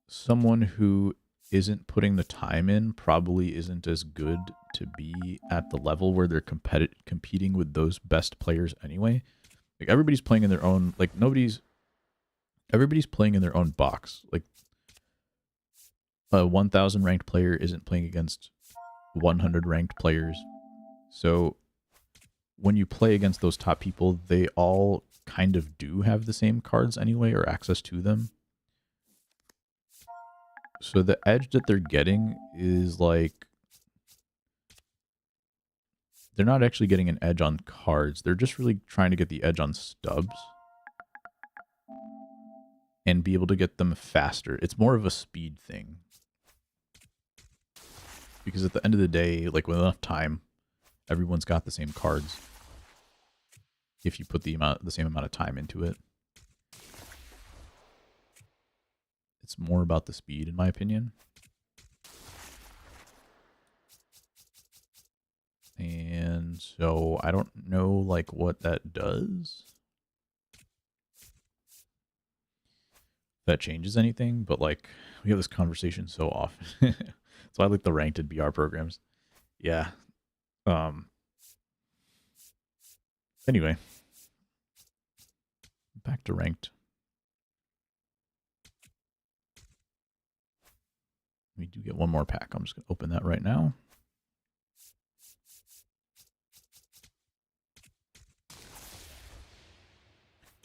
someone who isn't putting the time in probably isn't as good to be at the level where they're competing with those best players anyway. Like everybody's playing in their own, like everybody's playing in their own box. Like a 1,000 ranked player isn't playing against 100 ranked players. So when you play against those top people, they all kind of do have the same cards anyway, or access to them. So the edge that they're getting is like, they're not actually getting an edge on cards. They're just really trying to get the edge on stubs and be able to get them faster. It's more of a speed thing. Because at the end of the day, like with enough time, everyone's got the same cards. If you put the same amount of time into it. It's more about the speed, in my opinion. And so I don't know like what that does. that changes anything, but like we have this conversation so often. So I like the ranked BR programs. Yeah. Um anyway, back to ranked. We do get one more pack. I'm just going to open that right now. I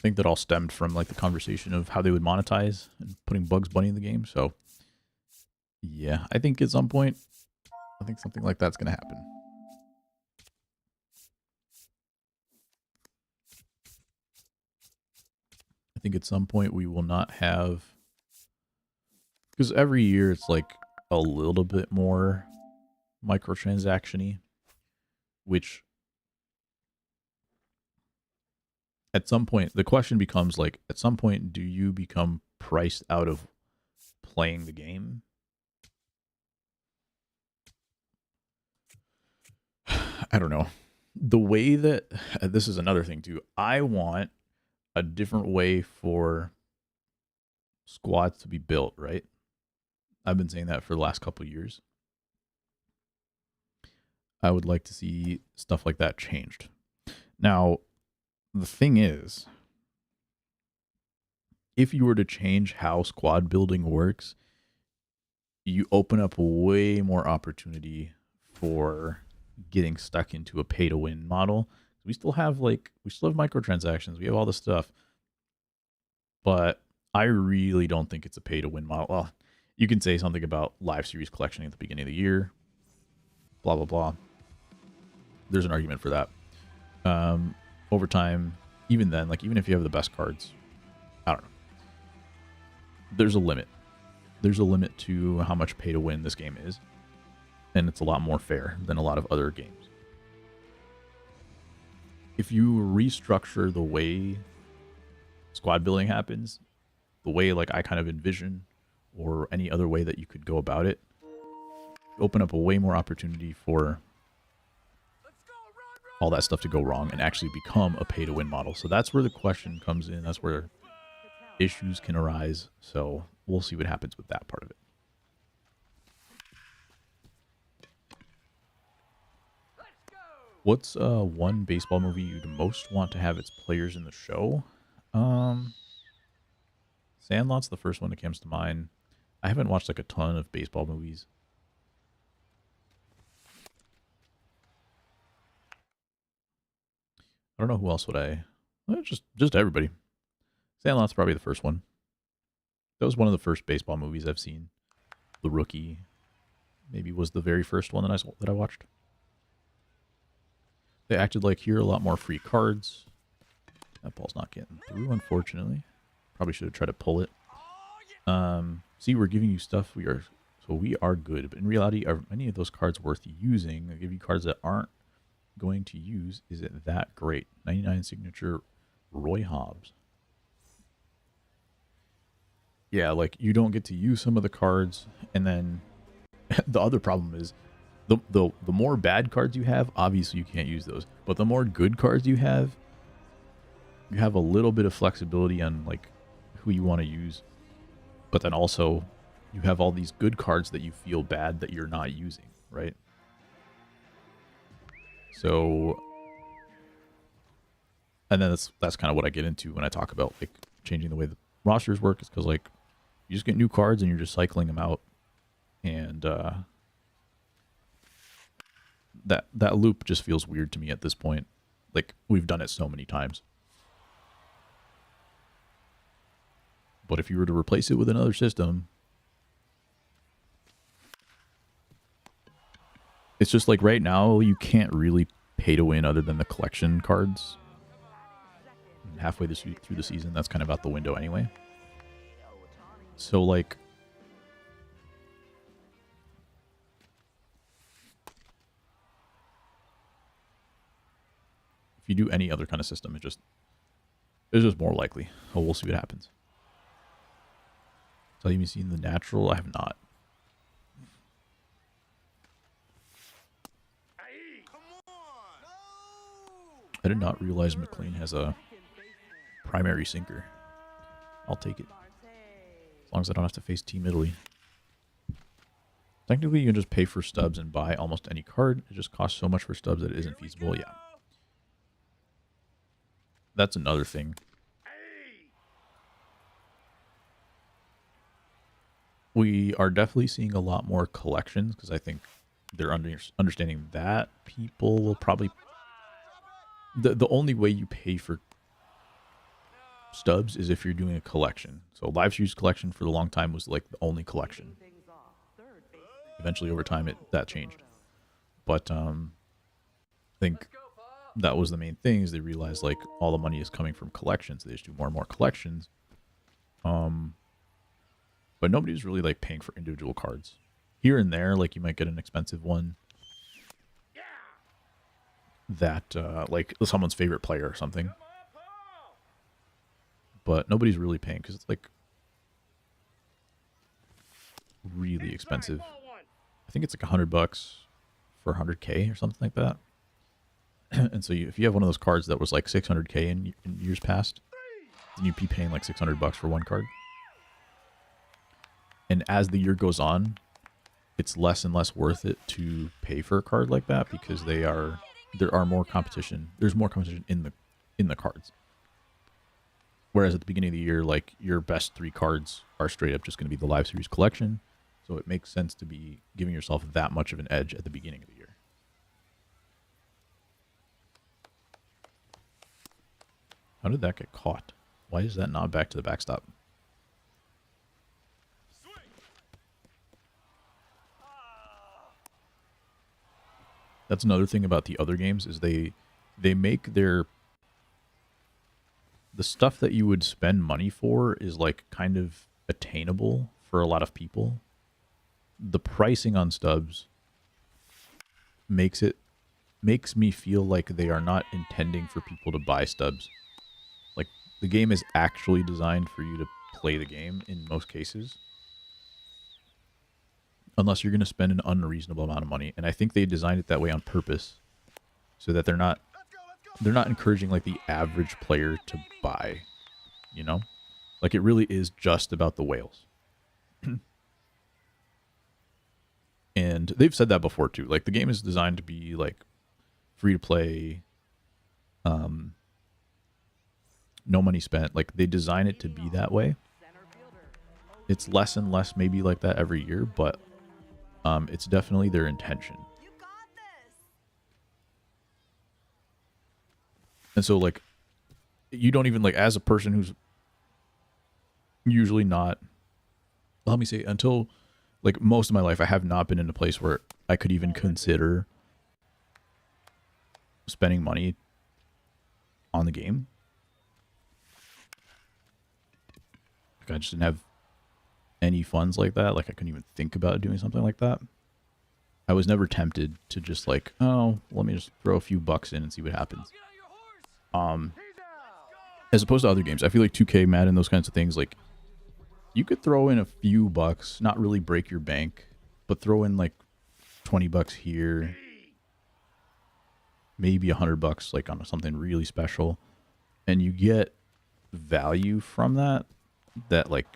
think that all stemmed from like the conversation of how they would monetize and putting Bugs Bunny in the game. So yeah, I think at some point, I think something like that's going to happen. I think at some point we will not have, because every year it's like a little bit more microtransaction-y, which at some point, the question becomes like, at some point, do you become priced out of playing the game? I don't know. The way that, this is another thing too, I want a different way for squads to be built, right? I've been saying that for the last couple of years. I would like to see stuff like that changed. Now, the thing is, if you were to change how squad building works, you open up way more opportunity for getting stuck into a pay to win model. We still have microtransactions. We have all this stuff, but I really don't think it's a pay to win model. Well, you can say something about live series collection at the beginning of the year, blah, blah, blah. There's an argument for that. Over time, even then, like even if you have the best cards, I don't know. There's a limit. There's a limit to how much pay to win this game is. And it's a lot more fair than a lot of other games. If you restructure the way squad building happens, the way like I kind of envision, or any other way that you could go about it, open up a way more opportunity for all that stuff to go wrong and actually become a pay to win model. So that's where the question comes in. That's where issues can arise. So we'll see what happens with that part of it. What's one baseball movie you'd most want to have its players in the show? Sandlot's the first one that comes to mind. I haven't watched like a ton of baseball movies. I don't know who else would I... Just everybody. Sandlot's probably the first one. That was one of the first baseball movies I've seen. The Rookie maybe was the very first one that I watched. They acted like here a lot more free cards. That ball's not getting through, unfortunately. Probably should have tried to pull it. See, we're giving you stuff. We are good. But in reality, are any of those cards worth using? They give you cards that aren't going to use. Is it that great? 99 signature Roy Hobbs. Yeah, like you don't get to use some of the cards, and then the other problem is the more bad cards you have, obviously you can't use those. But the more good cards you have a little bit of flexibility on like who you want to use. But then also you have all these good cards that you feel bad that you're not using, right? So, and then that's kind of what I get into when I talk about like changing the way the rosters work, is because like you just get new cards and you're just cycling them out, and that loop just feels weird to me at this point. Like we've done it so many times. But if you were to replace it with another system, it's just like right now you can't really pay to win other than the collection cards. Halfway through the season, that's kind of out the window anyway. So like, if you do any other kind of system, it's just more likely. Oh, we'll see what happens. So have you seen the natural? I have not. I did not realize McLean has a primary sinker. I'll take it. As long as I don't have to face Team Italy. Technically, you can just pay for stubs and buy almost any card. It just costs so much for stubs that it isn't feasible. Yeah. That's another thing. We are definitely seeing a lot more collections because I think they're understanding that people will probably... The only way you pay for stubs is if you're doing a collection. So live series collection for a long time was like the only collection. Eventually over time that changed. But I think that was the main thing, is they realized like all the money is coming from collections. They just do more and more collections. But nobody's really like paying for individual cards. Here and there, like you might get an expensive one that like someone's favorite player or something. But nobody's really paying because it's like really expensive. I think it's like $100 for 100K or something like that. And so if you have one of those cards that was like 600K in years past, then you'd be paying like $600 for one card. And as the year goes on, it's less and less worth it to pay for a card like that because there are more competition. There's more competition in the cards. Whereas at the beginning of the year, like your best 3 cards are straight up just going to be the live series collection. So it makes sense to be giving yourself that much of an edge at the beginning of the year. How did that get caught? Why is that not back to the backstop? That's another thing about the other games is they make the stuff that you would spend money for is like kind of attainable for a lot of people. The pricing on stubs makes me feel like they are not intending for people to buy stubs. Like the game is actually designed for you to play the game in most cases. Unless you're going to spend an unreasonable amount of money. And I think they designed it that way on purpose. So that they're not encouraging like the average player to buy. You know? Like it really is just about the whales. And they've said that before too. Like the game is designed to be like free to play. No money spent. Like they design it to be that way. It's less and less maybe like that every year, but it's definitely their intention. You got this. And so like you don't even like, as a person who's usually not, let me say, until like most of my life I have not been in a place where I could even consider spending money on the game. Like I just didn't have any funds like that. Like I couldn't even think about doing something like that. I was never tempted to just like, oh, let me just throw a few bucks in and see what happens. As opposed to other games, I feel like 2K, Madden, those kinds of things, like you could throw in a few bucks, not really break your bank, but throw in like $20 here, maybe $100 like on something really special, and you get value from that like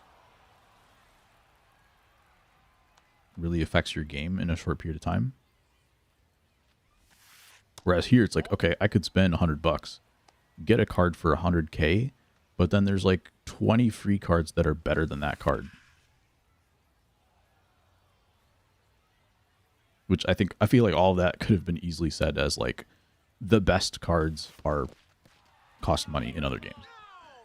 really affects your game in a short period of time. Whereas here it's like, okay, I could spend $100, get a card for 100K, but then there's like 20 free cards that are better than that card. Which I feel like all of that could have been easily said as like the best cards are cost money in other games.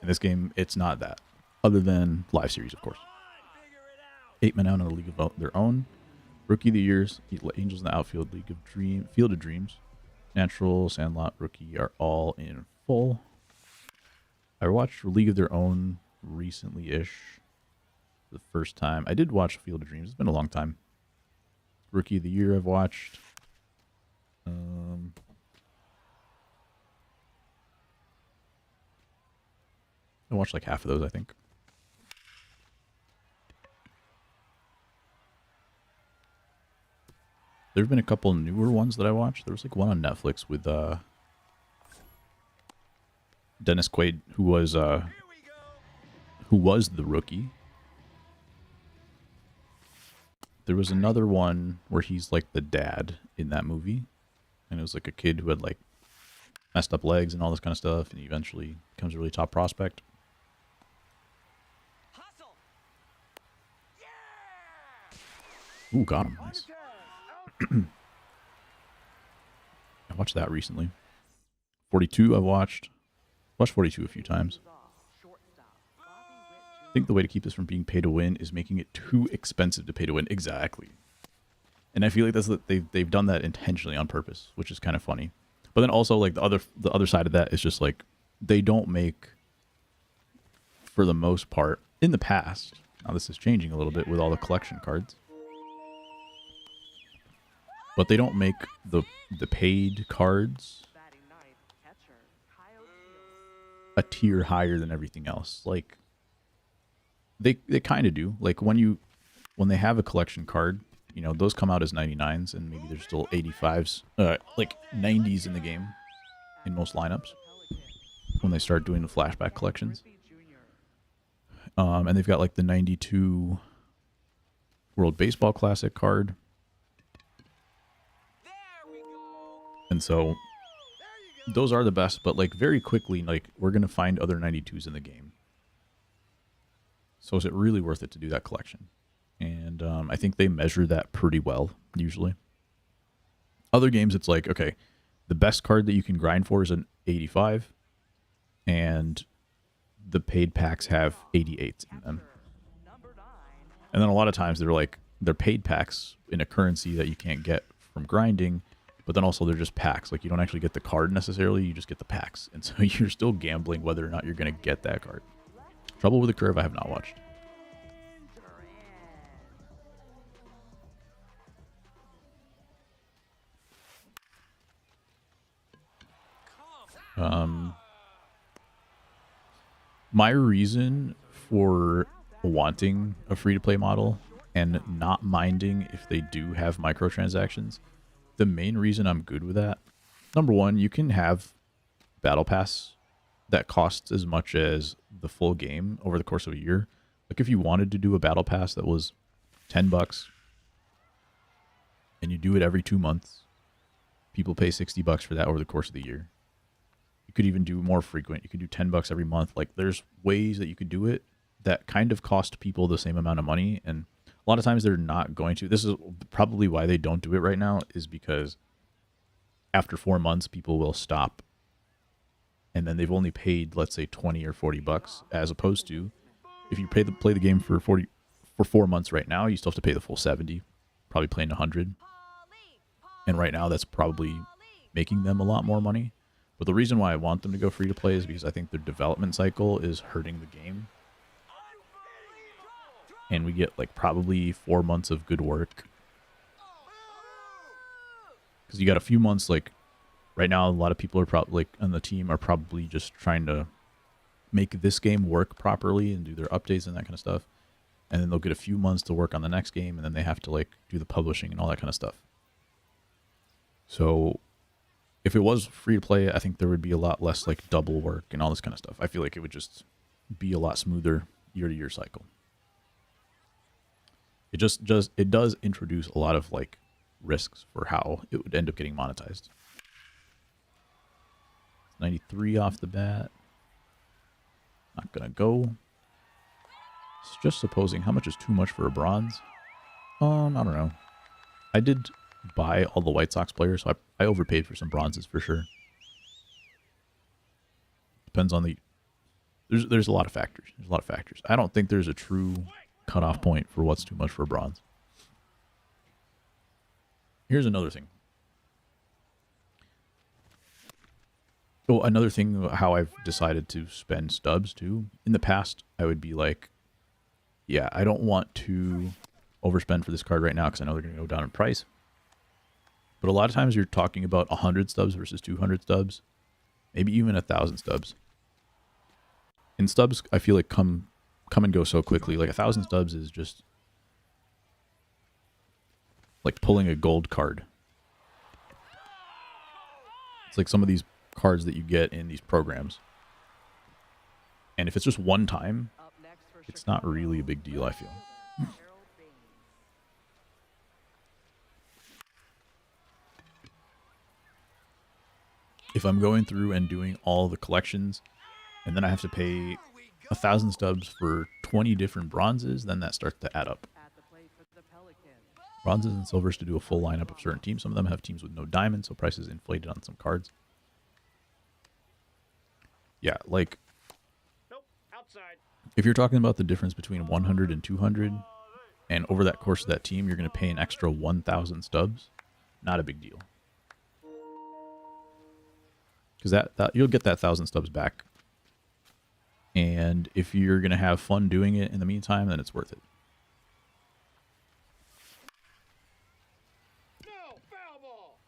In this game, it's not that. Other than live series, of course. 8 men out in a league of their own. Rookie of the Years, Angels in the Outfield, Field of Dreams, Natural, Sandlot, Rookie are all in full. I watched League of Their Own recently-ish. The first time. I did watch Field of Dreams. It's been a long time. Rookie of the Year I've watched. I watched like half of those, I think. There have been a couple newer ones that I watched. There was like one on Netflix with Dennis Quaid, who was the Rookie. There was another one where he's like the dad in that movie, and it was like a kid who had like messed up legs and all this kind of stuff, and he eventually becomes a really top prospect. Hustle. Ooh, got him. Nice. I watched that recently. 42 I've watched 42 a few times. I think the way to keep this from being pay to win is making it too expensive to pay to win. Exactly. And I feel like they've done that intentionally on purpose, which is kind of funny. But then also like the other side of that is just like they don't make, for the most part, in the past. Now this is changing a little bit with all the collection cards. But they don't make the paid cards a tier higher than everything else. Like they kind of do. Like when they have a collection card, you know, those come out as 99s and maybe there's still 85s, like 90s in the game in most lineups when they start doing the flashback collections. And they've got like the 92 World Baseball Classic card. And so those are the best, but like very quickly, like we're going to find other 92s in the game. So is it really worth it to do that collection? And I think they measure that pretty well, usually. Other games, it's like, okay, the best card that you can grind for is an 85, and the paid packs have 88s in them. And then a lot of times they're paid packs in a currency that you can't get from grinding, but then also they're just packs. Like you don't actually get the card necessarily, you just get the packs. And so you're still gambling whether or not you're going to get that card. Trouble with the Curve I have not watched. My reason for wanting a free-to-play model and not minding if they do have microtransactions, the main reason I'm good with that, number one, you can have Battle Pass that costs as much as the full game over the course of a year. Like if you wanted to do a Battle Pass that was $10 and you do it every 2 months, people pay $60 for that over the course of the year. You could even do more frequent. You could do $10 every month. Like there's ways that you could do it that kind of cost people the same amount of money. And a lot of times they're not going to. This is probably why they don't do it right now, is because after 4 months, people will stop. And then they've only paid, let's say, $20 or $40, as opposed to if you play the game for 4 months right now, you still have to pay the full 70, probably playing 100. And right now that's probably making them a lot more money. But the reason why I want them to go free to play is because I think their development cycle is hurting the game. And we get like probably 4 months of good work. Because you got a few months, like right now, a lot of people are probably like on the team are probably just trying to make this game work properly and do their updates and that kind of stuff. And then they'll get a few months to work on the next game, and then they have to like do the publishing and all that kind of stuff. So if it was free to play, I think there would be a lot less like double work and all this kind of stuff. I feel like it would just be a lot smoother year-to-year cycle. It it does introduce a lot of like risks for how it would end up getting monetized. 93 off the bat. Not gonna go. It's just supposing how much is too much for a bronze. I don't know. I did buy all the White Sox players, so I overpaid for some bronzes for sure. Depends on the. There's a lot of factors. There's a lot of factors. I don't think there's a true cutoff point for what's too much for a bronze. Here's another thing. Oh, another thing, how I've decided to spend stubs too. In the past, I would be like, yeah, I don't want to overspend for this card right now because I know they're going to go down in price. But a lot of times you're talking about 100 stubs versus 200 stubs, maybe even 1,000 stubs. And stubs, I feel like come and go so quickly. Like 1,000 stubs is just like pulling a gold card. It's like some of these cards that you get in these programs. And if it's just one time, it's not really a big deal, I feel. if I'm going through and doing all the collections, and then I have to pay 1,000 stubs for 20 different bronzes, then that starts to add up. Bronzes and silvers to do a full lineup of certain teams. Some of them have teams with no diamonds, so prices inflated on some cards. Yeah, like, Nope, outside. if you're talking about the difference between 100 and 200, and over that course of that team, you're going to pay an extra 1,000 stubs, not a big deal. Because that you'll get that 1,000 stubs back. And if you're going to have fun doing it in the meantime, then it's worth it. No, foul ball.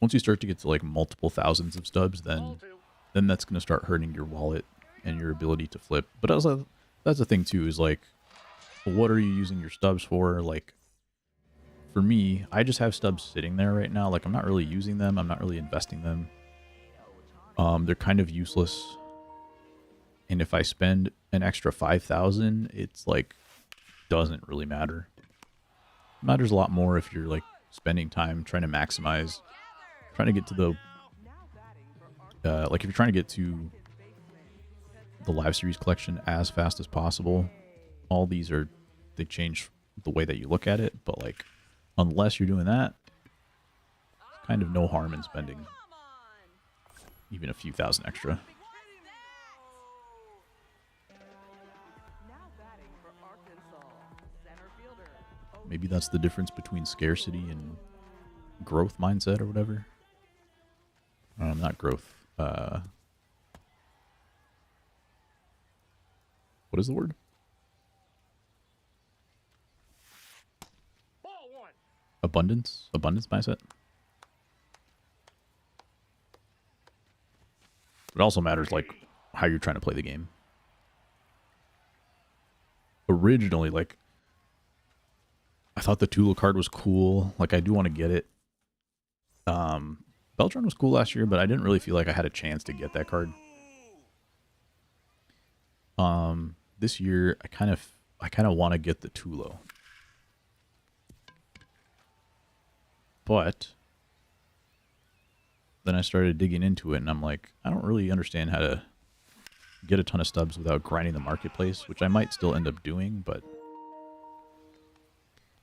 Once you start to get to like multiple thousands of stubs, then that's going to start hurting your wallet and your ability to flip. But also, that's the thing too, is like, what are you using your stubs for? Like, for me, I just have stubs sitting there right now. Like, I'm not really using them. I'm not really investing them. They're kind of useless. And if I spend an extra 5,000, it's like, doesn't really matter. It matters a lot more if you're like spending time trying to maximize, trying to get to the, like if you're trying to get to the live series collection as fast as possible. All these are, they change the way that you look at it, but like, unless you're doing that, kind of no harm in spending even a few thousand extra. Maybe that's the difference between scarcity and growth mindset or whatever. Not growth. What is the word? Ball one. Abundance? Abundance mindset? It also matters, like, how you're trying to play the game. Originally, like, I thought the Tula card was cool. Like, I do want to get it. Beltron was cool last year, but I didn't really feel like I had a chance to get that card. This year, I kind of want to get the Tulo. But then I started digging into it, and I'm like, I don't really understand how to get a ton of stubs without grinding the marketplace, which I might still end up doing, but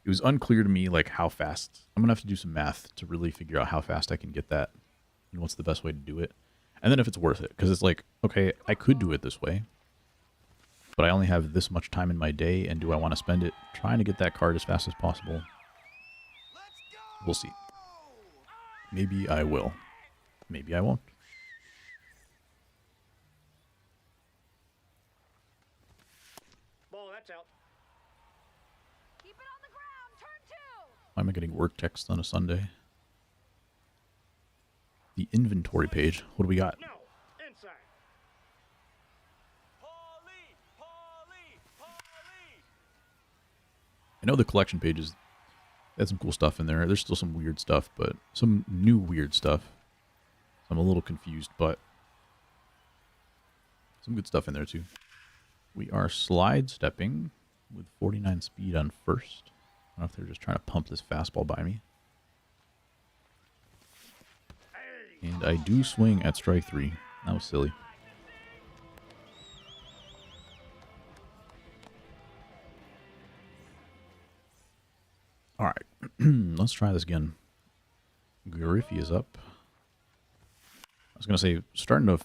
it was unclear to me like how fast. I'm gonna have to do some math to really figure out how fast I can get that and what's the best way to do it, and then if it's worth it, because it's like, okay, I could do it this way, but I only have this much time in my day, and do I want to spend it trying to get that card as fast as possible? We'll see. Maybe I will. Maybe I won't. Ball, that's out. Keep it on the ground. Turn two. Why am I getting work text on a Sunday? The inventory page. What do we got? No, inside. I know the collection pages had some cool stuff in there. There's still some weird stuff, but some new weird stuff. I'm a little confused, but some good stuff in there too. We are slide stepping with 49 speed on first. I don't know if they're just trying to pump this fastball by me. And I do swing at strike three. That was silly. All right, let's try this again. Griffey is up. I was going to say, starting to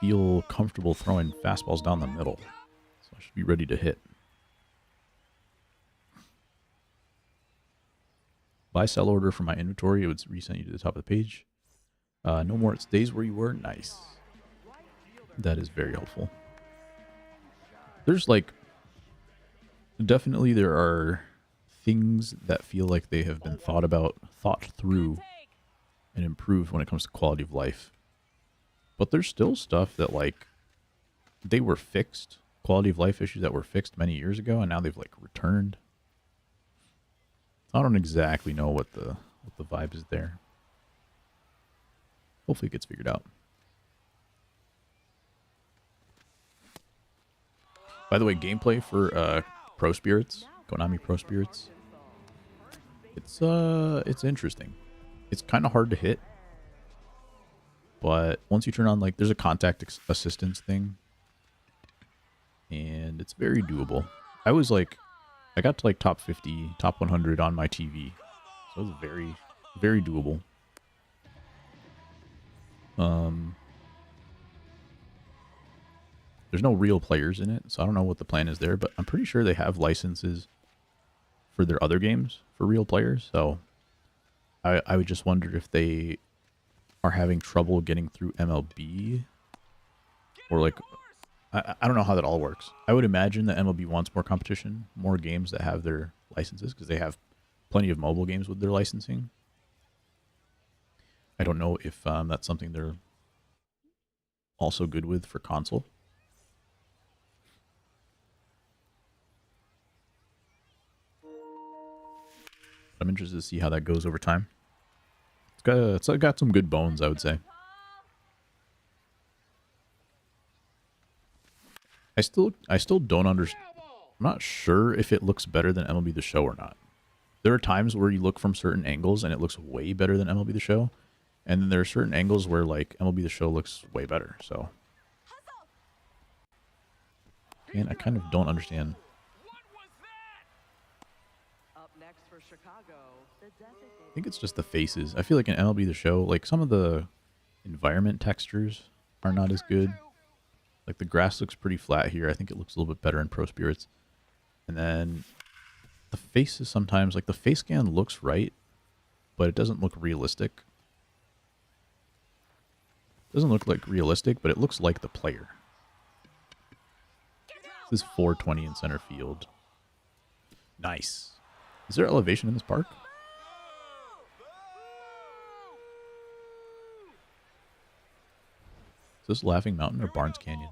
feel comfortable throwing fastballs down the middle. So I should be ready to hit. Buy sell order from my inventory. It would resend you to the top of the page. No more, it stays where you were. Nice. That is very helpful. There's like, definitely there are things that feel like they have been thought through, and improved when it comes to quality of life. But there's still stuff that, like, they were fixed, quality of life issues that were fixed many years ago, and now they've, like, returned. I don't exactly know what the vibe is there. Hopefully it gets figured out. By the way, gameplay for Pro Spirits, Konami Pro Spirits, It's interesting. It's kind of hard to hit, but once you turn on, like, there's a contact assistance thing, and it's very doable. I was like, I got to like top 50, top 100 on my TV, so it was very, very doable. There's no real players in it, so I don't know what the plan is there, but I'm pretty sure they have licenses for their other games for real players, so I would just wonder if they are having trouble getting through MLB, or like, I don't know how that all works. I would imagine that MLB wants more competition, more games that have their licenses, because they have plenty of mobile games with their licensing. I don't know if that's something they're also good with for console. I'm interested to see how that goes over time. It's got some good bones, I would say. I still don't understand. I'm not sure if it looks better than MLB The Show or not. There are times where you look from certain angles and it looks way better than MLB The Show, and then there are certain angles where like MLB The Show looks way better. So, and I kind of don't understand. I think it's just the faces. I feel like in MLB The Show, like some of the environment textures are not as good. Like the grass looks pretty flat here. I think it looks a little bit better in Pro Spirits. And then the faces sometimes, like the face scan looks right, but it doesn't look realistic. It doesn't look like realistic, but it looks like the player. This is 420 in center field. Nice. Is there elevation in this park? Is this Laughing Mountain or Barnes Canyon?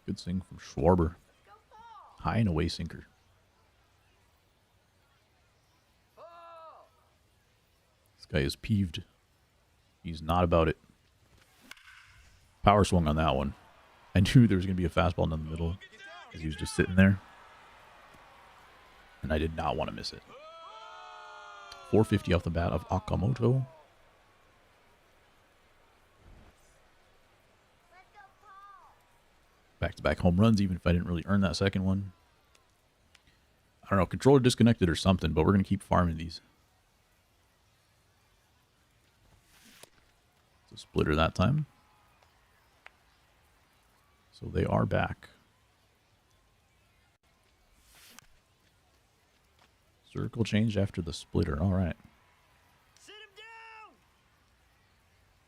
Good swing from Schwarber. High and away sinker. This guy is peeved. He's not about it. Power swung on that one. I knew there was going to be a fastball in the middle as he was just sitting there. And I did not want to miss it. 450 off the bat of Okamoto. Back-to-back home runs, even if I didn't really earn that second one. I don't know, controller disconnected or something, but we're going to keep farming these. It's a splitter that time. So they are back. Circle change after the splitter. All right.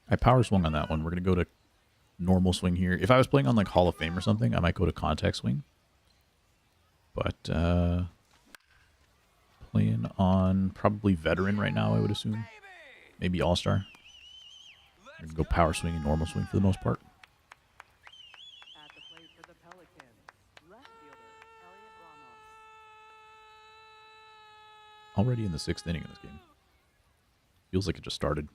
I power swung on that one. We're going to go to normal swing here. If I was playing on like Hall of Fame or something, I might go to contact swing. But playing on probably veteran right now, I would assume. Maybe all-star. I'm going to go power swing and normal swing for the most part. Already in the 6th inning of this game. Feels like it just started.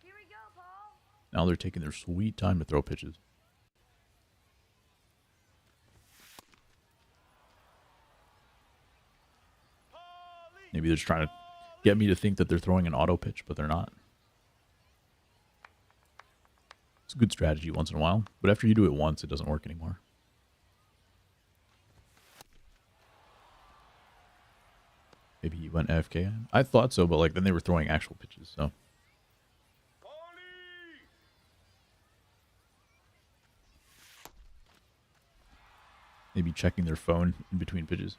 Here we go, Paul. Now they're taking their sweet time to throw pitches. Maybe they're just trying to get me to think that they're throwing an auto pitch, but they're not. It's a good strategy once in a while, but after you do it once, it doesn't work anymore. Maybe he went AFK. I thought so, but like then they were throwing actual pitches, so. Maybe checking their phone in between pitches.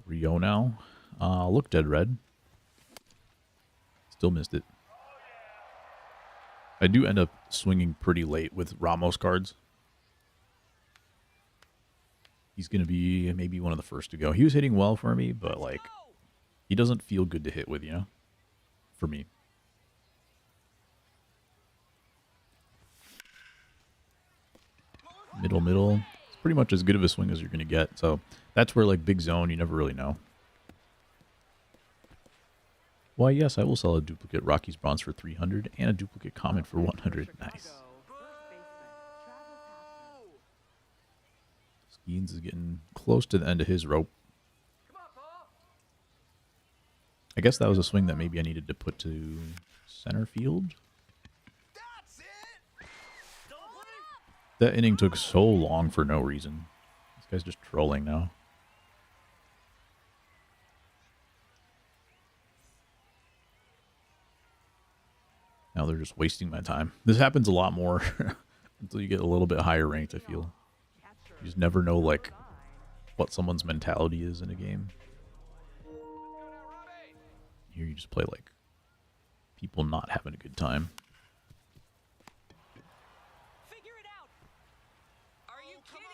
Rio now. Look dead red. Still missed it. I do end up swinging pretty late with Ramos cards. He's going to be maybe one of the first to go. He was hitting well for me, but like, he doesn't feel good to hit with, you know, for me. Middle. It's pretty much as good of a swing as you're going to get. So that's where, like, big zone, you never really know. Why, yes, I will sell a duplicate Rockies bronze for 300 and a duplicate common for 100. Nice. Skeens is getting close to the end of his rope. I guess that was a swing that maybe I needed to put to center field. That inning took so long for no reason. This guy's just trolling now. Now they're just wasting my time. This happens a lot more until you get a little bit higher ranked, I feel. You just never know, like, what someone's mentality is in a game. Here you just play, like, people not having a good time. Figure it out. Are you kidding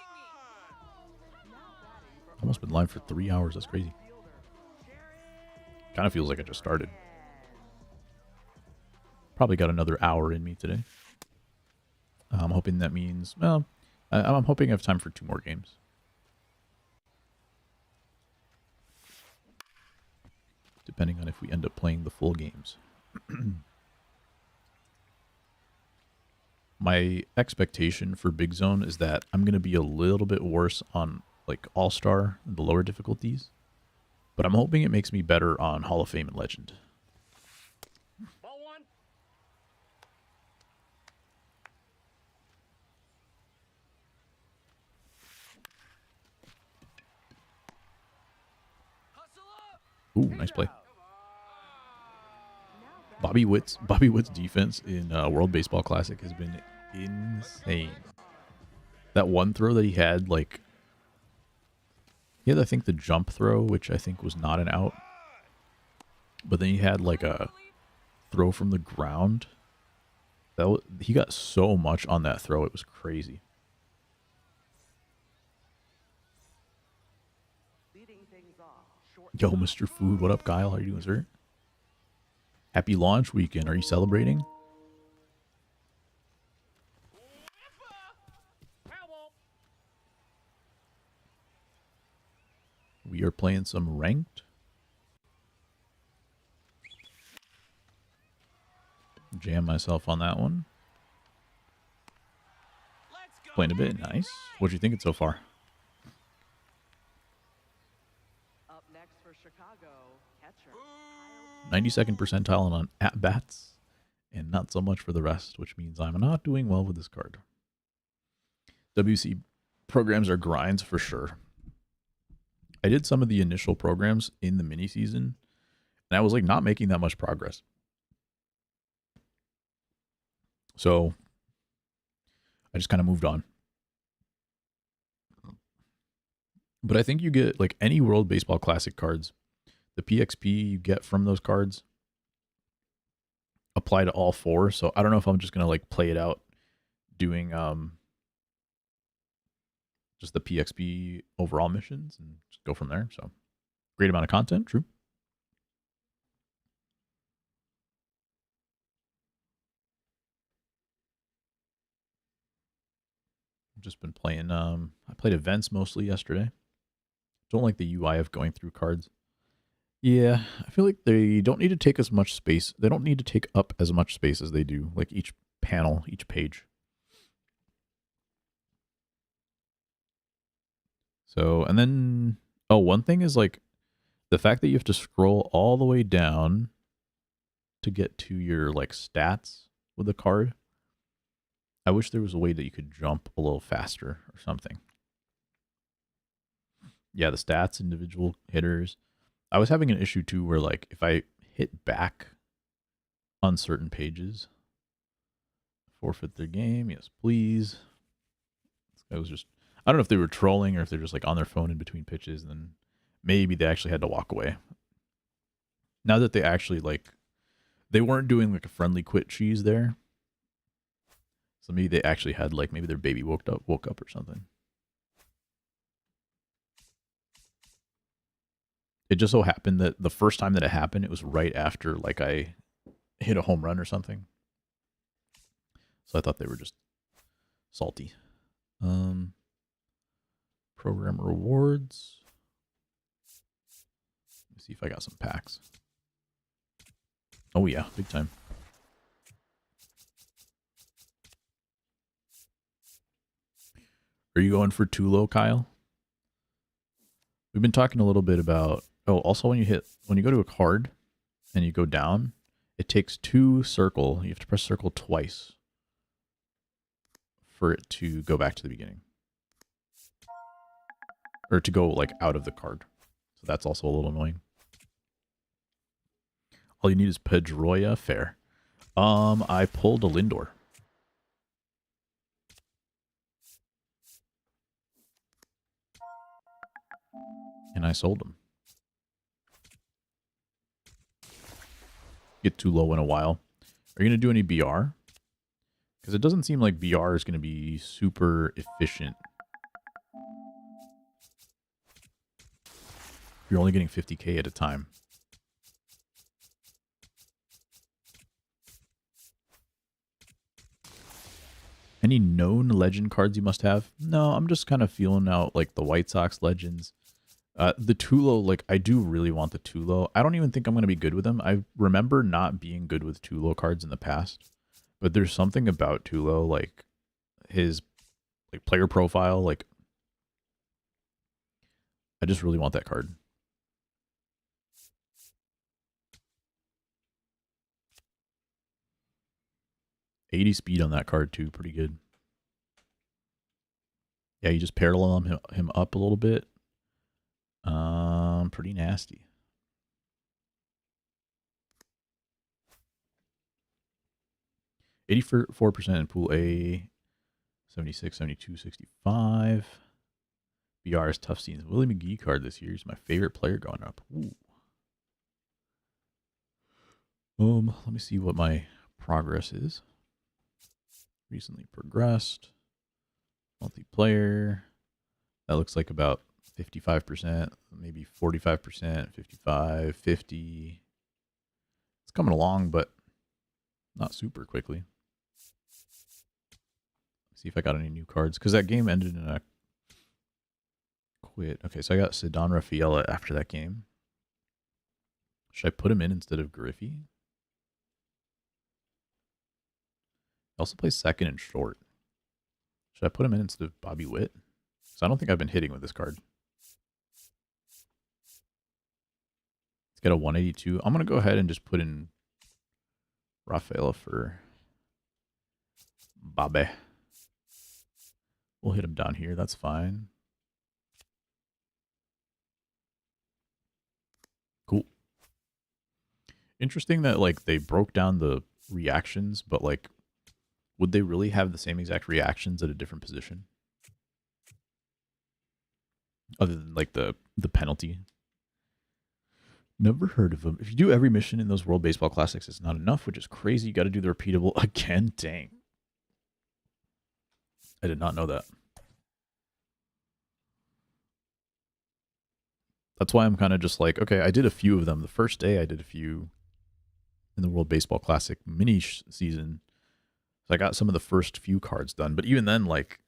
me? Almost been live for 3 hours. That's crazy. Kind of feels like I just started. Probably got another hour in me today. I'm hoping that means, well, I'm hoping I have time for 2 more games. Depending on if we end up playing the full games. My expectation for Big Zone is that I'm going to be a little bit worse on, like, All-Star, the lower difficulties. But I'm hoping it makes me better on Hall of Fame and Legend. Ball one. Ooh, nice play. Bobby Witt's defense in World Baseball Classic has been insane. That one throw that he had, like, he had, I think, the jump throw, which I think was not an out. But then he had, like, a throw from the ground. He got so much on that throw, it was crazy. Yo, Mr. Food, what up, Kyle? How you doing, sir? Happy launch weekend. Are you celebrating? We are playing some ranked. Jam myself on that one. Playing a bit. Nice. What do you think it so far? Up next for Chicago, catcher. 92nd percentile on at-bats, and not so much for the rest, which means I'm not doing well with this card. WC programs are grinds for sure. I did some of the initial programs in the mini season, and I was, like, not making that much progress. So I just kind of moved on. But I think you get, like, any World Baseball Classic cards, the PXP you get from those cards apply to all 4. So I don't know if I'm just going to, like, play it out doing just the PXP overall missions and just go from there. So great amount of content, true. I've just been playing, I played events mostly yesterday. Don't like the UI of going through cards. Yeah, I feel like they don't need to take as much space. They don't need to take up as much space as they do, like each panel, each page. So, and then, oh, one thing is, like, the fact that you have to scroll all the way down to get to your, like, stats with the card. I wish there was a way that you could jump a little faster or something. Yeah, the stats, individual hitters. I was having an issue too where, like, if I hit back on certain pages, forfeit their game, yes please. I was just, I don't know if they were trolling or if they're just, like, on their phone in between pitches, and then maybe they actually had to walk away. Now that they actually, like, they weren't doing, like, a friendly quit cheese there. So maybe they actually had, like, maybe their baby woke up or something. It just so happened that the first time that it happened, it was right after, like, I hit a home run or something. So I thought they were just salty. Program rewards. Let's see if I got some packs. Oh yeah, big time. Are you going for Tulo, Kyle? We've been talking a little bit about, oh, also when you go to a card and you go down, it takes circle. You have to press circle twice for it to go back to the beginning. Or to go like out of the card. So that's also a little annoying. All you need is Pedroia. Fair. I pulled a Lindor. And I sold him. Get too low in a while. Are you going to do any BR? Because it doesn't seem like BR is going to be super efficient. You're only getting 50k at a time. Any known legend cards you must have? No, I'm just kind of feeling out like the White Sox legends. The Tulo, like I do really want the Tulo. I don't even think I'm going to be good with them. I remember not being good with Tulo cards in the past. But there's something about Tulo, like his like player profile, like I just really want that card. .80 speed on that card too, pretty good. Yeah, you just parallel him up a little bit. Pretty nasty. .84% in Pool A, 76, 72, 65. BR is tough scenes. Willie McGee card this year. He's my favorite player going up. Ooh. Let me see what my progress is. Recently progressed. Multiplayer. That looks like about 55%, maybe 45%, 55, 50. It's coming along, but not super quickly. See if I got any new cards, because that game ended in a quit. Okay, so I got Cedon Rafaela after that game. Should I put him in instead of Griffey? He also plays second and short. Should I put him in instead of Bobby Witt? Because I don't think I've been hitting with this card. It's got a 182. I'm going to go ahead and just put in Rafaela for Bobby. We'll hit him down here. That's fine. Cool. Interesting that like they broke down the reactions, but like would they really have the same exact reactions at a different position? Other than like the penalty. Never heard of them. If you do every mission in those World Baseball Classics, it's not enough, which is crazy. You got to do the repeatable again. Dang. I did not know that. That's why I'm kind of just like, okay, I did a few of them. The first day I did a few in the World Baseball Classic mini season. So I got some of the first few cards done. But even then, like,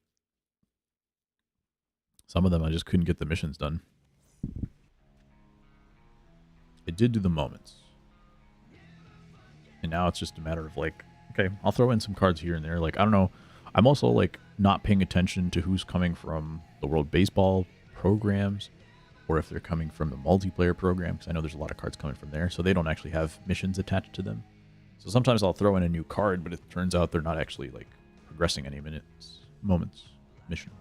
some of them I just couldn't get the missions done. I did do the moments. And now it's just a matter of like, okay, I'll throw in some cards here and there. Like, I don't know. I'm also like not paying attention to who's coming from the World Baseball programs or if they're coming from the multiplayer program, because I know there's a lot of cards coming from there. So they don't actually have missions attached to them. So sometimes I'll throw in a new card, but it turns out they're not actually like progressing any moments, missions.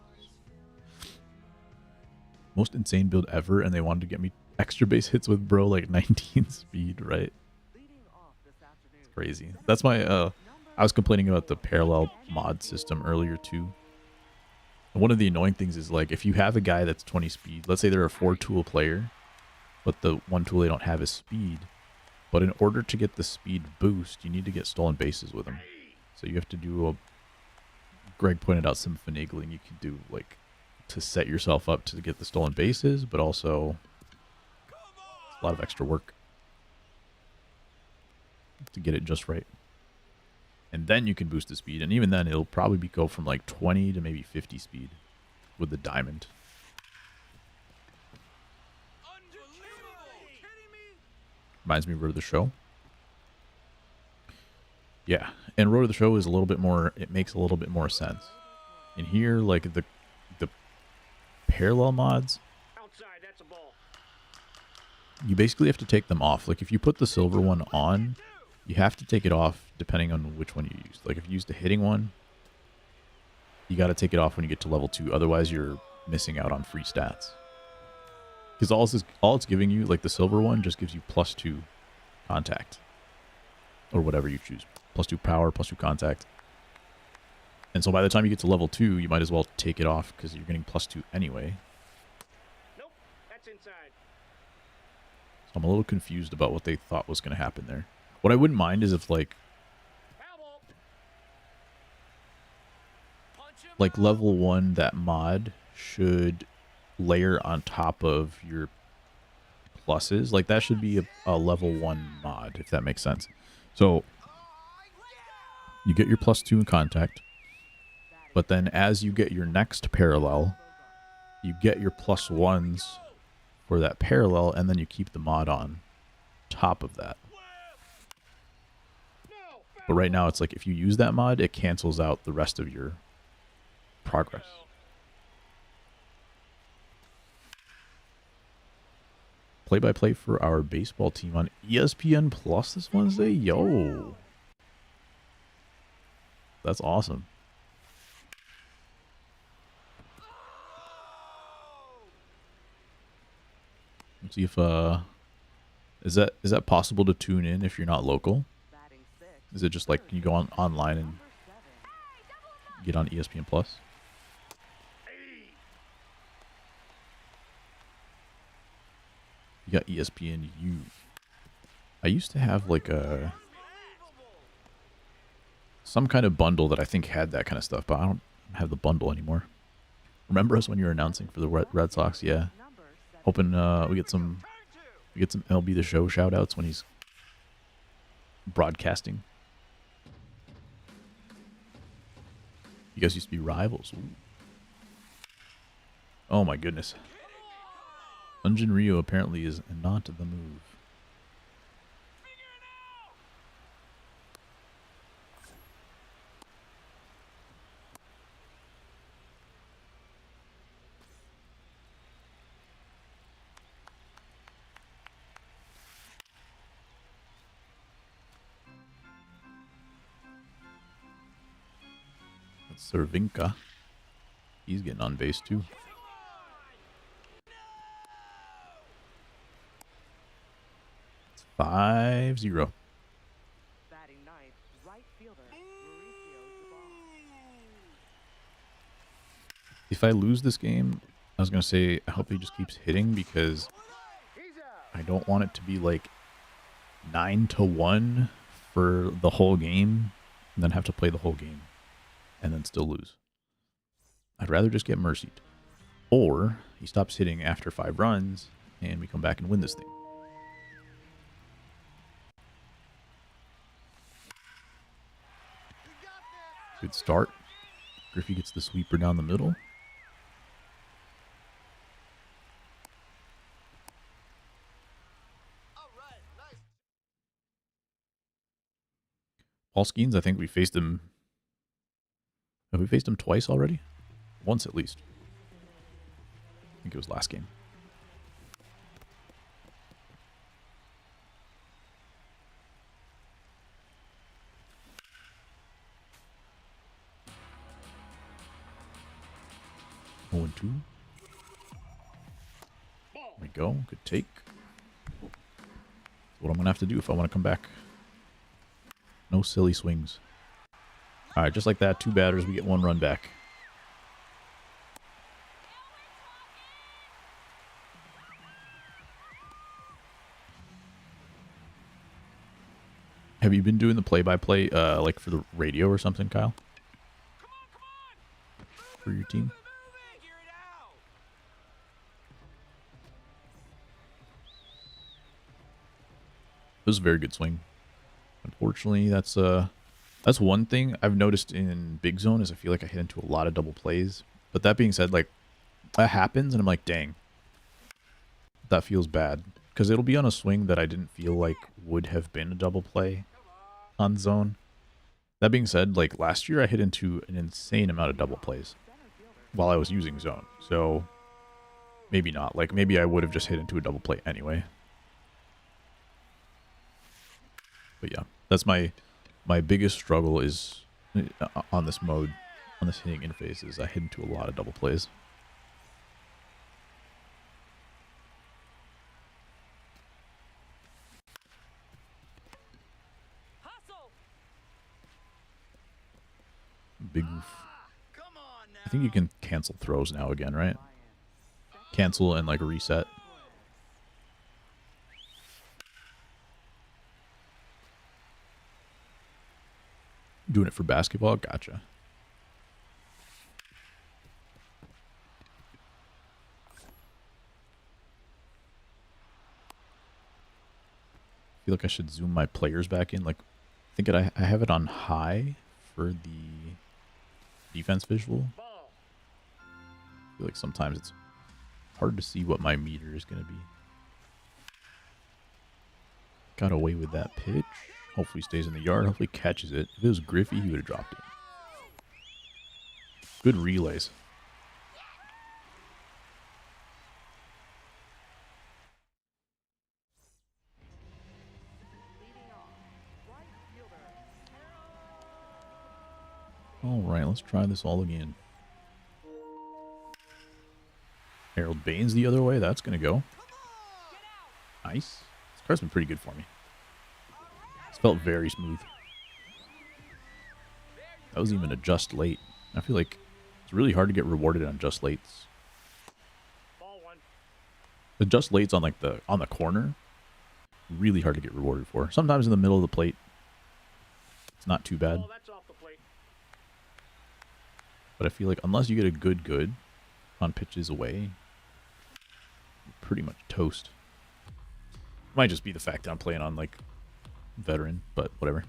Most insane build ever, and they wanted to get me extra base hits with bro like 19 speed, right? It's crazy. That's my I was complaining about the parallel mod system earlier too. And one of the annoying things is like if you have a guy that's 20 speed, let's say they're a 4-tool player, but the one tool they don't have is speed. But in order to get the speed boost, you need to get stolen bases with them. So you have to do Greg pointed out some finagling you can do like to set yourself up to get the stolen bases, but also a lot of extra work to get it just right. And then you can boost the speed. And even then, it'll probably go from like 20 to maybe 50 speed with the diamond. Reminds me of Road to the Show. Yeah, and Road to the Show is a little bit more, it makes a little bit more sense. In here, like the parallel mods, Outside, that's a ball. you basically have to take them off. Like if you put the silver one on, you have to take it off depending on which one you use. Like if you use the hitting one, you got to take it off when you get to level 2. Otherwise, you're missing out on free stats. Because all it's giving you, like the silver one, just gives you +2 contact. Or whatever you choose. +2 power, +2 contact. And so by the time you get to level 2, you might as well take it off because you're getting +2 anyway. Nope, that's inside. So I'm a little confused about what they thought was going to happen there. What I wouldn't mind is if like level 1, that mod should layer on top of your pluses. Like that should be a level 1 mod, if that makes sense. So you get your +2 in contact, but then as you get your next parallel, you get your +1s for that parallel, and then you keep the mod on top of that. But right now it's like if you use that mod, it cancels out the rest of your progress. Play-by-play for our baseball team on ESPN Plus this Wednesday. Yo. That's awesome. Let's see if is that possible to tune in if you're not local? Is it just like can you go online and get on ESPN Plus? You got ESPN U. I used to have like some kind of bundle that I think had that kind of stuff, but I don't have the bundle anymore. Remember us when you were announcing for the Red Sox? Yeah. Hoping we get some MLB The Show shout outs when he's broadcasting. You guys used to be rivals. Ooh. Oh my goodness. Dungeon Rio apparently is not the move. That's Cervinka. He's getting on base too. It's 5-0. Batting ninth, right fielder, Mauricio Dubon. If I lose this game, I was going to say I hope he just keeps hitting because I don't want it to be like 9-1 for the whole game and then have to play the whole game and then still lose. I'd rather just get mercied. Or he stops hitting after 5 runs and we come back and win this thing. Good start. Griffey gets the sweeper down the middle. Paul Skeens, I think we faced him. Have we faced him twice already? Once at least. I think it was last game. Oh, and 2. There we go. Good take. That's what I'm going to have to do if I want to come back. No silly swings. All right, just like that, 2 batters, we get 1 run back. Have you been doing the play-by-play, like for the radio or something, Kyle? For your team? It was a very good swing. Unfortunately, that's That's one thing I've noticed in Big Zone is I feel like I hit into a lot of double plays. But that being said, like, that happens and I'm like, dang, that feels bad. Because it'll be on a swing that I didn't feel like would have been a double play on zone. That being said, like, last year I hit into an insane amount of double plays while I was using zone. So, maybe not. Like, maybe I would have just hit into a double play anyway. But yeah, that's my biggest struggle is on this mode, on this hitting interface, is I hit into a lot of double plays. Big oof. I think you can cancel throws now again, right? Cancel and like reset. Doing it for basketball? Gotcha. I feel like I should zoom my players back in. Like, I think I have it on high for the defense visual. I feel like sometimes it's hard to see what my meter is going to be. Got away with that pitch. Hopefully stays in the yard. Hopefully catches it. If it was Griffey, he would have dropped it. Good relays. All right, let's try this all again. Harold Baines the other way. That's going to go. Nice. This card's been pretty good for me. It's felt very smooth. That was even a just late. I feel like it's really hard to get rewarded on just lates. The just lates on like on the corner, really hard to get rewarded for. Sometimes in the middle of the plate, it's not too bad. But I feel like unless you get a good on pitches away, you're pretty much toast. Might just be the fact that I'm playing on like veteran, but whatever.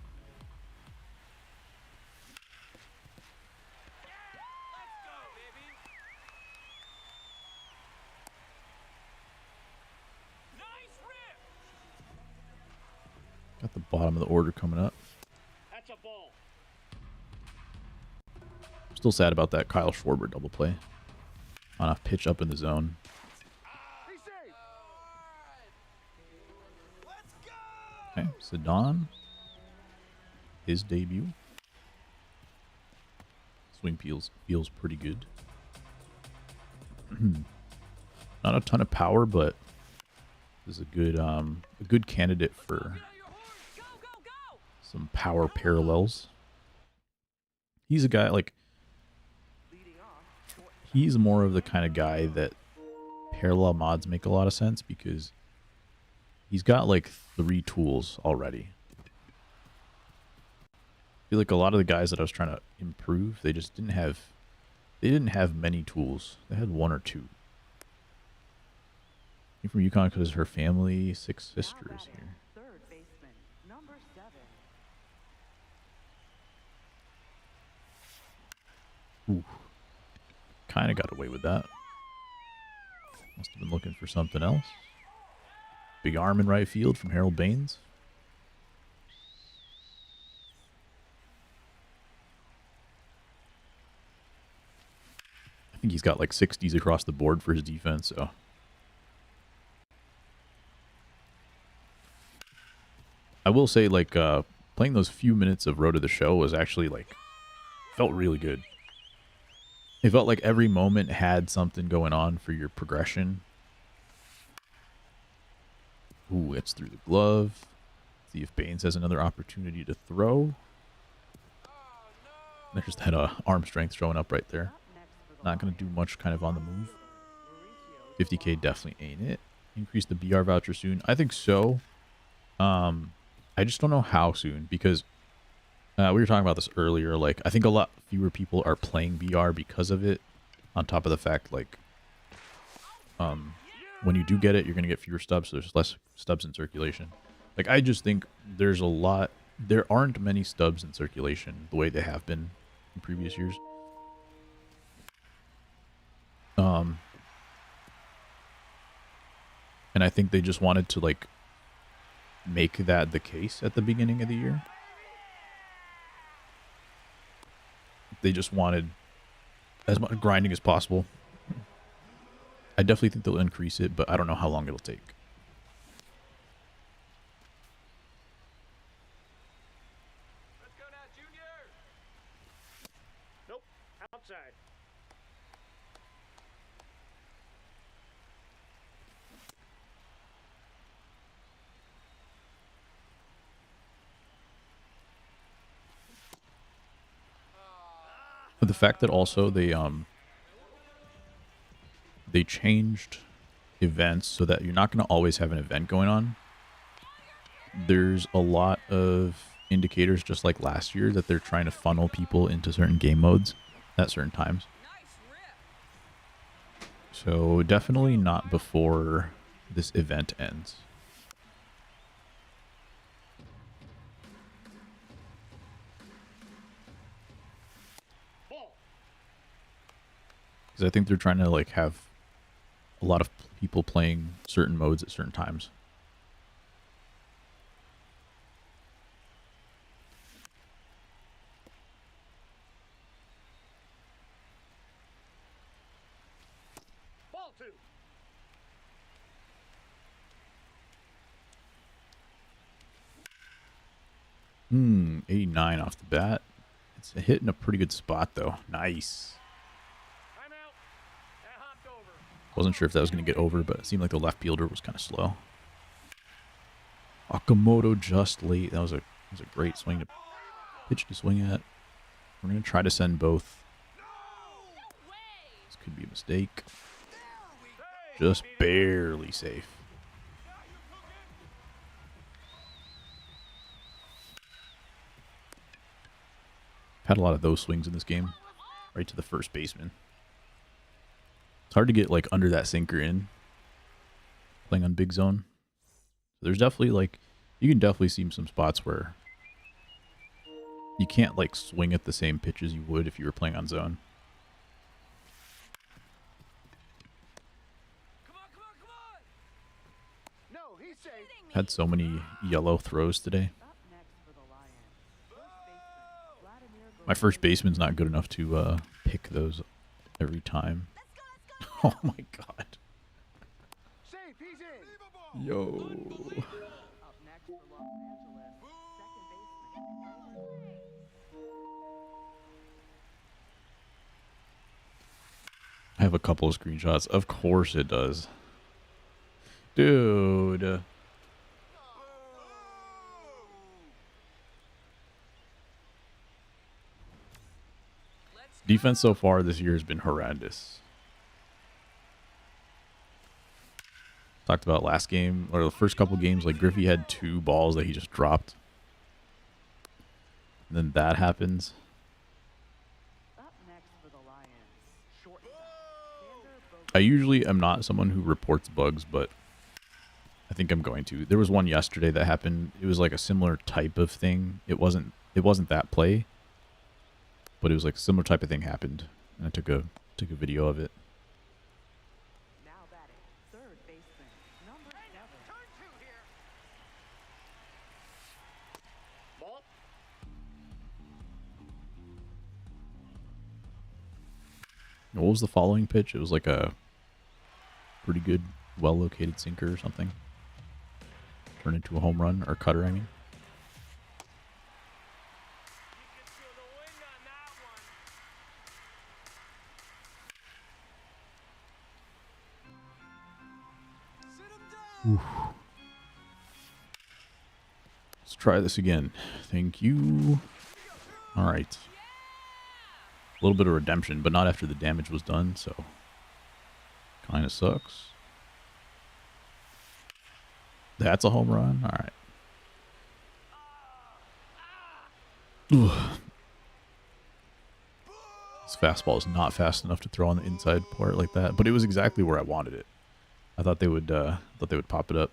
Got the bottom of the order coming up. That's a ball. Still sad about that Kyle Schwarber double play on a pitch up in the zone. Okay, Sedon. His debut. Swing feels pretty good. Not a ton of power, but this is a good candidate for some power parallels. He's a guy like he's more of the kind of guy that parallel mods make a lot of sense because he's got like 3 tools already. I feel like a lot of the guys that I was trying to improve, they didn't have many tools. They had 1 or 2. Came from Yukon because her family, 6 sisters here. Third baseman, number 7. Ooh. Kind of got away with that. Must have been looking for something else. Big arm in right field from Harold Baines. I think he's got like 60s across the board for his defense, so. I will say, like, playing those few minutes of Road to the Show was actually, like, felt really good. It felt like every moment had something going on for your progression. Ooh, it's through the glove. See if Baines has another opportunity to throw. There's that arm strength showing up right there. Not going to do much kind of on the move. 50K definitely ain't it. Increase the BR voucher soon. I think so. I just don't know how soon because we were talking about this earlier. Like, I think a lot fewer people are playing BR because of it. On top of the fact, like, when you do get it, you're going to get fewer stubs. So there's less stubs in circulation. Like, I just think there's a lot There aren't many stubs in circulation the way they have been in previous years. And I think they just wanted to like make that the case at the beginning of the year. They just wanted as much grinding as possible. I definitely think they'll increase it, but I don't know how long it'll take. Let's go now, Junior. Nope. Outside. But the fact that also they changed events so that you're not going to always have an event going on. There's a lot of indicators, just like last year, that they're trying to funnel people into certain game modes at certain times. So definitely not before this event ends. Because I think they're trying to like have a lot of people playing certain modes at certain times. Ball two. 89 off the bat. It's hitting a pretty good spot though. Nice. Timeout. That hopped over. Wasn't sure if that was going to get over, but it seemed like the left fielder was kind of slow. Okamoto just late. That was a great swing to pitch to swing at. We're going to try to send both. This could be a mistake. Just barely safe. Had a lot of those swings in this game. Right to the first baseman. It's hard to get like under that sinker in playing on big zone. There's definitely like, you can definitely see some spots where you can't like swing at the same pitch as you would if you were playing on zone. No, he's safe. Had so many yellow throws today. Up next for the Lions. First baseman, Vladimir My first baseman's not good enough to pick those every time. Oh my god. Safe, he's in. Yo. Up next for Los Angeles. Second baseman. I have a couple of screenshots. Of course it does. Dude. Defense so far this year has been horrendous. Talked about last game, or the first couple games, like Griffey had 2 balls that he just dropped. And then that happens. Up next for the Lions. Shortstop. Xander I usually am not someone who reports bugs, but I think I'm going to. There was one yesterday that happened. It was like a similar type of thing. It wasn't that play, but it was like a similar type of thing happened, and I took a video of it. Now batting. Third baseman. Number 7. Turn two here. Ball. What was the following pitch? It was like a pretty good, well-located sinker or something. Turned into a home run, or cutter, I mean. You can feel the wind on that one. Sit him down. Let's try this again. Thank you. All right. A little bit of redemption, but not after the damage was done, so kind of sucks. That's a home run. All right. Ugh. This fastball is not fast enough to throw on the inside part like that, but it was exactly where I wanted it. I thought they would pop it up.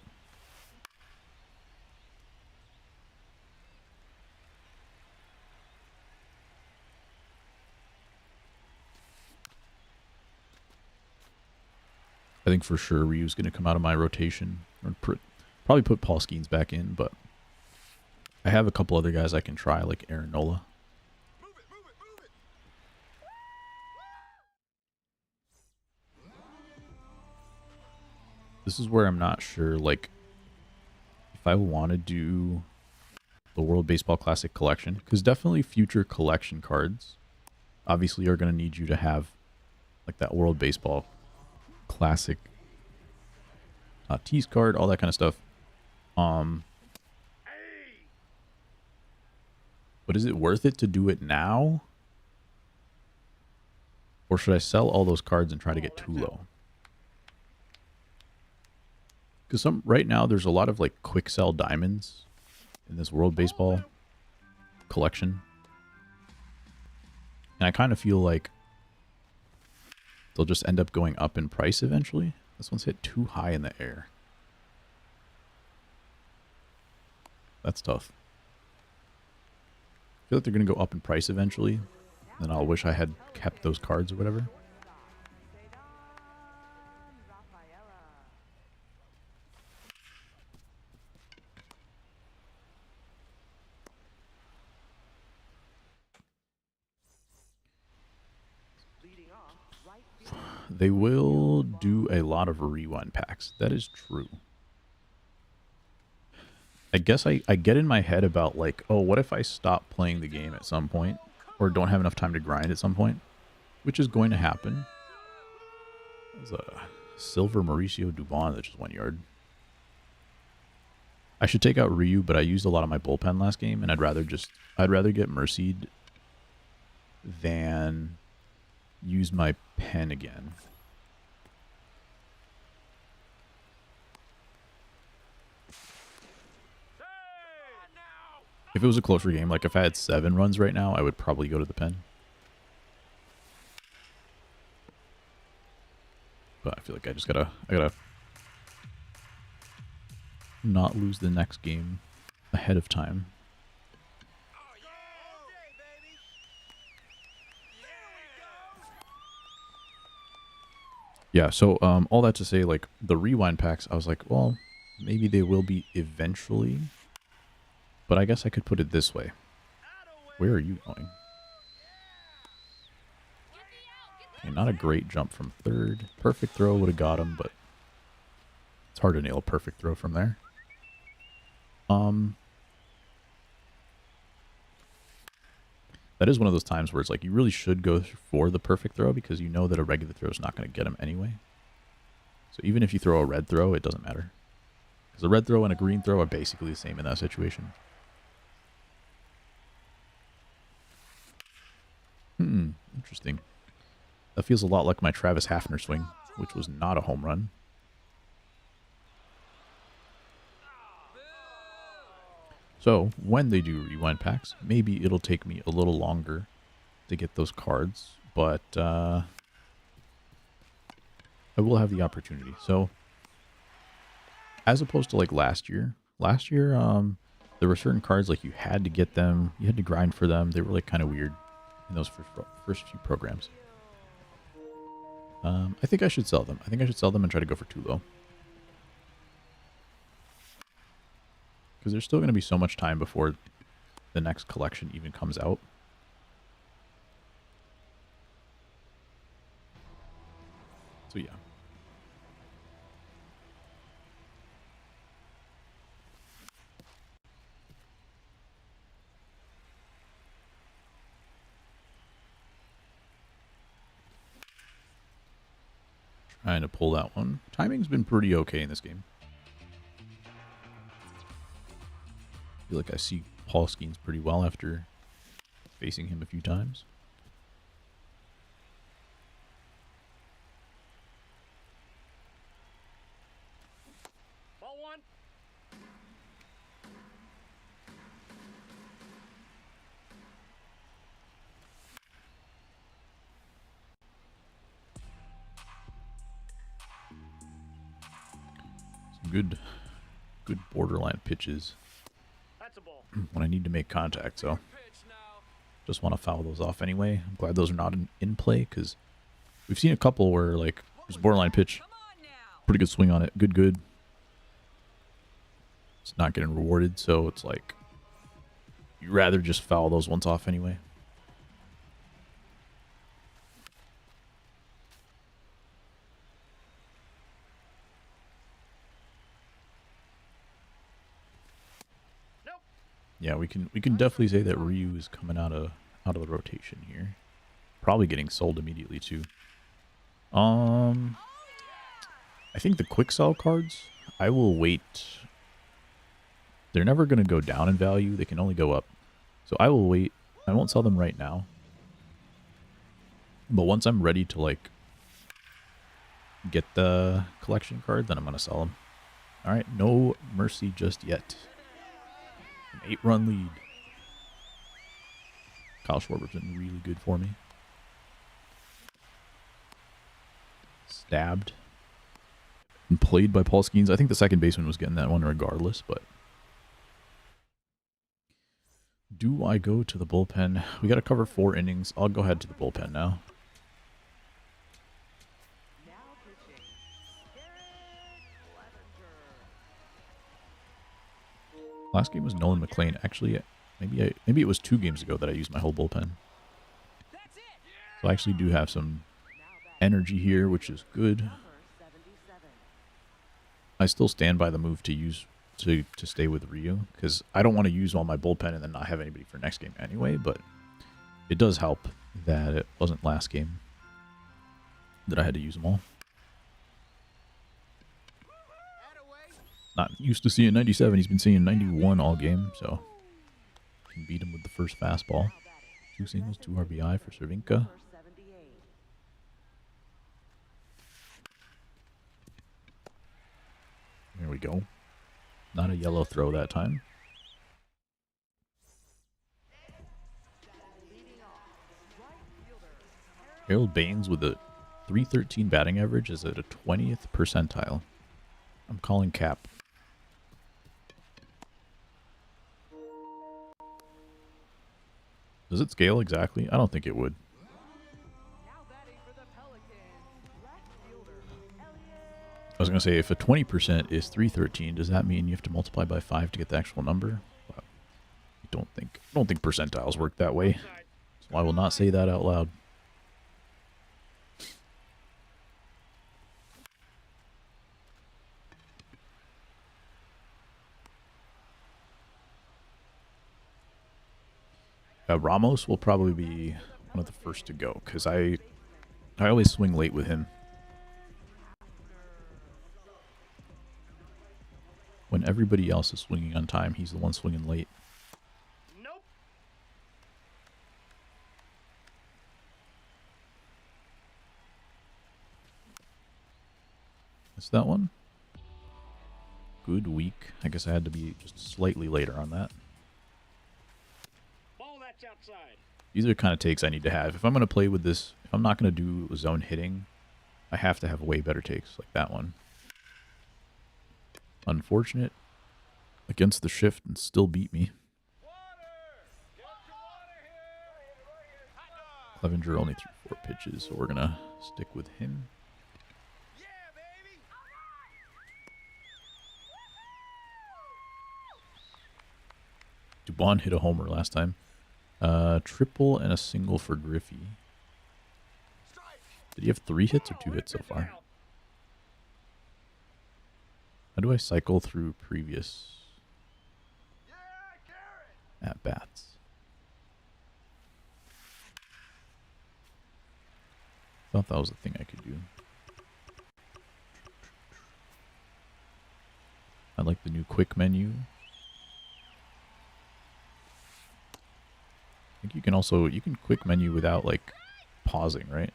I think for sure Ryu's going to come out of my rotation. Or probably put Paul Skeens back in, but I have a couple other guys I can try, like Aaron Nola. This is where I'm not sure, like, if I want to do the World Baseball Classic collection, because definitely future collection cards obviously are going to need you to have like that World Baseball Classic tease card, all that kind of stuff. But is it worth it to do it now? Or should I sell all those cards and try to get too low? Because right now there's a lot of like quick sell diamonds in this World Baseball collection. And I kind of feel like they'll just end up going up in price eventually. This one's hit too high in the air. That's tough. I feel like they're going to go up in price eventually. Then I'll wish I had kept those cards or whatever. They will do a lot of rewind packs. That is true. I guess I get in my head about like, oh, what if I stop playing the game at some point? Or don't have enough time to grind at some point? Which is going to happen. There's a silver Mauricio Dubon that just 1 yard. I should take out Ryu, but I used a lot of my bullpen last game, and I'd rather get Mercied than use my pen again. If it was a closer game, like if I had 7 runs right now, I would probably go to the pen. But I feel like I gotta not lose the next game ahead of time. Yeah, so all that to say, like, the rewind packs, I was like, well, maybe they will be eventually. But I guess I could put it this way. Where are you going? Okay, not a great jump from third. Perfect throw would have got him, but it's hard to nail a perfect throw from there. That is one of those times where it's like you really should go for the perfect throw because you know that a regular throw is not going to get him anyway. So even if you throw a red throw, it doesn't matter. Because a red throw and a green throw are basically the same in that situation. Interesting. That feels a lot like my Travis Hafner swing, which was not a home run. So, when they do rewind packs, maybe it'll take me a little longer to get those cards, but I will have the opportunity. So, as opposed to like last year, there were certain cards like you had to get them, you had to grind for them. They were like kind of weird in those first few programs. I think I should sell them. I think I should sell them and try to go for too low. Because there's still going to be so much time before the next collection even comes out. So yeah. Trying to pull that one. Timing's been pretty okay in this game. I feel like I see Paul Skeens pretty well after facing him a few times. Ball one. Some good borderline pitches That's a ball. when I need to make contact, so just want to foul those off anyway. I'm glad those are not in play because we've seen a couple where like there's a borderline pitch pretty good swing on it. Good. It's not getting rewarded, so it's like you'd rather just foul those ones off anyway. Yeah, we can definitely say that Ryu is coming out of the rotation here. Probably getting sold immediately too. I think the quick sell cards, I will wait. They're never going to go down in value. They can only go up. So I will wait. I won't sell them right now. But once I'm ready to like get the collection card, then I'm going to sell them. All right, no mercy just yet. An 8-run lead. Kyle Schwarber's been really good for me. Stabbed. And played by Paul Skeens. I think the second baseman was getting that one regardless, but... Do I go to the bullpen? We got to cover 4 innings. I'll go ahead to the bullpen now. Last game was Nolan McLean. Actually, maybe it was 2 games ago that I used my whole bullpen. So I actually do have some energy here, which is good. I still stand by the move to use to stay with Ryu, because I don't want to use all my bullpen and then not have anybody for next game anyway, but it does help that it wasn't last game that I had to use them all. Not used to seeing 97. He's been seeing 91 all game, so can beat him with the first fastball. 2 singles, 2 RBI for Cervinka. There we go. Not a yellow throw that time. Harold Baines with a 313 batting average is at a 20th percentile. I'm calling cap. Does it scale exactly? I don't think it would. I was going to say, if a 20% is 313, does that mean you have to multiply by 5 to get the actual number? Well, I don't think percentiles work that way. So I will not say that out loud. Ramos will probably be one of the first to go, because I always swing late with him. When everybody else is swinging on time, he's the one swinging late. Nope. Is that one? Good week. I guess I had to be just slightly later on that. Ball that's outside. These are kind of takes I need to have. If I'm going to play with this, if I'm not going to do zone hitting, I have to have way better takes like that one. Unfortunate against the shift and still beat me. Clevenger only threw 4 pitches, so we're going to stick with him. Dubon hit a homer last time. Triple and a single for Griffey. Did he have 3 hits or 2 hits so far? How do I cycle through previous at-bats? Thought that was a thing I could do. I like the new quick menu. I think you can quick menu without like pausing, right?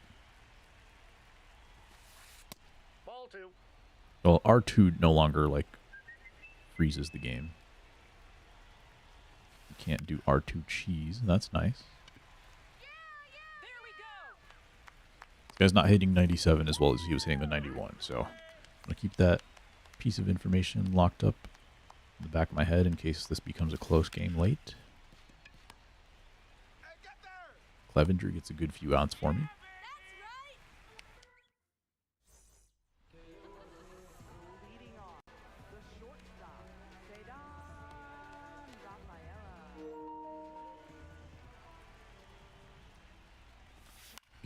Ball 2. Well, R2 no longer like freezes the game. You can't do R2 cheese. That's nice. There we go. This guy's not hitting 97 as well as he was hitting the 91, so I'm gonna keep that piece of information locked up in the back of my head in case this becomes a close game late. Clevenger gets a good few outs for me.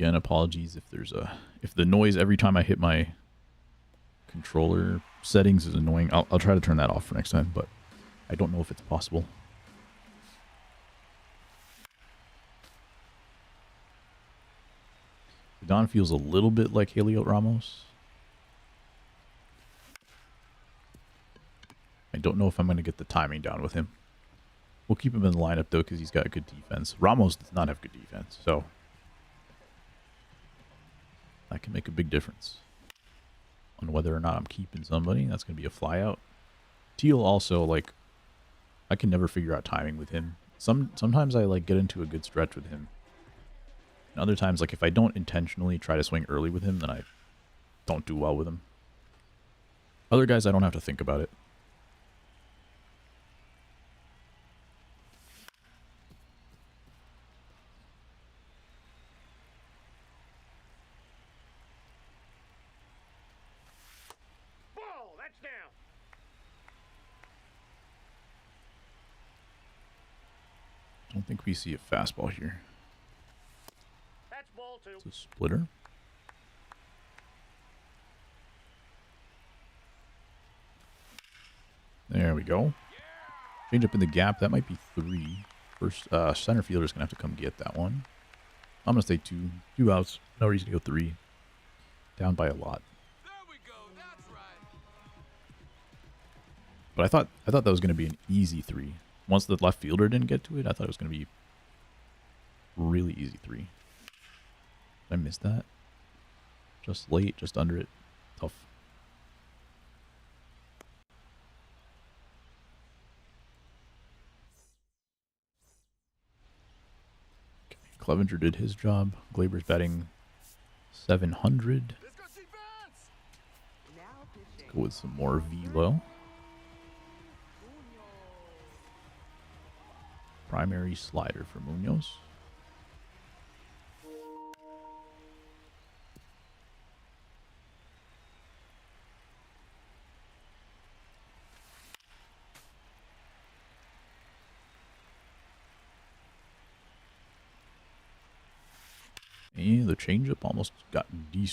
Again, apologies if the noise every time I hit my controller settings is annoying. I'll try to turn that off for next time, but I don't know if it's possible. Don feels a little bit like Heliot Ramos. I don't know if I'm going to get the timing down with him. We'll keep him in the lineup, though, because he's got good defense. Ramos does not have good defense, so that can make a big difference on whether or not I'm keeping somebody. That's going to be a flyout. Teal also, like, I can never figure out timing with him. Sometimes I, like, get into a good stretch with him. And other times, like, if I don't intentionally try to swing early with him, then I don't do well with him. Other guys, I don't have to think about it. Ball, that's down. Don't think we see a fastball here. That's ball two. It's a splitter. There we go. Change up in the gap. That might be 3. First, center fielder's going to have to come get that one. I'm going to say 2. 2 outs. No reason to go 3. Down by a lot. There we go. That's right. But I thought that was going to be an easy 3. Once the left fielder didn't get to it, I thought it was going to be really easy 3. Did I miss that? Just late, just under it. Tough. Okay, Clevenger did his job. Glaber's batting 700. Let's go see Vince. Now pitching. Go with some more velo. Primary slider for Munoz. And the changeup almost got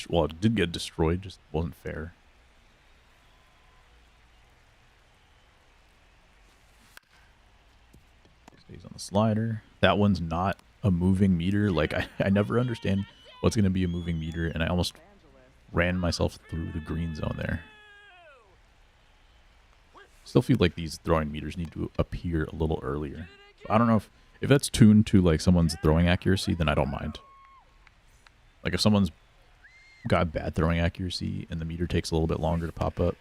well, it did get destroyed, just wasn't fair. Stays on the slider. That one's not a moving meter. Like, I never understand what's going to be a moving meter, and I almost ran myself through the green zone there. Still feel like these throwing meters need to appear a little earlier. I don't know if that's tuned to, like, someone's throwing accuracy, then I don't mind. Like, if someone's got bad throwing accuracy and the meter takes a little bit longer to pop up,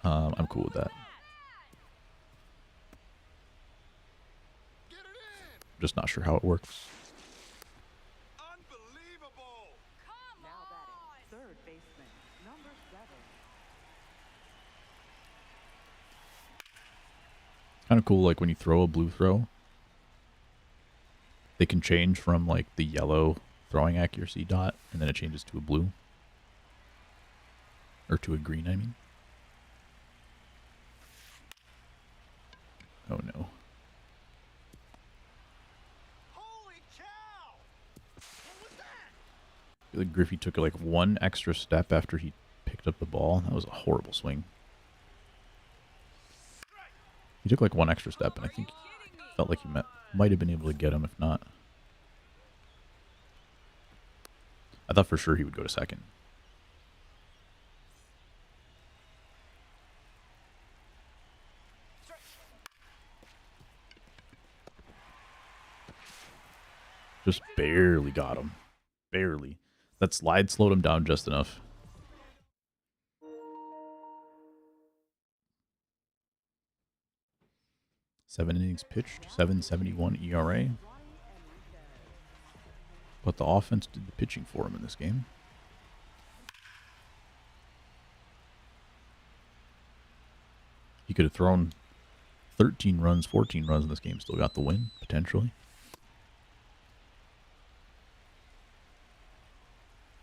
I'm cool with that. Just not sure how it works. Unbelievable. Come Now batting. on! Third baseman. Number 7. Kind of cool, like, when you throw a blue throw, they can change from, like, the yellow throwing accuracy dot, and then it changes to a blue. Or to a green, I mean. Oh, no. Holy cow. What was that? I feel like Griffey took, like, one extra step after he picked up the ball. That was a horrible swing. He took, like, one extra step, and I think felt like he might have been able to get him, if not. I thought for sure he would go to second. Just barely got him. Barely. That slide slowed him down just enough. Seven innings pitched, 7.71 ERA. But the offense did the pitching for him in this game. He could have thrown 13 runs, 14 runs in this game, still got the win, potentially.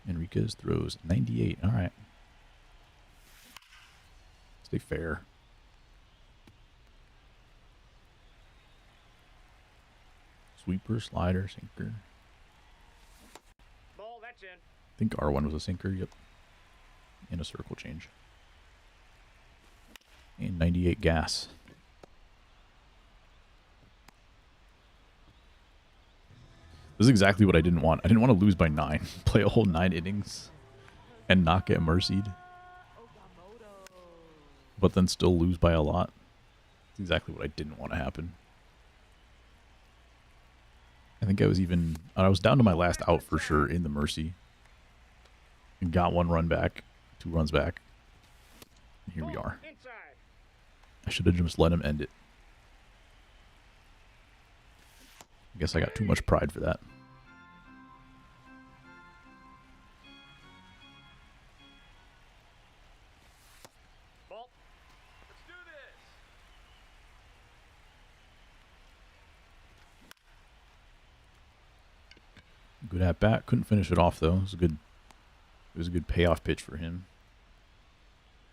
Enriquez throws 98. All right. Stay fair. Sweeper, slider, sinker. That's in. I think R1 was a sinker, yep. And a circle change. And 98 gas. This is exactly what I didn't want. I didn't want to lose by 9. Play a whole 9 innings and not get mercied. But then still lose by a lot. That's exactly what I didn't want to happen. I think I was down to my last out for sure in the mercy. And got 1 run back, 2 runs back. And here we are. Inside. I should have just let him end it. I guess I got too much pride for that. Ball. Let's do this. Good at bat. Couldn't finish it off though. It was a good payoff pitch for him.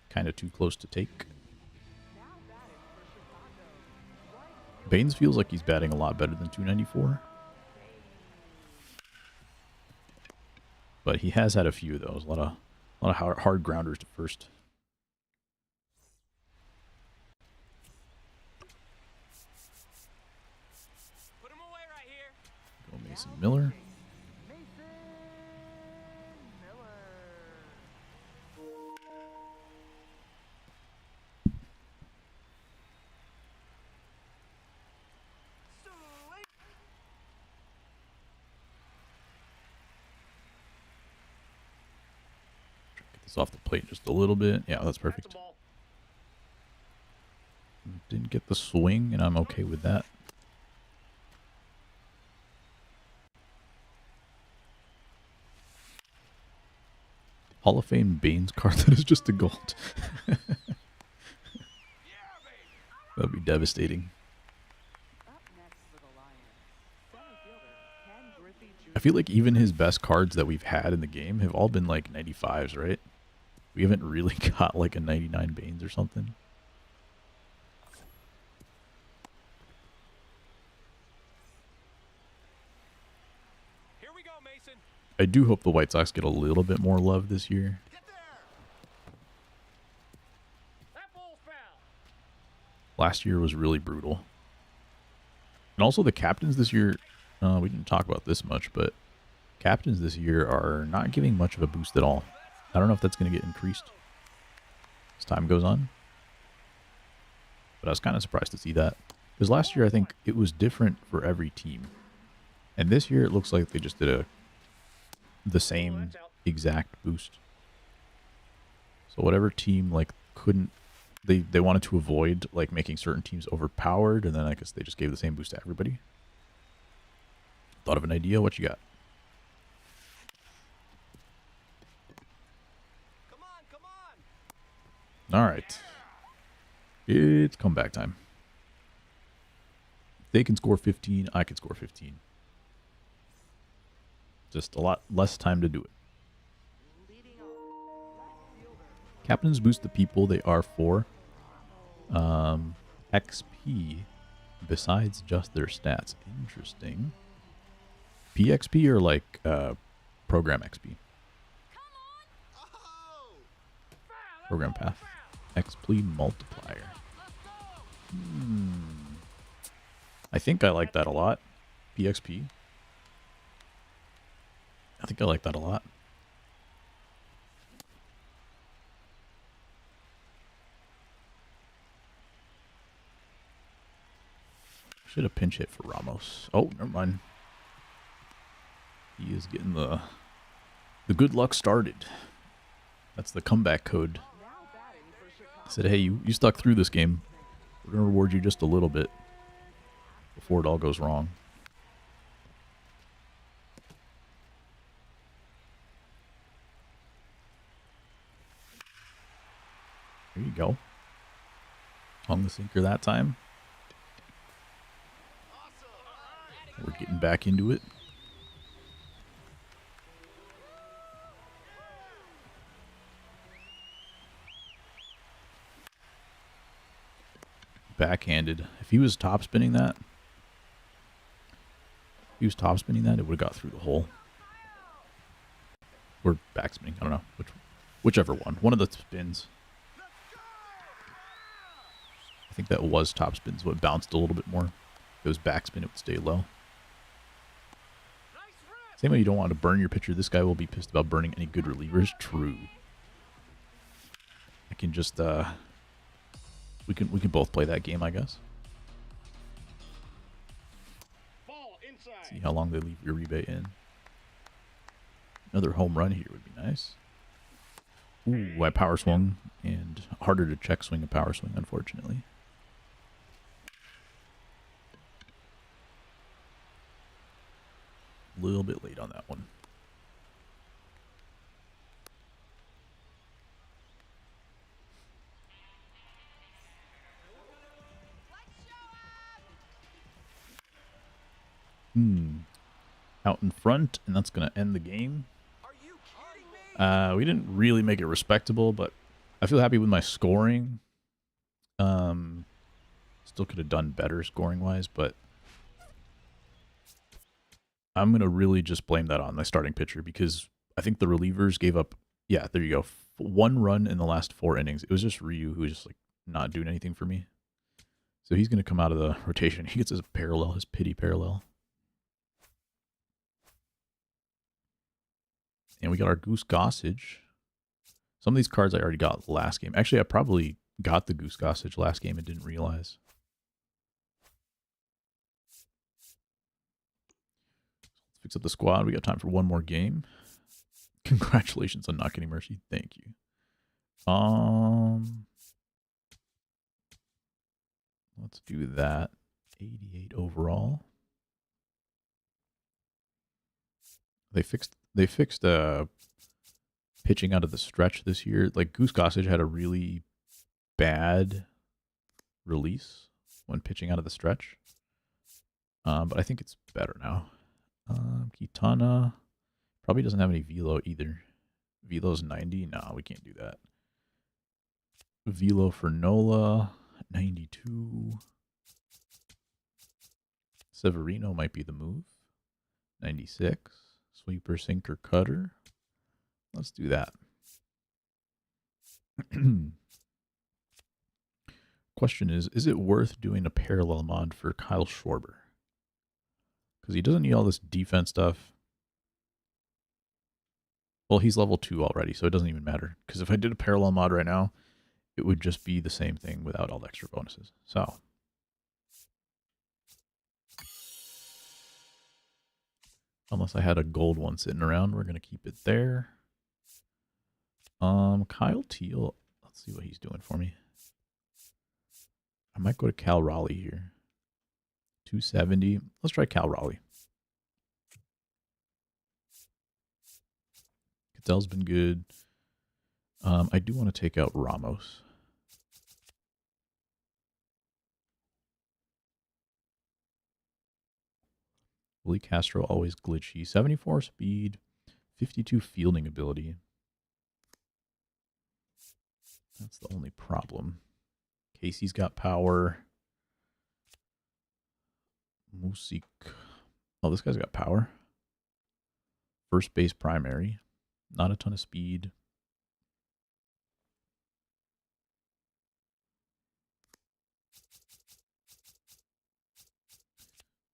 Kind of too close to take. Baines feels like he's batting a lot better than 294. But he has had a few of those. A lot of hard grounders to first. Put him away right here. Go Mason Miller. Get this off the plate just a little bit. Yeah, that's perfect. Didn't get the swing, and I'm okay with that. Hall of Fame Baines card that is just a gold. That'd be devastating. I feel like even his best cards that we've had in the game have all been like 95s, right? We haven't really got like a 99 Baines or something. Here we go, Mason. I do hope the White Sox get a little bit more love this year. Get there. That ball's foul. Last year was really brutal. And also the captains this year, we didn't talk about this much, but captains this year are not giving much of a boost at all. I don't know if that's going to get increased as time goes on. But I was kind of surprised to see that. Because last year I think it was different for every team. And this year it looks like they just did the same exact boost. So whatever team like couldn't, they wanted to avoid like making certain teams overpowered, and then I guess they just gave the same boost to everybody. Thought of an idea? What you got? Come on, come on. All right. It's comeback time. They can score 15. I can score 15. Just a lot less time to do it. Captains boost the people they are for. XP besides just their stats. Interesting. PXP or like program XP? Program path. XP multiplier. I think I like that a lot. PXP. I think I like that a lot. Should have pinch hit for Ramos. Oh, never mind. He is getting the good luck started. That's the comeback code. I said, hey, you stuck through this game. We're going to reward you just a little bit before it all goes wrong. There you go. On the sinker that time. We're getting back into it. Backhanded. If he was top spinning that, it would have got through the hole. or backspinning. I don't know whichever one. One of the spins. I think that was top spins. What bounced a little bit more. If it was backspin, it would stay low. Same way you don't want to burn your pitcher. This guy will be pissed about burning any good relievers. True. I can just we can both play that game, I guess. See how long they leave Uribe in. Another home run here would be nice. Ooh, I power swung, and harder to check swing a power swing, unfortunately. A little bit late on that one. Out in front, and that's going to end the game. Are you kidding me? We didn't really make it respectable, but I feel happy with my scoring. Still could have done better scoring-wise, but I'm going to really just blame that on my starting pitcher because I think the relievers gave up, yeah, there you go, 1 run in the last 4 innings. It was just Ryu who was just like not doing anything for me. So he's going to come out of the rotation. He gets his parallel, his pity parallel. And we got our Goose Gossage. Some of these cards I already got last game. Actually, I probably got the Goose Gossage last game and didn't realize. Let's fix up the squad. We got time for one more game. Congratulations on not getting Mercy. Thank you. Let's do that. 88 overall. They fixed pitching out of the stretch this year. Like Goose Gossage had a really bad release when pitching out of the stretch. But I think it's better now. Kitana probably doesn't have any velo either. Velo's 90. Nah, we can't do that. Velo for Nola, 92. Severino might be the move. 96. Sweeper, sinker, cutter. Let's do that. Question is it worth doing a parallel mod for Kyle Schwarber? Because he doesn't need all this defense stuff. Well, he's level 2 already, so it doesn't even matter. Because if I did a parallel mod right now, it would just be the same thing without all the extra bonuses. So unless I had a gold one sitting around, we're going to keep it there. Kyle Teal, let's see what he's doing for me. I might go to Cal Raleigh here. 270. Let's try Cal Raleigh. Cattell's been good. I do want to take out Ramos. Willie Castro always glitchy. 74 speed, 52 fielding ability. That's the only problem. Casey's got power. Musik. Oh, this guy's got power. First base primary. Not a ton of speed.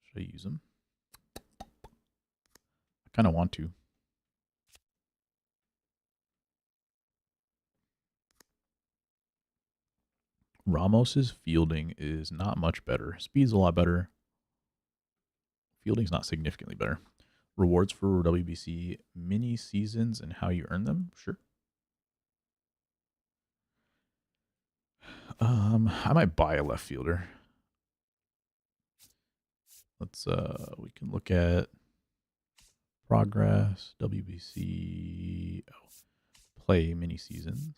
Should I use him? I kind of want to. Ramos's fielding is not much better. Speed's a lot better. Fielding's not significantly better. Rewards for WBC mini seasons and how you earn them? Sure. I might buy a left fielder. Let's we can look at progress, WBC, play mini seasons.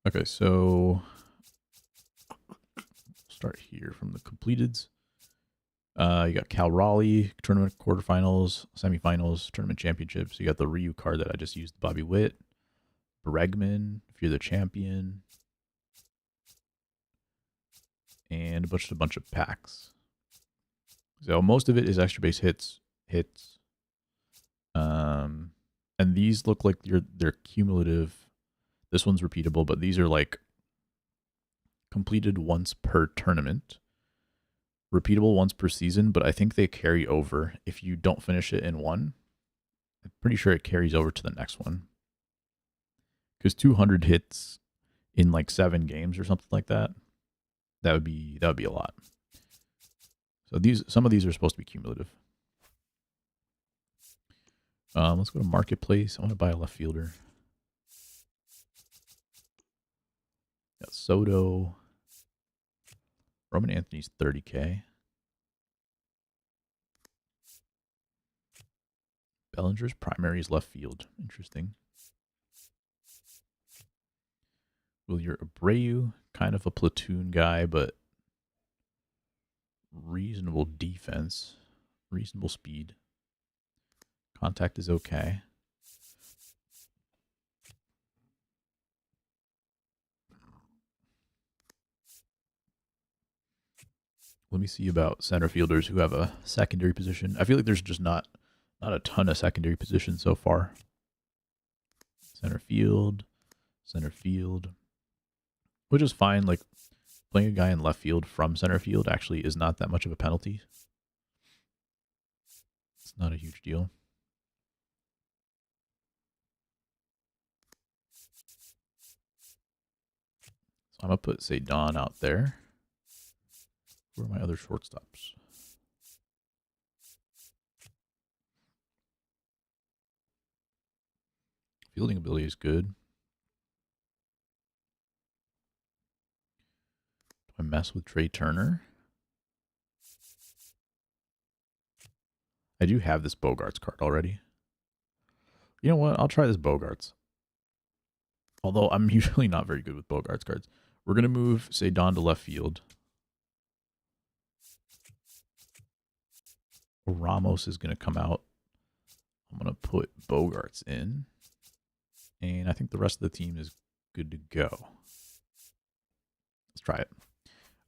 Okay, so start here from the completeds. You got Cal Raleigh, tournament quarterfinals, semifinals, tournament championships. You got the Ryu card that I just used, Bobby Witt. Bregman, if you're the champion. and a bunch of packs. So most of it is extra base hits. And these look like they're cumulative. This one's repeatable, but these are like completed once per tournament. Repeatable once per season, but I think they carry over. If you don't finish it in one, I'm pretty sure it carries over to the next one. Because 200 hits in like 7 games or something like that, that would be a lot. So some of these are supposed to be cumulative. Let's go to Marketplace. I want to buy a left fielder. Got Soto. Roman Anthony's 30K. Bellinger's primary is left field. Interesting. Wilyer Abreu, kind of a platoon guy, but reasonable defense, reasonable speed. Contact is okay. Let me see about center fielders who have a secondary position. I feel like there's just not a ton of secondary positions so far. Center field, which is fine. Like playing a guy in left field from center field actually is not that much of a penalty. It's not a huge deal. So I'm gonna put, say, Don out there. Where are my other shortstops? Fielding ability is good. Do I mess with Trey Turner? I do have this Bogarts card already. You know what? I'll try this Bogarts. Although I'm usually not very good with Bogarts cards. We're going to move, say, Don to left field. Ramos is going to come out. I'm going to put Bogarts in. And I think the rest of the team is good to go. Let's try it.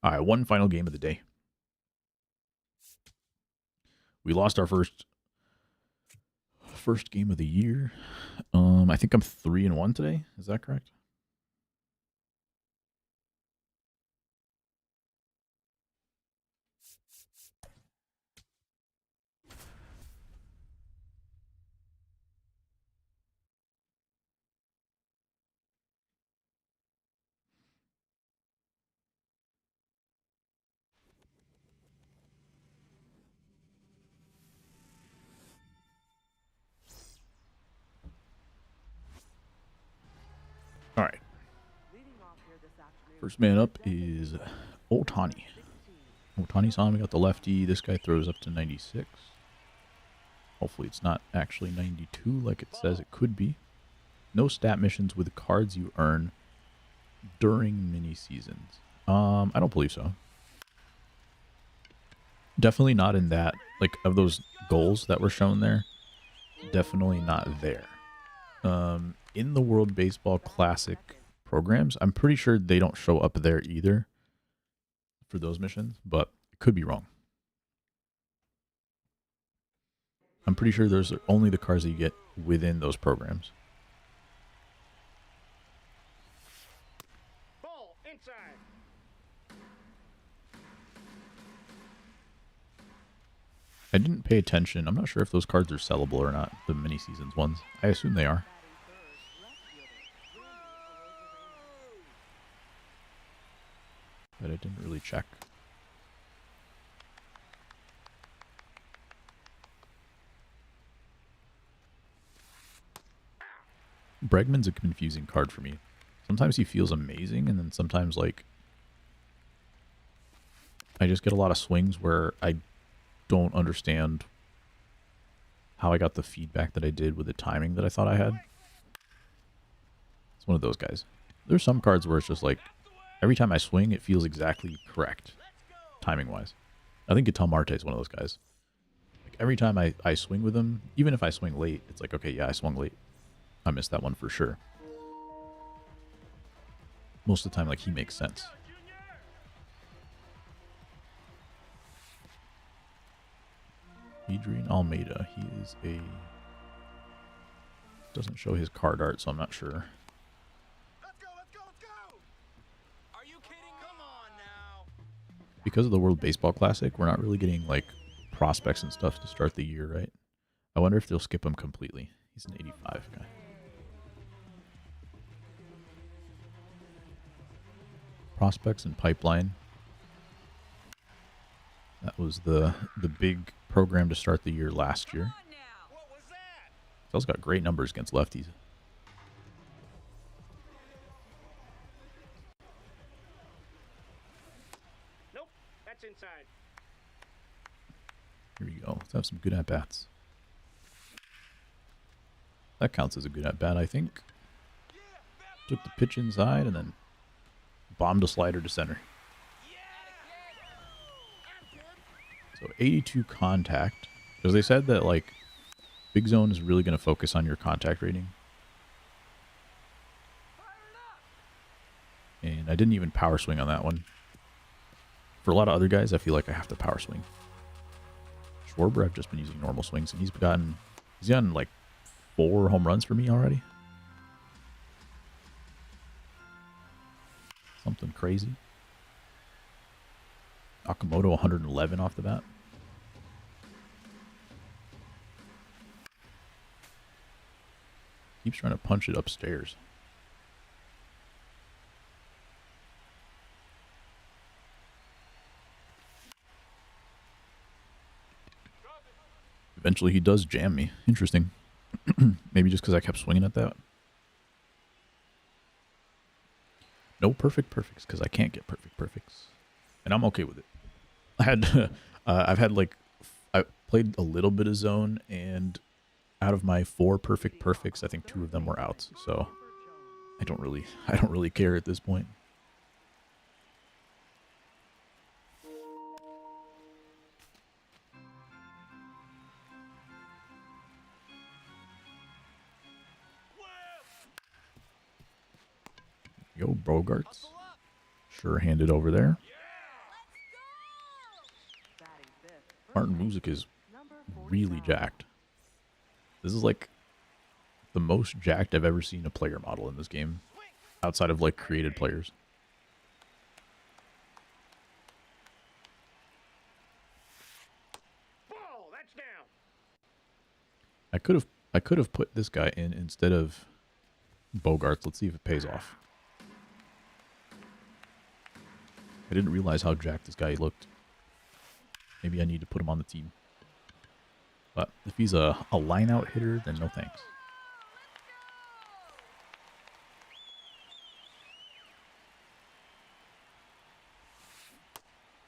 All right, one final game of the day. We lost our first game of the year. I think I'm 3-1 today. Is that correct? All right. First man up is Ohtani. Ohtani's on. We got the lefty. This guy throws up to 96. Hopefully it's not actually 92 like it says it could be. No stat missions with cards you earn during mini seasons. I don't believe so. Definitely not in that, like, of those goals that were shown there. Definitely not there. In the World Baseball Classic programs, I'm pretty sure they don't show up there either for those missions, but it could be wrong. I'm pretty sure there's only the cards that you get within those programs. Ball inside. I didn't pay attention. I'm not sure if those cards are sellable or not, the mini seasons ones. I assume they are. But I didn't really check. Bregman's a confusing card for me. Sometimes he feels amazing, and then sometimes, like, I just get a lot of swings where I don't understand how I got the feedback that I did with the timing that I thought I had. It's one of those guys. There's some cards where it's just like, every time I swing, it feels exactly correct, timing-wise. I think Ketel Marte is one of those guys. Like, every time I swing with him, even if I swing late, it's like, okay, yeah, I swung late. I missed that one for sure. Most of the time, like, he makes sense. Adrian Almeida. He is a... Doesn't show his card art, so I'm not sure. Let's go, let's go, let's go! Are you kidding? Come on now! Because of the World Baseball Classic, we're not really getting, like, prospects and stuff to start the year, right? I wonder if they'll skip him completely. He's an 85 guy. Prospects and pipeline. That was the big program to start the year last year. What was that? He's got great numbers against lefties. Nope, that's inside. Here we go. Let's have some good at-bats. That counts as a good at-bat, I think. Took the pitch inside and then bombed a slider to center. So 82 contact. Because they said that, like, Big Zone is really going to focus on your contact rating. And I didn't even power swing on that one. For a lot of other guys, I feel like I have to power swing. Schwarber, I've just been using normal swings, and he's gotten like 4 home runs for me already. Something crazy. Akamoto 111 off the bat. Keeps trying to punch it upstairs. Eventually he does jam me. Interesting. Maybe just because I kept swinging at that. No perfects because I can't get perfects. And I'm okay with it. I played a little bit of zone, and out of my 4 perfects, I think 2 of them were outs. So I don't really care at this point. Yo, Bogarts. Sure-handed over there. Batting fifth. Martin Music is Number really 47. jacked. This is like the most jacked I've ever seen a player model in this game, outside of like created players. Ball, that's down. I could have put this guy in instead of Bogarts. Let's see if it pays off. I didn't realize how jacked this guy looked. Maybe I need to put him on the team. But if he's a line-out hitter, then no thanks.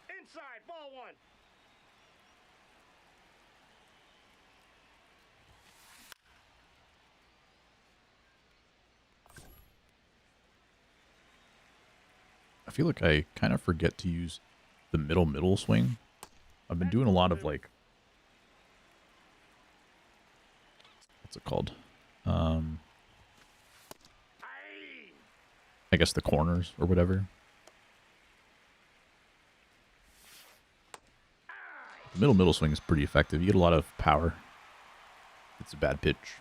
Inside, ball 1. I feel like I kind of forget to use the middle swing. I've been doing a lot of like, what's it called? I guess the corners or whatever. The middle swing is pretty effective. You get a lot of power. It's a bad pitch.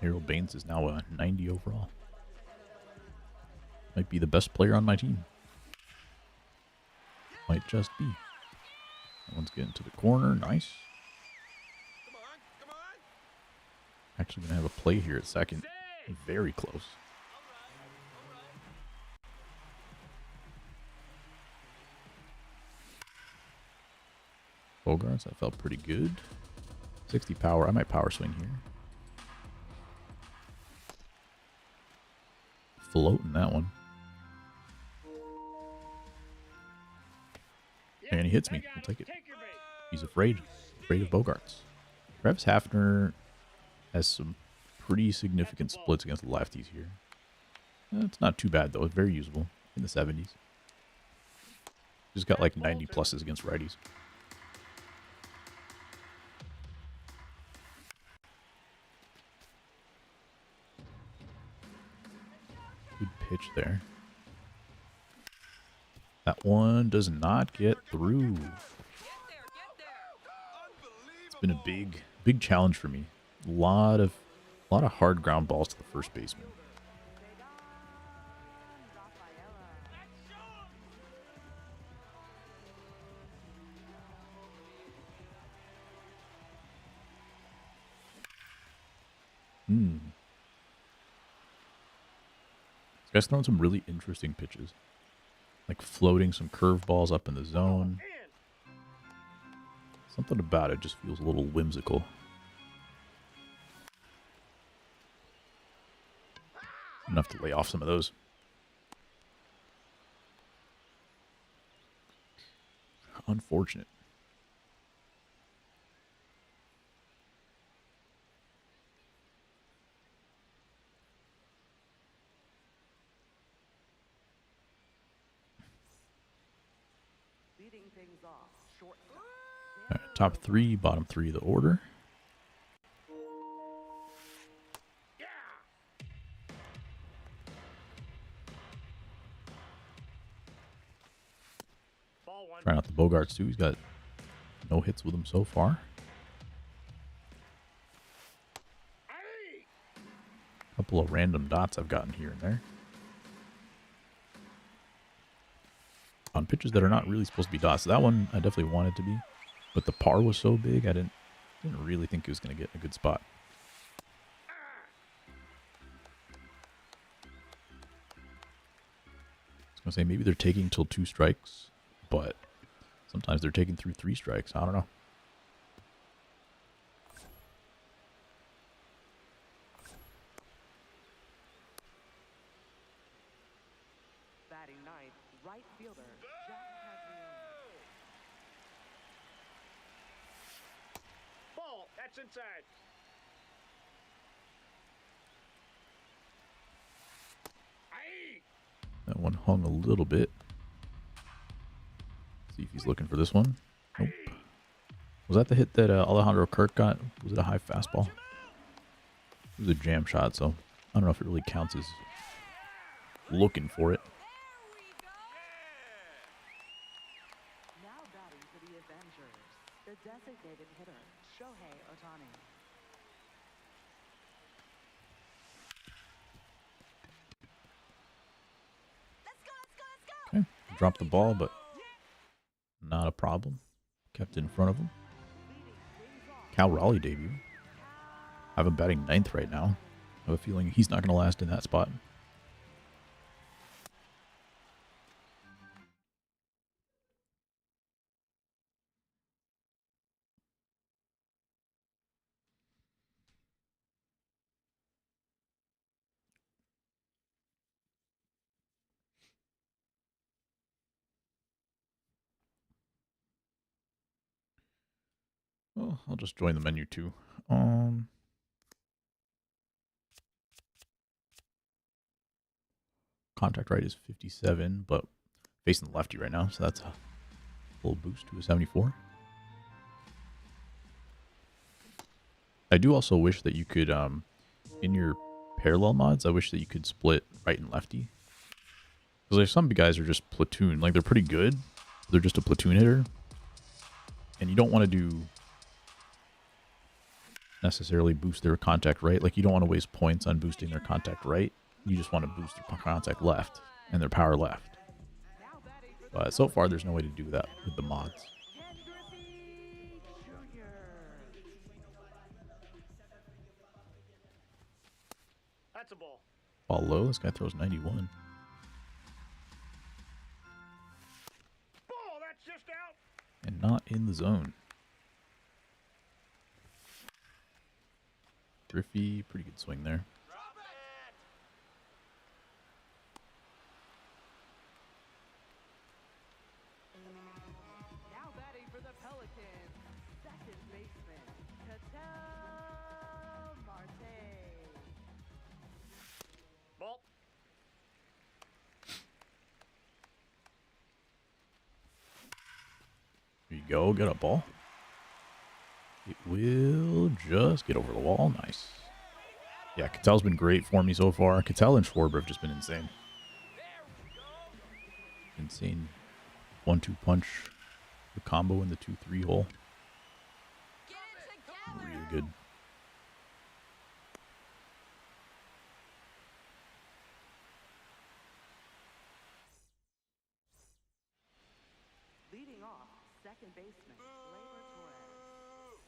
Harold Baines is now a 90 overall. Might be the best player on my team. Might just be. That one's getting to the corner. Nice. Come on! Actually going to have a play here at second. Very close. Bogarts, that felt pretty good. 60 power. I might power swing here. Floating that one. And he hits me. I'll take it. Take your bait. He's afraid. Afraid of Bogarts. Travis Hafner has some pretty significant splits against the lefties here. It's not too bad, though. It's very usable in the 70s. Just got like 90 pluses against righties. Good pitch there. That one does not get through. It's been a big challenge for me. A lot of hard ground balls to the first baseman. This guy's throwing some really interesting pitches. Like floating some curveballs up in the zone. Something about it just feels a little whimsical. Enough to lay off some of those. Unfortunate. Leading things off, shortstop. All right, top three, bottom three of the order. Trying out the Bogarts too. He's got no hits with him so far. A couple of random dots I've gotten here and there. On pitches that are not really supposed to be dots. That one I definitely wanted to be. But the par was so big I didn't really think he was going to get a good spot. I was going to say maybe they're taking till 2 strikes. But sometimes they're taking through 3 strikes. I don't know. Batting ninth, right fielder, Jack Caglione. Ball. That's inside. That one hung a little bit. See if he's looking for this one. Nope. Was that the hit that Alejandro Kirk got? Was it a high fastball? It was a jam shot, so I don't know if it really counts as looking for it. Now batting for the Avengers, the designated hitter, Shohei Ohtani. Okay, dropped the ball, but not a problem. Kept it in front of him. Cal Raleigh debut. I have him batting 9th right now. I have a feeling he's not going to last in that spot. Well, I'll just join the menu too. Contact right is 57, but facing the lefty right now, so that's a little boost to a 74. I do also wish that you could, in your parallel mods, I wish that you could split right and lefty. Because there's some guys are just platoon, like they're pretty good. They're just a platoon hitter. And you don't want to do necessarily boost their contact right. Like you don't want to waste points on boosting their contact right. You just want to boost their contact left and their power left. But so far, there's no way to do that with the mods. That's a ball. Ball low. This guy throws 91. Ball. That's just out. And not in the zone. Griffey, pretty good swing there. Now batting for the Pelicans, second baseman, Ketel Marte. Ball. There you go. Get a ball. It will just get over the wall. Nice. Yeah, Ketel's been great for me so far. Ketel and Schwarber have just been insane. Insane 1-2 punch, the combo in the 2-3 hole. Get it together. Really good. Leading off, second baseman, Gleyber Torres.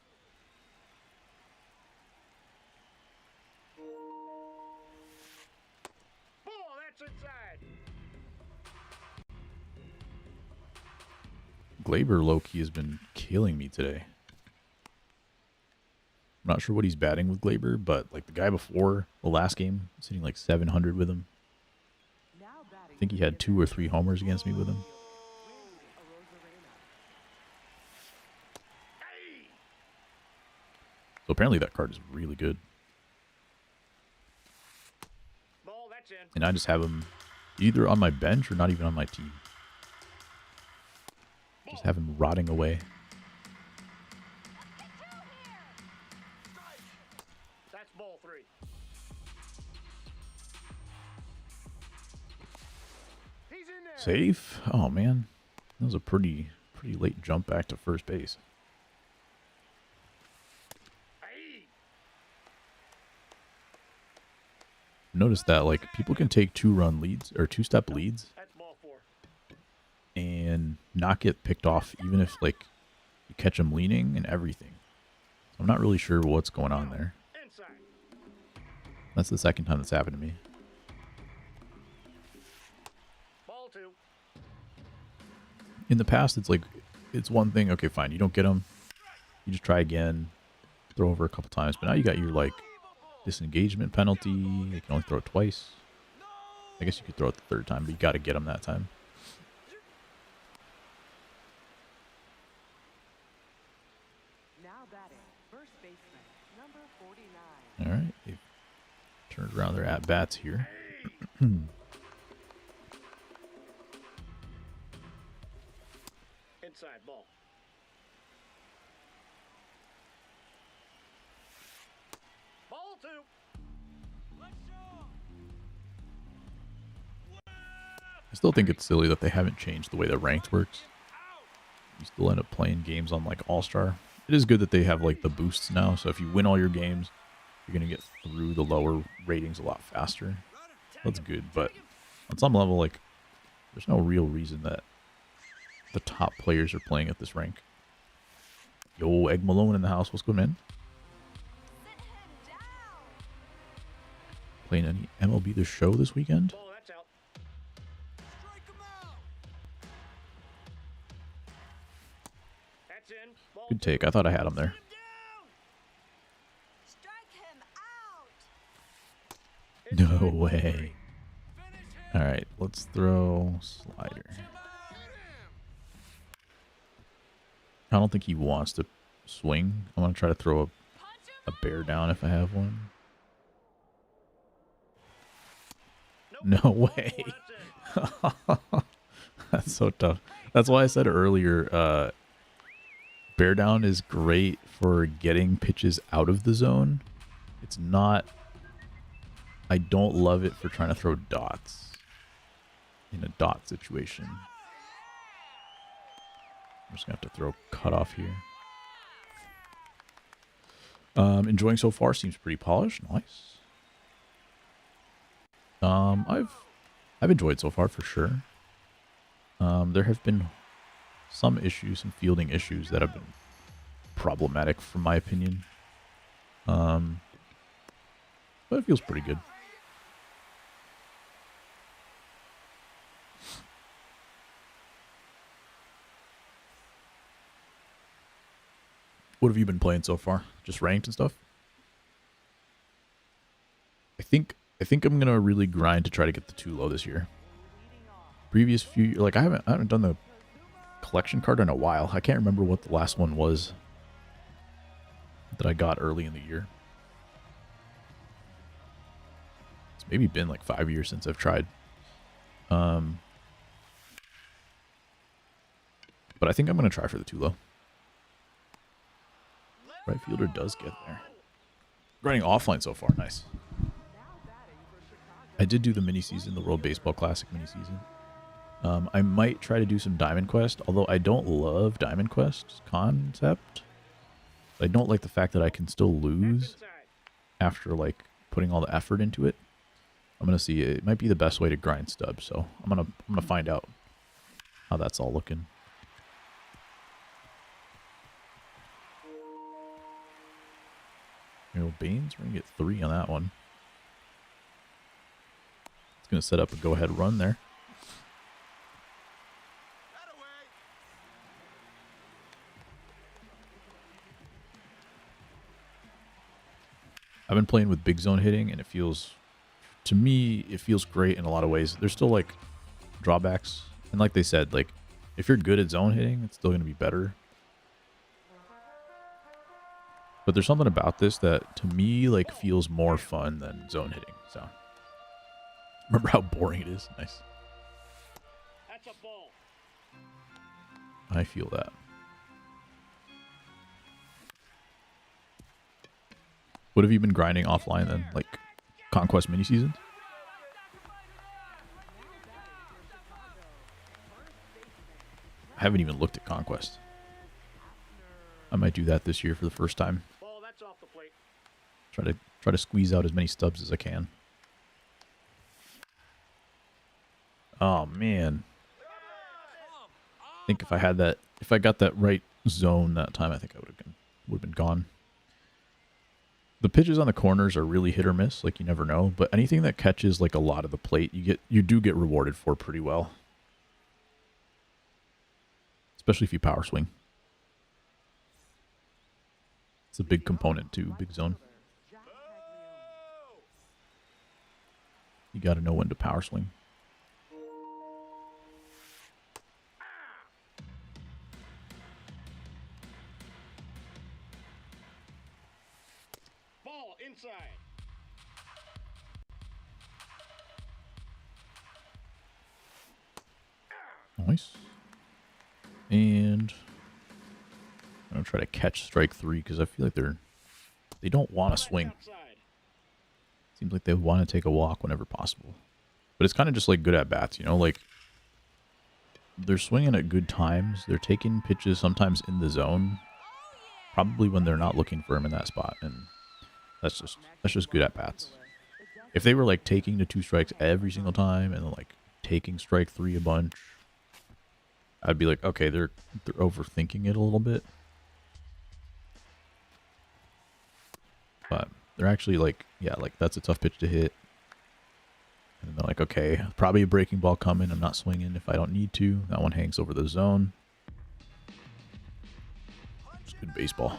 Ball, that's inside. Gleyber low-key has been killing me today. I'm not sure what he's batting with Gleyber, but like the guy before the last game, sitting like 700 with him. Now batting I think he had 2 or 3 homers against me with him. So apparently that card is really good. Ball, that's in. And I just have him either on my bench or not even on my team. Just have him rotting away. That's ball 3. He's in there. Safe? Oh man. That was a pretty late jump back to first base. Aye. Notice that like people can take 2-run leads or 2-step leads That's ball 4. and not get picked off even if like you catch them leaning and everything. So I'm not really sure what's going on there. Inside. That's the second time that's happened to me. Ball 2. In the past, it's like, it's one thing, okay, fine, you don't get them, you just try again, throw over a couple times, but now you got your, like, disengagement penalty, you can only throw it twice. I guess you could throw it the third time, but you got to get them that time. Now batting, first baseman, number 49. All right, they've turned around their at-bats here. Inside ball. Ball 2. I still think it's silly that they haven't changed the way the ranked works. You still end up playing games on like All-Star. It is good that they have like the boosts now, so if you win all your games, you're going to get through the lower ratings a lot faster. That's good, but on some level, like, there's no real reason that the top players are playing at this rank. Yo, Egg Malone in the house. What's going on, man? Sit him down. Playing any MLB The Show this weekend? Ball, that's out. Strike him out. That's in. Ball Good take. I thought I had him there. Strike him out. No way. All right, let's throw slider. I don't think he wants to swing. I'm going to try to throw a bear down if I have one. Nope. No way. Ball, that's in. That's so tough. That's why I said earlier, bear down is great for getting pitches out of the zone. It's not... I don't love it for trying to throw dots in a dot situation. I'm just going to have to throw cutoff here. Enjoying so far. Seems pretty polished. Nice. I've enjoyed so far for sure. There have been some issues, some fielding issues that have been problematic from my opinion. But it feels pretty good. What have you been playing so far? Just ranked and stuff? I think I'm gonna really grind to try to get the 2 low this year. Previous few, like I haven't done the collection card in a while. I can't remember what the last one was that I got early in the year. It's maybe been like 5 years since I've tried. But I think I'm gonna try for the 2 low. Right fielder does get there. Grinding offline so far. Nice. I did do the mini season, the World Baseball Classic mini season. I might try to do some Diamond Quest, although I don't love Diamond Quest's concept. I don't like the fact that I can still lose after like putting all the effort into it. I'm gonna see. It might be the best way to grind stubs, so I'm gonna find out how that's all looking. You know, Banes, we're gonna get 3 on that one. It's gonna set up a go-ahead run there. I've been playing with big zone hitting, and it feels, to me, it feels great in a lot of ways. There's still like drawbacks, and like they said, like if you're good at zone hitting, it's still gonna be better. But there's something about this that, to me, like feels more fun than zone hitting. So, remember how boring it is? Nice. That's a ball. I feel that. What have you been grinding offline then? Like Conquest mini seasons? I haven't even looked at Conquest. I might do that this year for the first time. Ball, that's off the plate. Try to squeeze out as many stubs as I can. Oh man. I think if I had that, if I got that right zone that time, I think I would have been gone. The pitches on the corners are really hit or miss, like you never know, but anything that catches like a lot of the plate, you do get rewarded for pretty well. Especially if you power swing. It's a big component too, big zone. You got to know when to power swing. Ball inside. Nice. And I'm going to try to catch strike 3 because I feel like they don't want to swing. Seems like they want to take a walk whenever possible. But it's kind of just like good at bats, you know, like they're swinging at good times. They're taking pitches sometimes in the zone, probably when they're not looking for him in that spot. And that's just good at bats. If they were like taking the 2 strikes every single time and like taking strike 3 a bunch, I'd be like, okay, they're overthinking it a little bit. But they're actually like, yeah, like that's a tough pitch to hit. And they're like, okay, probably a breaking ball coming. I'm not swinging if I don't need to. That one hangs over the zone. It's good baseball.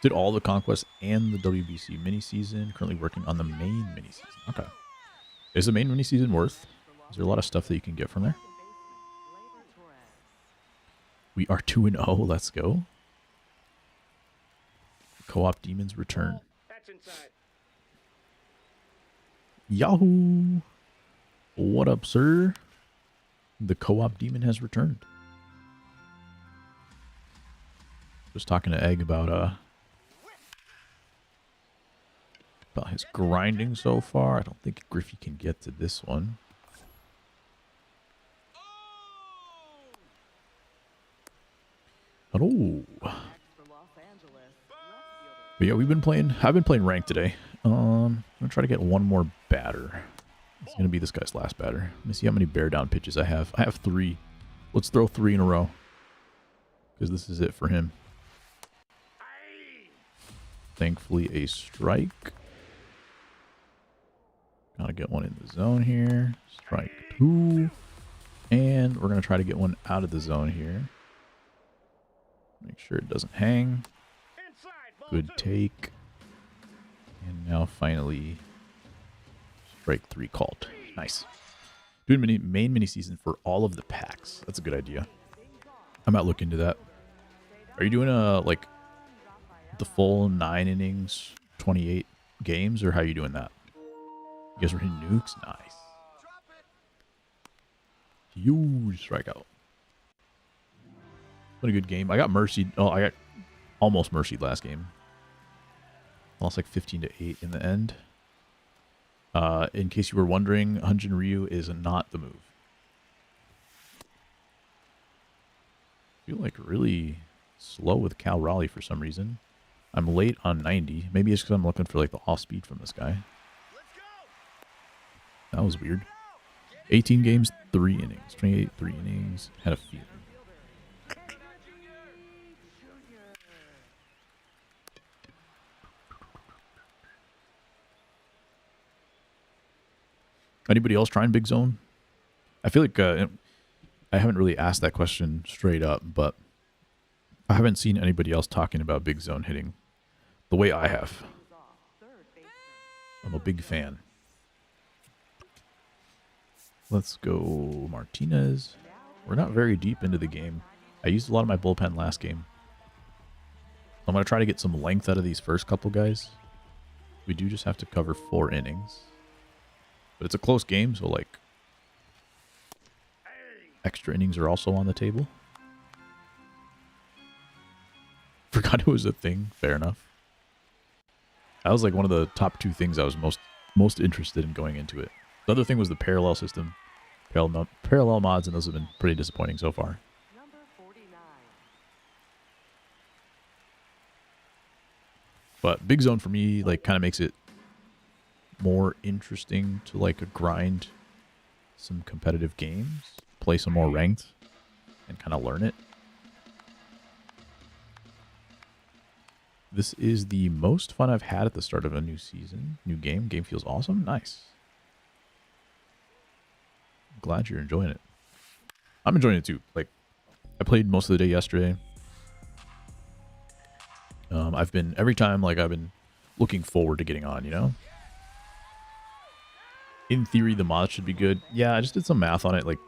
Did all the Conquest and the WBC mini season. Currently working on the main mini season. Okay. Is the main mini season worth? Is there a lot of stuff that you can get from there? We are 2-0. Let's go. Co-op demons return. That's inside. Yahoo! What up, sir? The co-op demon has returned. Just talking to Egg about his grinding so far. I don't think Griffey can get to this one. Oh. But yeah, I've been playing ranked today. I'm gonna try to get one more batter. It's gonna be this guy's last batter. Let me see how many bear down pitches I have. I have 3. Let's throw 3 in a row. Because this is it for him. Thankfully a strike. Gotta get one in the zone here. Strike 2. And we're gonna try to get one out of the zone here. Make sure it doesn't hang. Good take. And now finally, strike 3 called. Nice. Doing main mini season for all of the packs. That's a good idea. I might look into that. Are you doing like the full 9 innings, 28 games, or how are you doing that? You guys are hitting nukes? Nice. Huge strikeout. What a good game. I got mercied. Oh, I got almost mercied last game. Lost like 15-8 in the end. In case you were wondering, Hunjin Ryu is not the move. I feel like really slow with Cal Raleigh for some reason. I'm late on 90. Maybe it's because I'm looking for like the off speed from this guy. That was weird. 18 games, 3 innings. 28, 3 innings. Had a feeling. Anybody else trying Big Zone? I feel like I haven't really asked that question straight up, but I haven't seen anybody else talking about Big Zone hitting the way I have. I'm a big fan. Let's go Martinez. We're not very deep into the game. I used a lot of my bullpen last game. I'm going to try to get some length out of these first couple guys. We do just have to cover 4 innings. But it's a close game, so like extra innings are also on the table. Forgot it was a thing. Fair enough. That was like one of the top 2 things I was most interested in going into it. The other thing was the parallel system. Parallel mods, and those have been pretty disappointing so far. But Big Zone for me like kind of makes it more interesting to like grind some competitive games, play some more ranked, and kind of learn it. This is the most fun I've had at the start of a new season. New game. Game feels awesome. Nice. Glad you're enjoying it. I'm enjoying it too. Like, I played most of the day yesterday. Every time, like, I've been looking forward to getting on, you know? In theory, the mod should be good. Yeah, I just did some math on it. Like,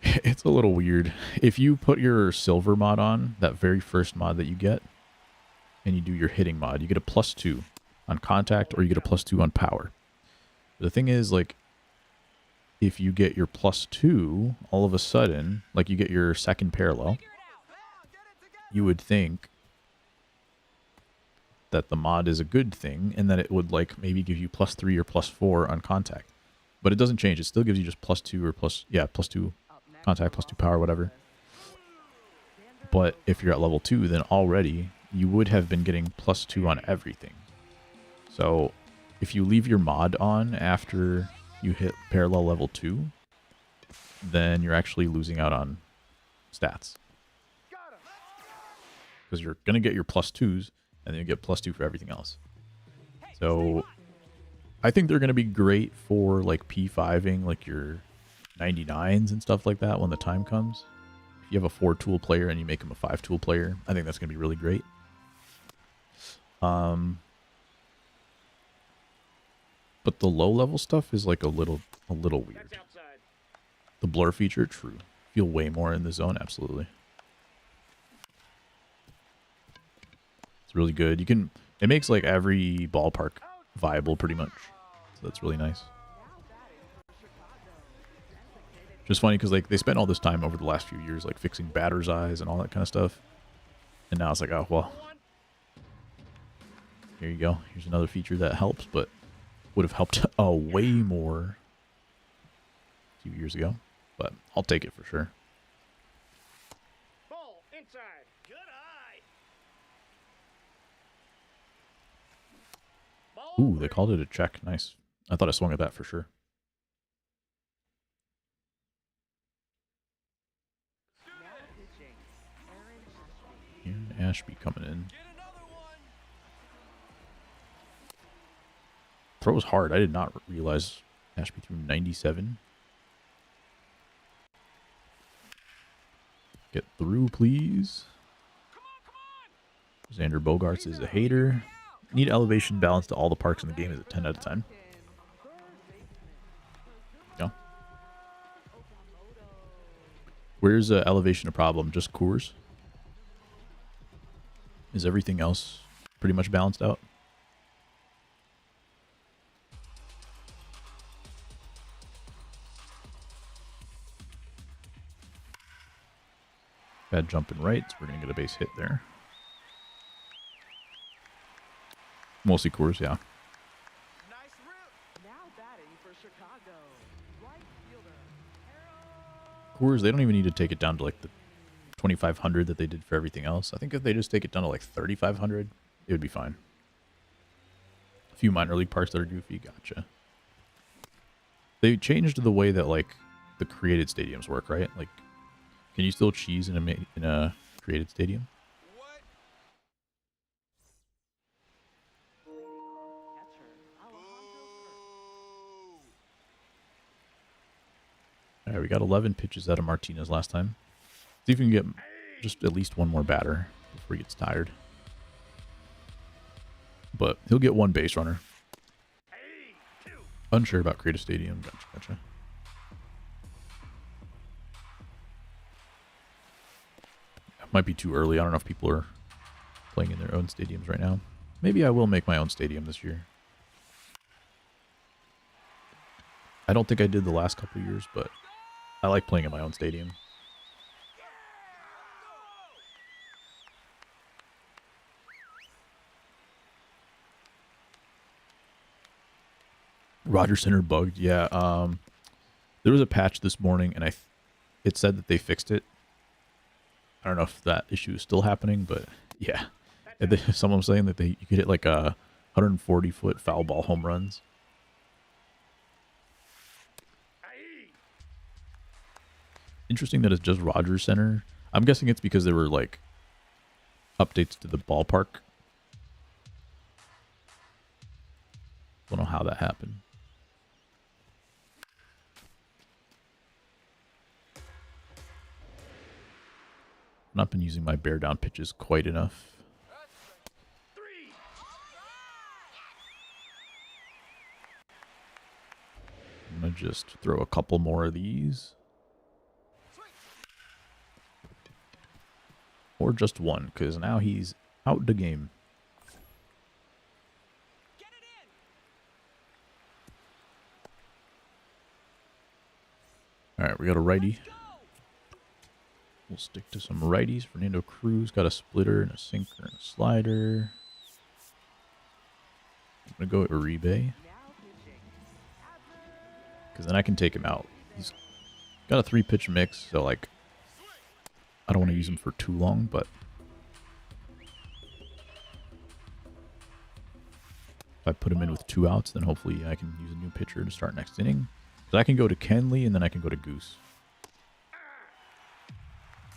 it's a little weird. If you put your silver mod on, that very first mod that you get, and you do your hitting mod, you get a +2 on contact, or you get a +2 on power. But the thing is, like, if you get your +2, all of a sudden, like you get your second parallel, you would think that the mod is a good thing and that it would like maybe give you +3 or +4 on contact. But it doesn't change. It still gives you just +2 or +2 contact, +2 power, whatever. But if you're at level 2, then already you would have been getting +2 on everything. So if you leave your mod on after you hit parallel level 2, then you're actually losing out on stats. Because you're going to get your +2s, and then you get +2 for everything else. So I think they're going to be great for like P5ing like your 99s and stuff like that when the time comes. If you have a 4-tool player and you make him a 5-tool player, I think that's going to be really great. But the low-level stuff is like a little weird. The blur feature, true. Feel way more in the zone, absolutely. It's really good. It makes like every ballpark viable pretty much. So that's really nice. Just funny because like they spent all this time over the last few years like fixing batter's eyes and all that kind of stuff. And now it's like, oh, well, here you go. Here's another feature that helps, but would have helped way more a few years ago. But I'll take it for sure. Ball inside. Good eye. Ooh, they called it a check. Nice. I thought I swung at that for sure. Aaron Ashby coming in. Throws hard. I did not realize Ashby threw 97. Get through, please. Xander Bogaerts is a hater. Need elevation balance to all the parks in the game is a 10 out of 10. Yeah. Where's elevation a problem? Just Coors? Is everything else pretty much balanced out? Bad jump in right. We're going to get a base hit there. Mostly Coors, yeah. tours, they don't even need to take it down to like the 2,500 that they did for everything else. I think if they just take it down to like 3,500, it would be fine. A few minor league parks that are goofy, gotcha. They changed the way that like the created stadiums work, right? Like, can you still cheese in a created stadium? Catcher Alejandro Kirk. All right, we got 11 pitches out of Martinez last time. See if we can get just at least one more batter before he gets tired. But he'll get one base runner. Unsure about creative stadium. Gotcha. Might be too early. I don't know if people are playing in their own stadiums right now. Maybe I will make my own stadium this year. I don't think I did the last couple of years, but I like playing in my own stadium. Rogers Center bugged. Yeah. There was a patch this morning, and it said that they fixed it. I don't know if that issue is still happening, but yeah. Someone was saying that you could hit like a 140-foot foul ball home runs. Interesting that it's just Rogers Center. I'm guessing it's because there were like updates to the ballpark. Don't know how that happened. I've not been using my bear down pitches quite enough. I'm gonna just throw a couple more of these. Or just one, because now he's out the game. Alright, we got a righty. We'll stick to some righties. Fernando Cruz got a splitter and a sinker and a slider. I'm going to go Uribe. Because then I can take him out. He's got a 3-pitch mix, so like, I don't want to use him for too long, but if I put him in with 2 outs, then hopefully I can use a new pitcher to start next inning. So I can go to Kenley, and then I can go to Goose.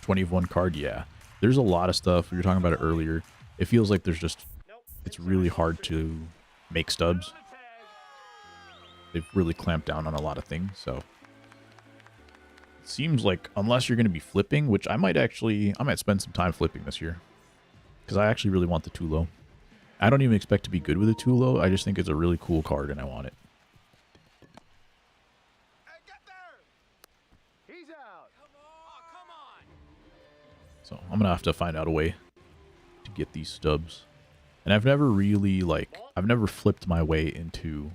20 of 1 card, yeah. There's a lot of stuff. We were talking about it earlier. It feels like there's just, it's really hard to make stubs. They've really clamped down on a lot of things, so it seems like unless you're going to be flipping, which I might spend some time flipping this year, because I actually really want the Tulo. I don't even expect to be good with the Tulo. I just think it's a really cool card, and I want it. So I'm going to have to find out a way to get these stubs. And I've never really, I've never flipped my way into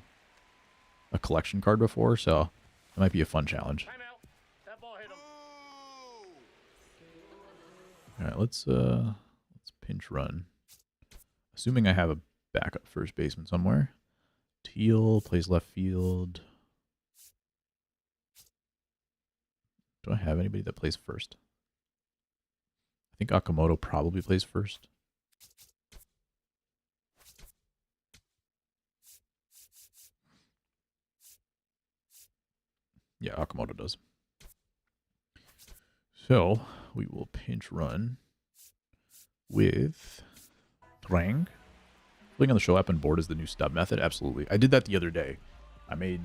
a collection card before, so it might be a fun challenge. Alright, let's pinch run. Assuming I have a backup first baseman somewhere. Teal plays left field. Do I have anybody that plays first? I think Akamoto probably plays first. Yeah, Akamoto does. So we will pinch run with Drang. Clicking on the show app and board is the new stub method. Absolutely. I did that the other day. I made,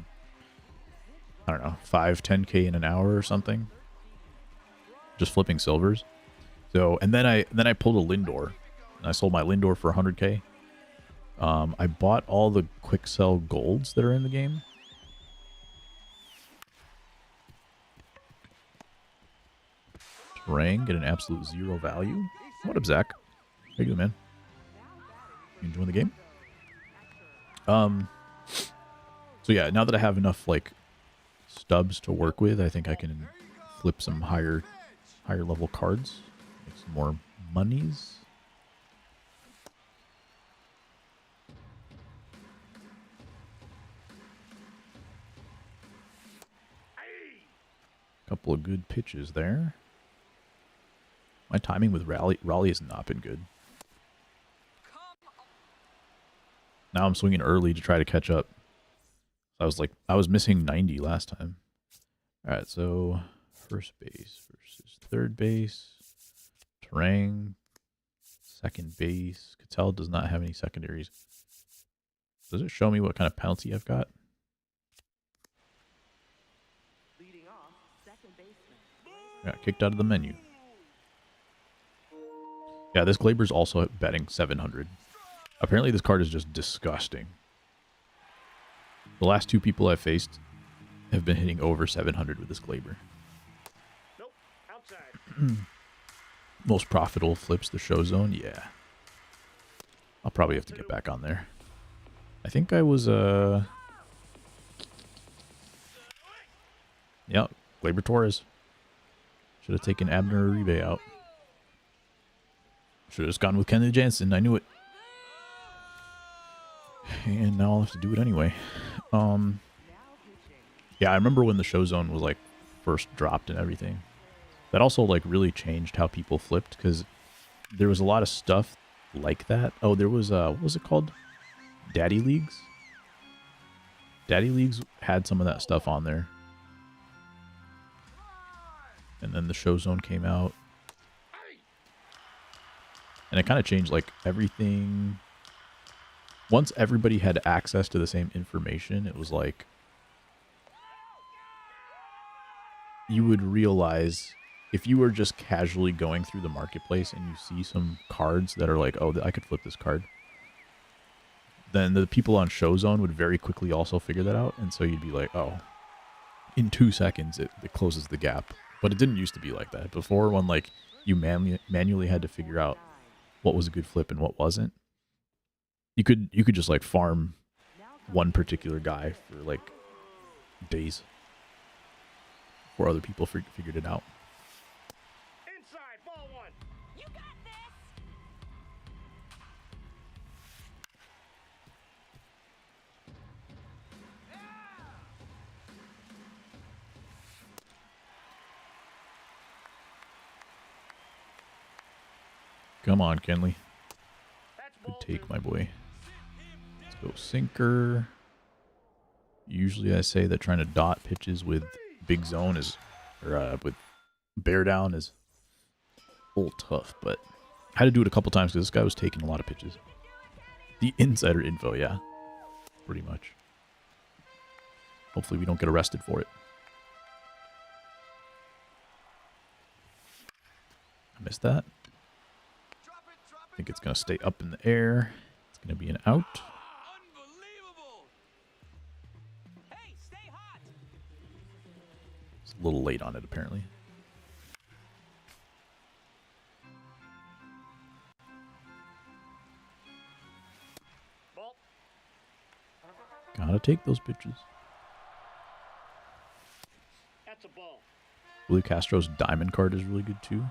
I don't know, 5-10K in an hour or something. Just flipping silvers. So, and then I pulled a Lindor, and I sold my Lindor for 100K. I bought all the quick sell golds that are in the game. Terang, get an absolute 0 value. What up, Zach? How you doing, man? You enjoying the game? So yeah, now that I have enough stubs to work with, I think I can flip some higher level cards. Make some more monies. Couple of good pitches there. My timing with Raleigh has not been good. Now I'm swinging early to try to catch up. I was missing 90 last time. All right, so first base versus third base. Terang, second base. Cattell does not have any secondaries. Does it show me what kind of penalty I've got? Leading off, second baseman. Got kicked out of the menu. Yeah, this Glaber's also betting 700. Apparently this card is just disgusting. The last two people I've faced have been hitting over 700 with this Glaber. Nope. Outside. Most profitable flips the show zone? Yeah. I'll probably have to get back on there. I think I was, Yep, Glaber Torres. Should have taken Abner Uribe out. Should have just gone with Kenley Jansen. I knew it. And now I'll have to do it anyway. Yeah, I remember when the show zone was like first dropped and everything. That also like really changed how people flipped because there was a lot of stuff like that. Oh, there was what was it called? Daddy Leagues. Daddy Leagues had some of that stuff on there. And then the show zone came out. And it kind of changed like everything. Once everybody had access to the same information, it was like you would realize if you were just casually going through the marketplace and you see some cards that are like, oh, I could flip this card, then the people on show zone would very quickly also figure that out. And so you'd be like, oh, in 2 seconds, it closes the gap. But it didn't used to be like that. Before, when like you manually had to figure out what was a good flip and what wasn't, you could just like farm one particular guy for like days before other people figured it out. Inside, ball one. You got this! Come on, Kenley. That's Good ball take, two. my boy. Let's go sinker. Usually I say that trying to dot pitches with big zone is, or with bear down is a little tough, but I had to do it a couple times because this guy was taking a lot of pitches. The insider info, yeah. Pretty much. Hopefully we don't get arrested for it. I missed that. I think it's going to stay up in the air. It's going to be an out. Unbelievable! Hey, stay hot! It's a little late on it, apparently. Ball. Gotta take those pitches. That's a ball. Willie Castro's diamond card is really good, too.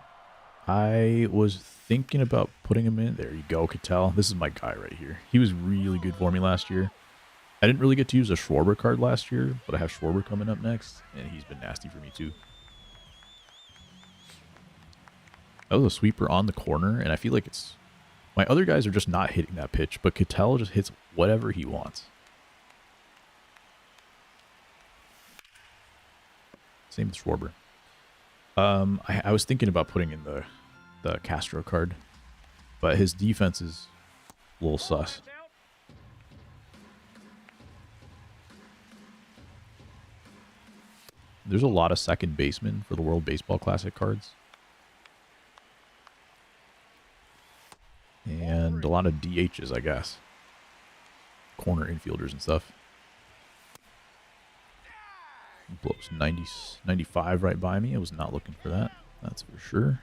I was thinking about putting him in. There you go, Cattell. This is my guy right here. He was really good for me last year. I didn't really get to use a Schwarber card last year, but I have Schwarber coming up next, and he's been nasty for me too. That was a sweeper on the corner, and I feel like it's... My other guys are just not hitting that pitch, but Cattell just hits whatever he wants. Same with Schwarber. I was thinking about putting in the Castro card, but his defense is a little sus. That's out. There's a lot of second basemen for the World Baseball Classic cards. And a lot of DHs, I guess. Corner infielders and stuff. Blows 90, 95 right by me. I was not looking for that. That's for sure.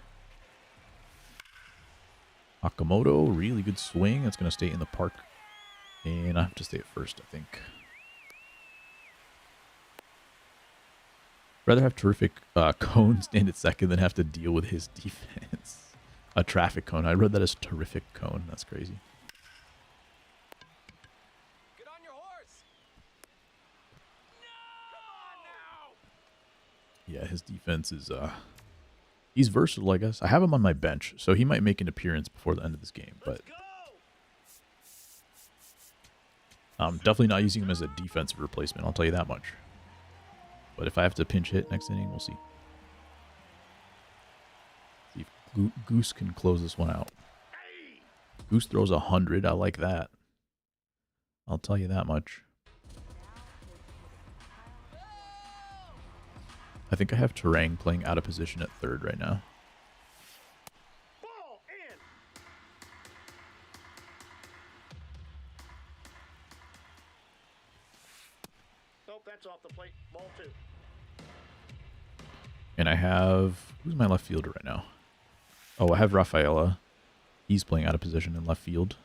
Akamoto, really good swing. That's going to stay in the park. And I have to stay at first, I think. Rather have terrific cone stand at second than have to deal with his defense. A traffic cone. I read that as terrific cone. That's crazy. Get on your horse! No! Come on Yeah, his defense is he's versatile, I guess. I have him on my bench, so he might make an appearance before the end of this game, but I'm definitely not using him as a defensive replacement, I'll tell you that much. But if I have to pinch hit next inning, we'll see. See if Goose can close this one out. Goose throws 100. I like that. I'll tell you that much. I think I have Terang playing out of position at third right now. Ball in. Nope, that's off the plate. Ball 2. And I have... Who's my left fielder right now? Oh, I have Rafaela. He's playing out of position in left field.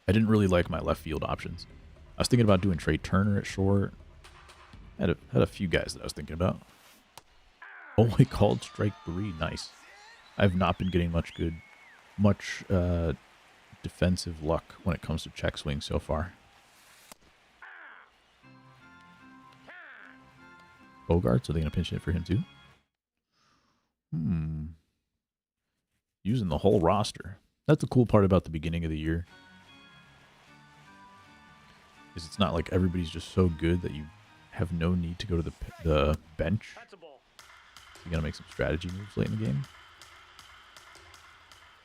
I didn't really like my left field options. I was thinking about doing Trey Turner at short. Had a few guys that I was thinking about. Only called strike 3. Nice. I've not been getting much defensive luck when it comes to check swing so far. Bogarts, are they going to pinch hit for him too? Using the whole roster. That's the cool part about the beginning of the year. Is it's not like everybody's just so good that you have no need to go to the bench. That's a ball. You gotta make some strategy moves late in the game.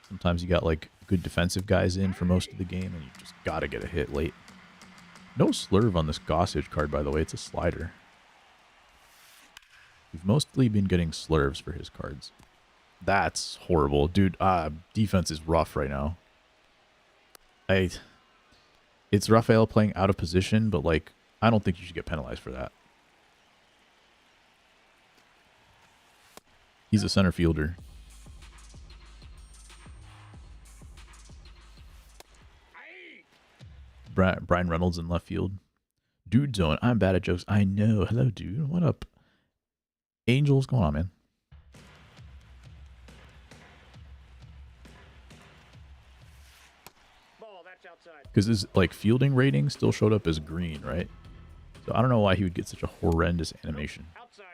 Sometimes you got like good defensive guys in for most of the game, and you just gotta get a hit late. No slurve on this Gossage card, by the way. It's a slider. We've mostly been getting slurves for his cards. That's horrible. Dude, defense is rough right now. It's Rafael playing out of position, but like, I don't think you should get penalized for that. He's a center fielder. Brian Reynolds in left field. Dude zone. I'm bad at jokes. I know. Hello, dude. What up? Angel, what's going on, man? Ball, that's outside. Because his like fielding rating still showed up as green, right? So I don't know why he would get such a horrendous animation. Outside.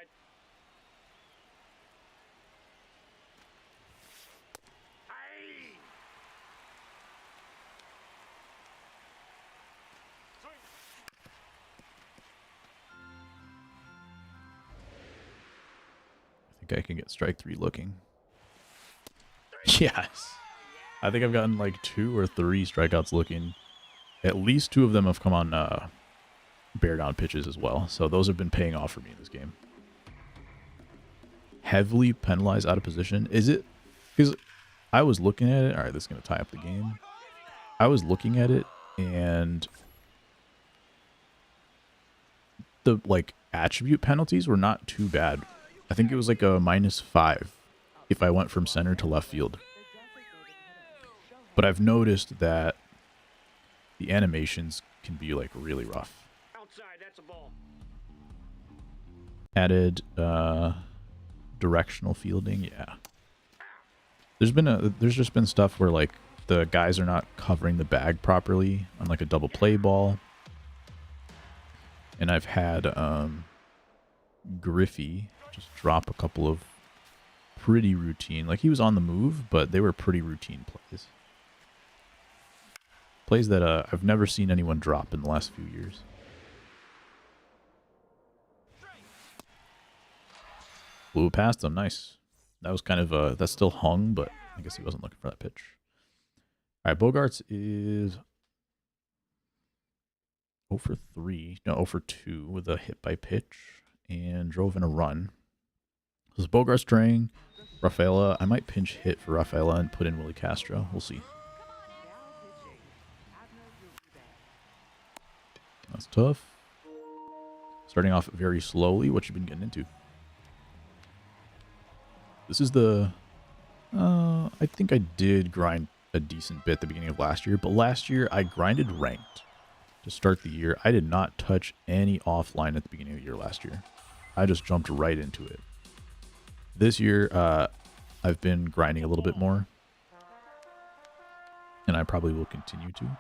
I think I can get strike 3 looking. Yes. I think I've gotten like 2 or 3 strikeouts looking. At least 2 of them have come on bear down pitches as well. So those have been paying off for me in this game. Heavily penalized out of position. Is it? Because I was looking at it. All right, this is going to tie up the game. I was looking at it and the like attribute penalties were not too bad. I think it was like a -5 if I went from center to left field. But I've noticed that the animations can be like really rough. Outside, that's a ball. Added directional fielding, yeah. There's just been stuff where like the guys are not covering the bag properly on like a double play ball. And I've had Griffey just drop a couple of pretty routine, like he was on the move, but they were pretty routine plays. Plays that I've never seen anyone drop in the last few years. Blew past him, nice. That was kind of that still hung, but I guess he wasn't looking for that pitch. All right, Bogarts is 0 for 3, no 0 for 2 with a hit by pitch and drove in a run. This is Bogarts straying. Rafaela, I might pinch hit for Rafaela and put in Willie Castro. We'll see. That's tough. Starting off very slowly. What you been getting into? This is the... I think I did grind a decent bit at the beginning of last year, but last year I grinded ranked to start the year. I did not touch any offline at the beginning of the year last year. I just jumped right into it. This year, I've been grinding a little bit more, and I probably will continue to.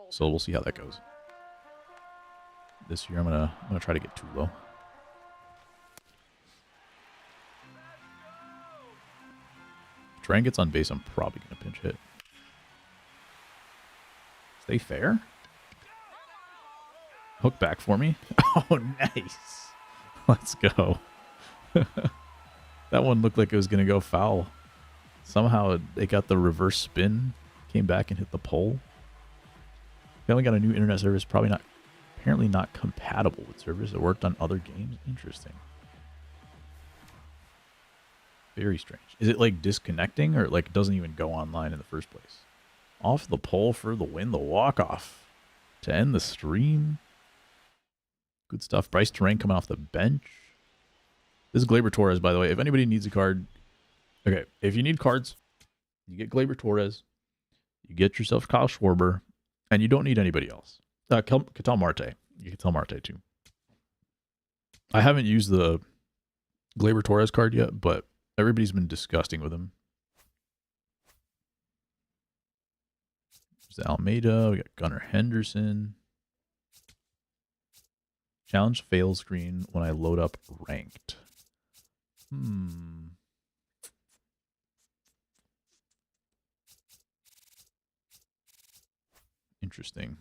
So we'll see how that goes. this year. I'm gonna try to get too low. If Terrain gets on base, I'm probably gonna pinch hit. Stay fair. Hook back for me. Oh, nice. Let's go. That one looked like it was gonna go foul. Somehow it got the reverse spin, came back and hit the pole. They only got a new internet service, apparently not compatible with servers that worked on other games. Interesting. Very strange. Is it like disconnecting or like doesn't even go online in the first place? Off the pole for the win, the walk-off to end the stream. Good stuff. Bryce Terrain coming off the bench. This is Gleyber Torres, by the way. If anybody needs a card, okay, if you need cards, you get Gleyber Torres, you get yourself Kyle Schwarber, and you don't need anybody else. Ketel Marte. You can tell Marte too. I haven't used the Gleyber Torres card yet, but everybody's been disgusting with him. There's Almeida. We got Gunnar Henderson. Challenge fail screen when I load up ranked. Interesting.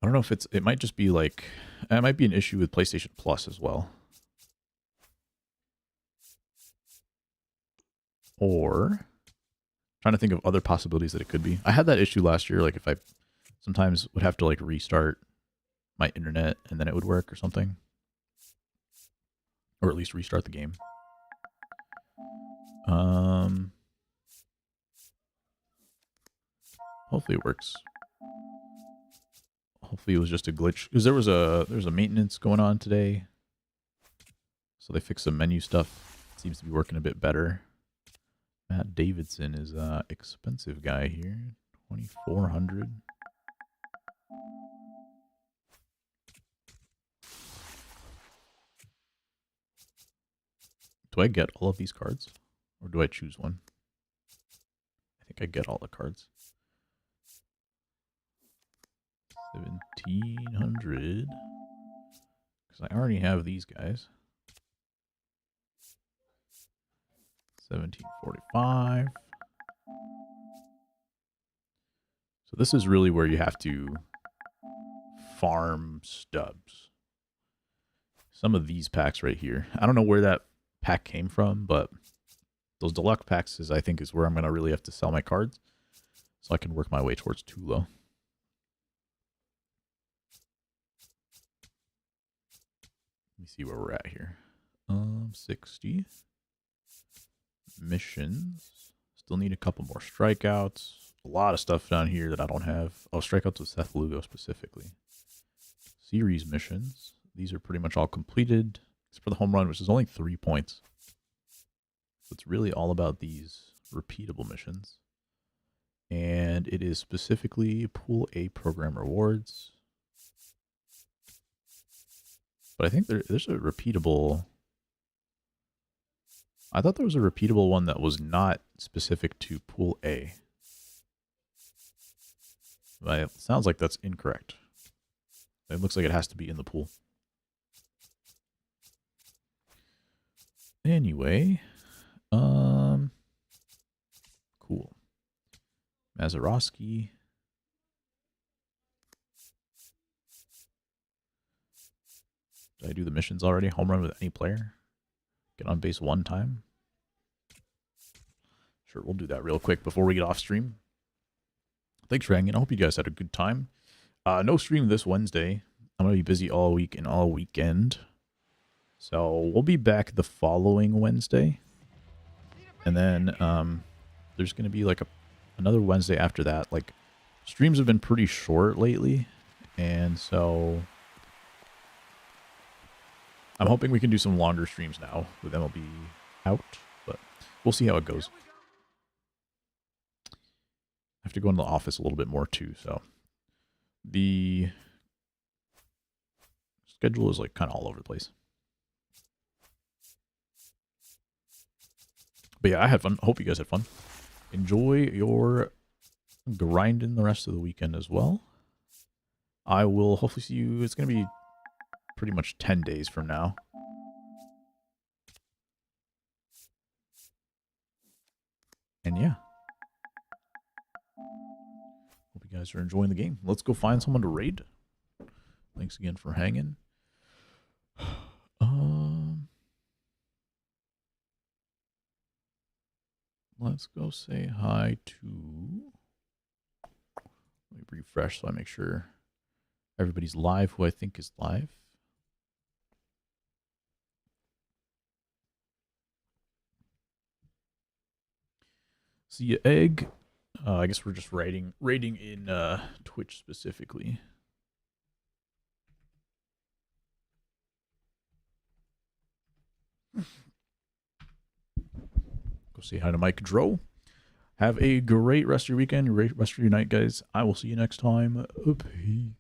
I don't know if it might just be like, it might be an issue with PlayStation Plus as well. Or, trying to think of other possibilities that it could be. I had that issue last year, like if I sometimes would have to like restart my internet and then it would work or something. Or at least restart the game. Hopefully it works. Hopefully it was just a glitch because there was a maintenance going on today, so they fixed some menu stuff. It seems to be working a bit better. Matt Davidson is a expensive guy here, 2,400. Do I get all of these cards, or do I choose one? I think I get all the cards. 1,700. Because I already have these guys. 1,745. So this is really where you have to farm stubs. Some of these packs right here. I don't know where that pack came from, but those deluxe packs I think is where I'm going to really have to sell my cards so I can work my way towards Tulo. Let me see where we're at here. 60. Missions. Still need a couple more strikeouts. A lot of stuff down here that I don't have. Oh, strikeouts with Seth Lugo specifically. Series missions. These are pretty much all completed. Except for the home run, which is only 3 points. So it's really all about these repeatable missions. And it is specifically Pool A program rewards. But I think there's a repeatable... I thought there was a repeatable one that was not specific to Pool A. But it sounds like that's incorrect. It looks like it has to be in the pool. Anyway, cool. Mazeroski. Did I do the missions already? Home run with any player? Get on base one time? Sure, we'll do that real quick before we get off stream. Thanks for hanging. I hope you guys had a good time. No stream this Wednesday. I'm going to be busy all week and all weekend. So we'll be back the following Wednesday. And then there's going to be like another Wednesday after that. Like, streams have been pretty short lately. And so I'm hoping we can do some longer streams now with MLB out. But we'll see how it goes. I have to go into the office a little bit more too. So the schedule is like kind of all over the place. But yeah, I had fun. Hope you guys had fun. Enjoy your grinding the rest of the weekend as well. I will hopefully see you. It's going to be pretty much 10 days from now. And yeah. Hope you guys are enjoying the game. Let's go find someone to raid. Thanks again for hanging. Let's go say hi to... Let me refresh so I make sure everybody's live who I think is live. See ya, Egg. I guess we're just raiding in Twitch specifically. Go say hi to Mike Dro. Have a great rest of your weekend, great rest of your night, guys. I will see you next time. Peace.